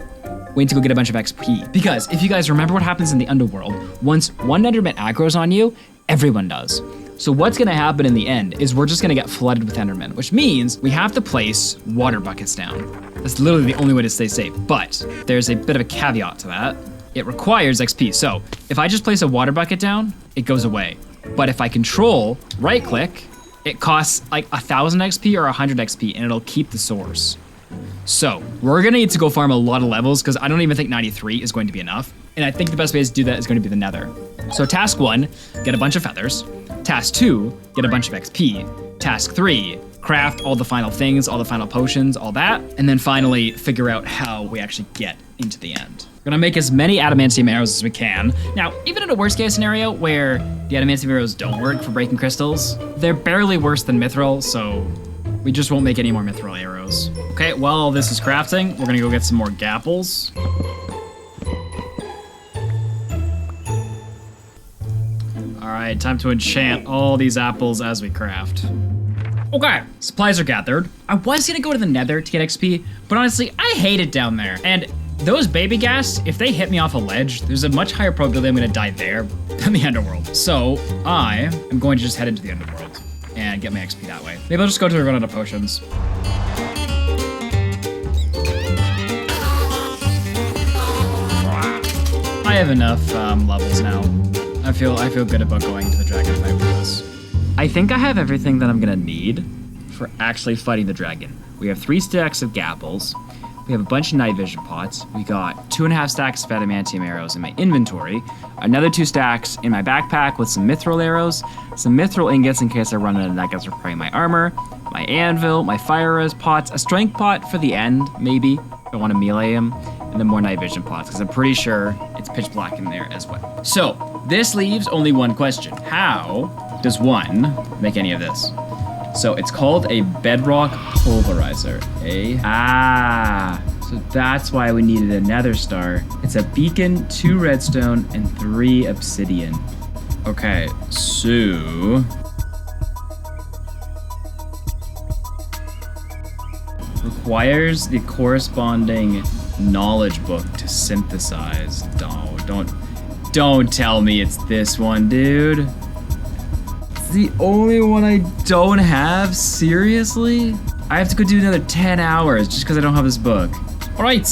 we need to go get a bunch of XP. Because if you guys remember what happens in the underworld, once one Enderman aggroes on you, everyone does. So what's gonna happen in the end is we're just gonna get flooded with Endermen, which means we have to place water buckets down. That's literally the only way to stay safe. But there's a bit of a caveat to that. It requires XP. So if I just place a water bucket down, it goes away. But if I control right click, it costs like 1,000 XP or 100 XP and it'll keep the source. So we're gonna need to go farm a lot of levels because I don't even think 93 is going to be enough. And I think the best way to do that is going to be the Nether. So task 1, get a bunch of feathers. Task 2, get a bunch of XP. Task 3, craft all the final things, all the final potions, all that. And then finally figure out how we actually get into the end. We're gonna make as many adamantium arrows as we can. Now, even in a worst case scenario where the adamantium arrows don't work for breaking crystals, they're barely worse than mithril, so we just won't make any more mithril arrows. Okay, while this is crafting, we're gonna go get some more gapples. All right, time to enchant all these apples as we craft. Okay, supplies are gathered. I was gonna go to the Nether to get XP, but honestly, I hate it down there. And those baby ghast, if they hit me off a ledge, there's a much higher probability I'm gonna die there than the underworld. So I am going to just head into the underworld and get my XP that way. Maybe I'll just go to run out of potions. I have enough levels now. I feel good about going to the dragon fight with this. I think I have everything that I'm gonna need for actually fighting the dragon. We have 3 stacks of gapples. We have a bunch of night vision pots. We got 2.5 stacks of adamantium arrows in my inventory. Another 2 stacks in my backpack with some mithril arrows, some mithril ingots in case I run out of nuggets repairing my armor, my anvil, my fire res pots, a strength pot for the end, maybe, if I want to melee him, and then more night vision pots, because I'm pretty sure it's pitch black in there as well. So, this leaves only one question. How does one make any of this? So it's called a bedrock pulverizer, so that's why we needed a nether star. It's a beacon, 2 redstone, and 3 obsidian. Okay, so requires the corresponding knowledge book to synthesize. Don't tell me it's this one, dude. The only one I don't have? Seriously? I have to go do another 10 hours just because I don't have this book. All right,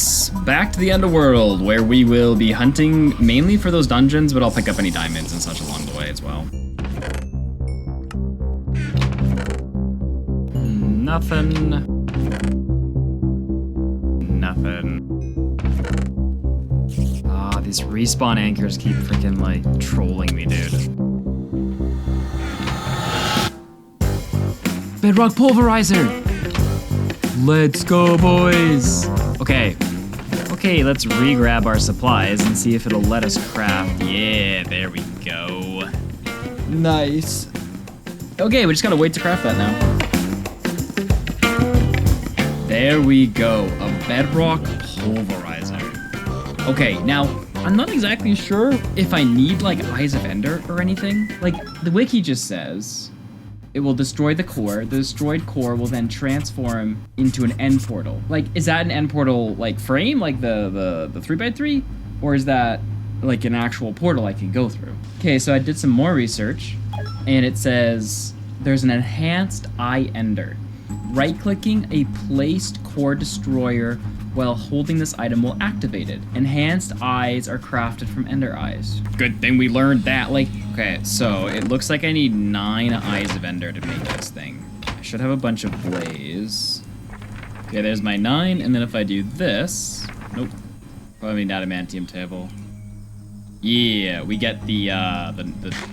back to the underworld where we will be hunting mainly for those dungeons, but I'll pick up any diamonds and such along the way as well. Nothing. Ah, these respawn anchors keep freaking like trolling me, dude. Bedrock pulverizer! Let's go, boys! Okay, let's re-grab our supplies and see if it'll let us craft. Yeah, there we go. Nice. Okay, we just gotta wait to craft that now. There we go, a bedrock pulverizer. Okay, now, I'm not exactly sure if I need, like, Eyes of Ender or anything. Like, the wiki just says it will destroy the core. The destroyed core will then transform into an end portal. Like, is that an end portal, like, frame? Like, the 3x3? Or is that, like, an actual portal I can go through? Okay, so I did some more research, and it says there's an enhanced Eye Ender. Right-clicking a placed core destroyer while holding this item will activate it. Enhanced eyes are crafted from ender eyes. Good thing we learned that. Like, okay, so it looks like I need 9 eyes of ender to make this thing. I should have a bunch of blaze. Okay, there's my 9, and then if I do this, nope. Probably an adamantium table. Yeah, we get the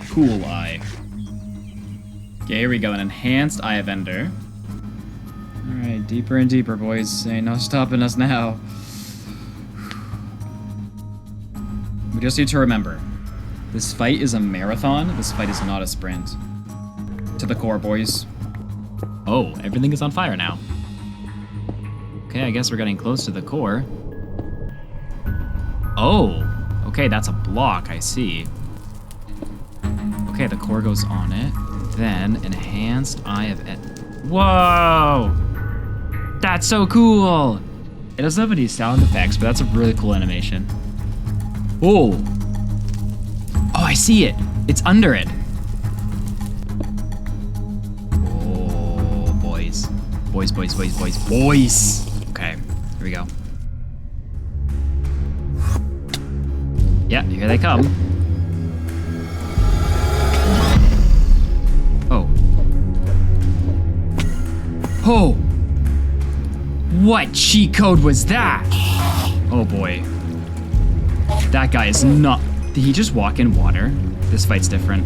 cool eye. Okay, here we go, an enhanced eye of ender. Alright, deeper and deeper, boys. Ain't no stopping us now. We just need to remember, this fight is a marathon. This fight is not a sprint. To the core, boys. Oh, everything is on fire now. Okay, I guess we're getting close to the core. Oh, okay, that's a block, I see. Okay, the core goes on it. Then, enhanced eye of it. Whoa! That's so cool! It doesn't have any sound effects, but that's a really cool animation. Oh! Oh, I see it! It's under it! Oh, boys. Boys, boys, boys, boys, boys! Okay, here we go. Yeah, here they come. Oh. Oh! What cheat code was that? Oh boy. That guy is not... Did he just walk in water? This fight's different.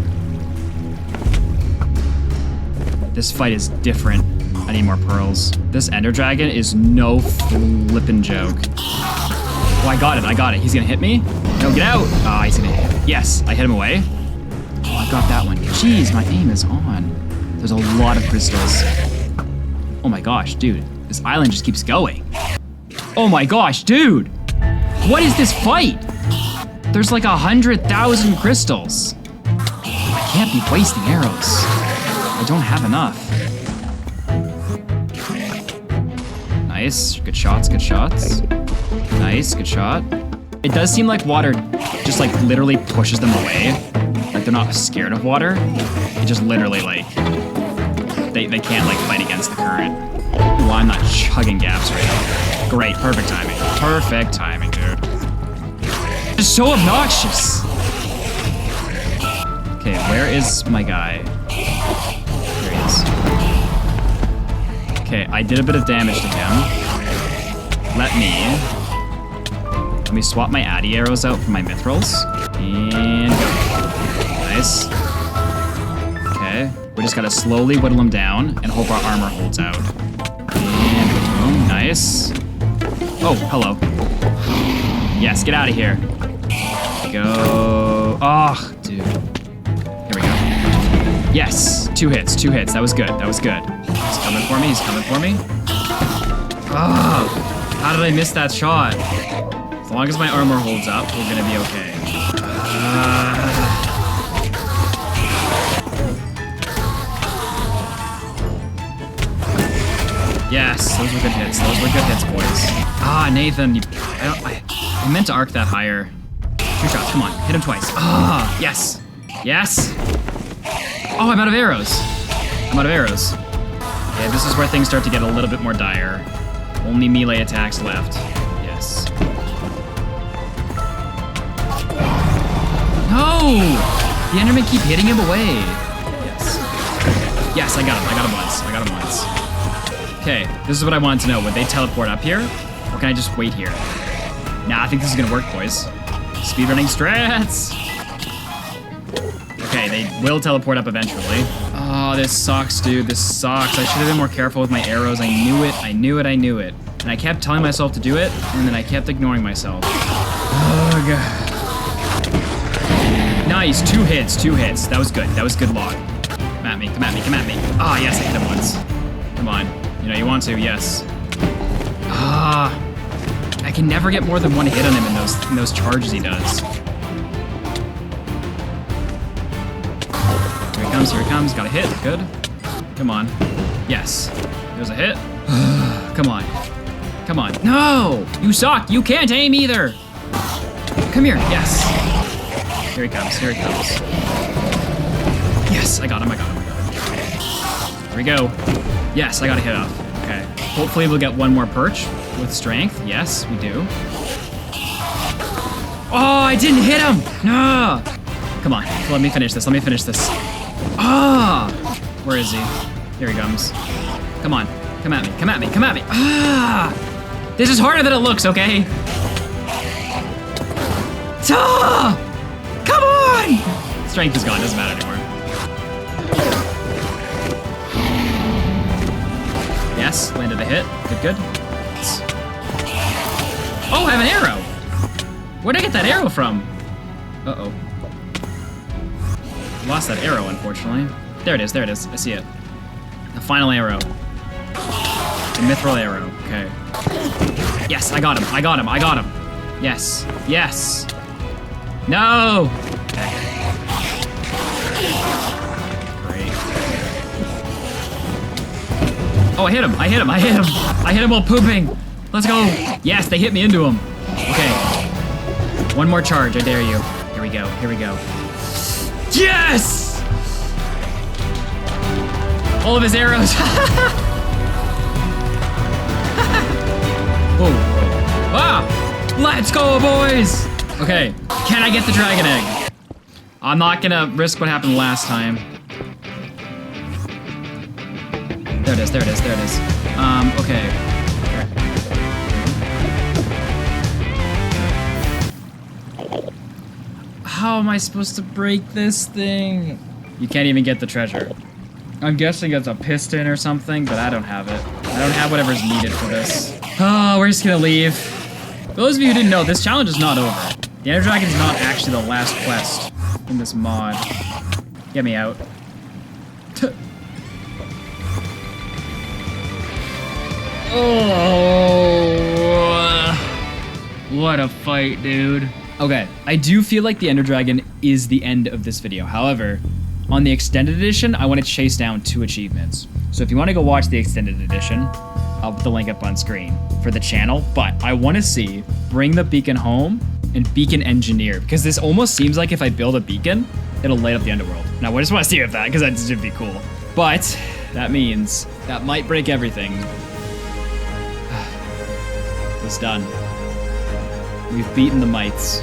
This fight is different. I need more pearls. This ender dragon is no flippin' joke. Oh, I got it. He's gonna hit me? No, get out! Ah, he's gonna hit. Yes, I hit him away. Oh, I got that one. Jeez, my aim is on. There's a lot of crystals. Oh my gosh, dude. This island just keeps going. Oh my gosh, dude! What is this fight? There's like 100,000 crystals. I can't be wasting arrows. I don't have enough. Nice, good shots, good shots. Nice, good shot. It does seem like water just like literally pushes them away. Like they're not scared of water. It just literally like, they can't like fight against the current. Well, I'm not chugging gaps right now. Great, perfect timing. Perfect timing, dude. It's so obnoxious. Okay, where is my guy? There he is. Okay, I did a bit of damage to him. Let me swap my Addy arrows out for my mithrils. And go. Nice. Okay, we just gotta slowly whittle him down and hope our armor holds out. And boom, nice. Oh, hello. Yes, get out of here. Go. Oh, dude. Here we go. Yes, 2 hits. That was good. He's coming for me. Oh, how did I miss that shot? As long as my armor holds up, we're gonna be okay. Yes, those were good hits. Boys. Ah, Nathan, I meant to arc that higher. 2 shots, come on, hit him twice. Ah, yes. Oh, I'm out of arrows. Okay, this is where things start to get a little bit more dire. Only melee attacks left. Yes. No! The Endermen keep hitting him away. Yes, I got him once. Okay, this is what I wanted to know. Would they teleport up here? Or can I just wait here? Nah, I think this is gonna work, boys. Speedrunning strats! Okay, they will teleport up eventually. Oh, this sucks, dude. This sucks. I should have been more careful with my arrows. I knew it. And I kept telling myself to do it, and then I kept ignoring myself. Oh, God. Nice, 2 hits. That was good log. Come at me. Ah, yes, I hit him once. Come on. You know you want to, yes. I can never get more than one hit on him in those charges he does. Here he comes, got a hit, good. Come on, yes, there's a hit. Come on, no, you suck, you can't aim either. Come here, yes. Here he comes. Yes, I got him. Here we go. Yes, I got a hit off. Okay, hopefully we'll get one more perch with strength. Yes, we do. Oh, I didn't hit him, no. Come on, let me finish this. Where is he? Here he comes. Come on, come at me. This is harder than it looks, okay? Come on! Strength is gone, doesn't matter anymore. Yes, landed a hit. Good. Oh, I have an arrow! Where'd I get that arrow from? Uh-oh. Lost that arrow, unfortunately. There it is. I see it. The final arrow. The mithril arrow. Okay. Yes, I got him. Yes. No! Okay. Great. Oh, I hit him. I hit him while pooping. Let's go. Yes, they hit me into him. Okay. One more charge, I dare you. Here we go. Yes! All of his arrows. Whoa. Wow! Let's go, boys! Okay, can I get the dragon egg? I'm not gonna risk what happened last time. There it is. Okay. How am I supposed to break this thing? You can't even get the treasure. I'm guessing it's a piston or something, but I don't have it. I don't have whatever's needed for this. Oh, we're just gonna leave. For those of you who didn't know, this challenge is not over. The Ender Dragon is not actually the last quest in this mod. Get me out. Oh, what a fight, dude. Okay, I do feel like the Ender Dragon is the end of this video. However, on the extended edition, I want to chase down 2 achievements. So if you want to go watch the extended edition, I'll put the link up on screen for the channel. But I want to see Bring the Beacon Home and Beacon Engineer, because this almost seems like if I build a beacon, it'll light up the underworld. Now, I just want to see if that, because that should be cool. But that means that Mite Break Everything is done. We've beaten the mites.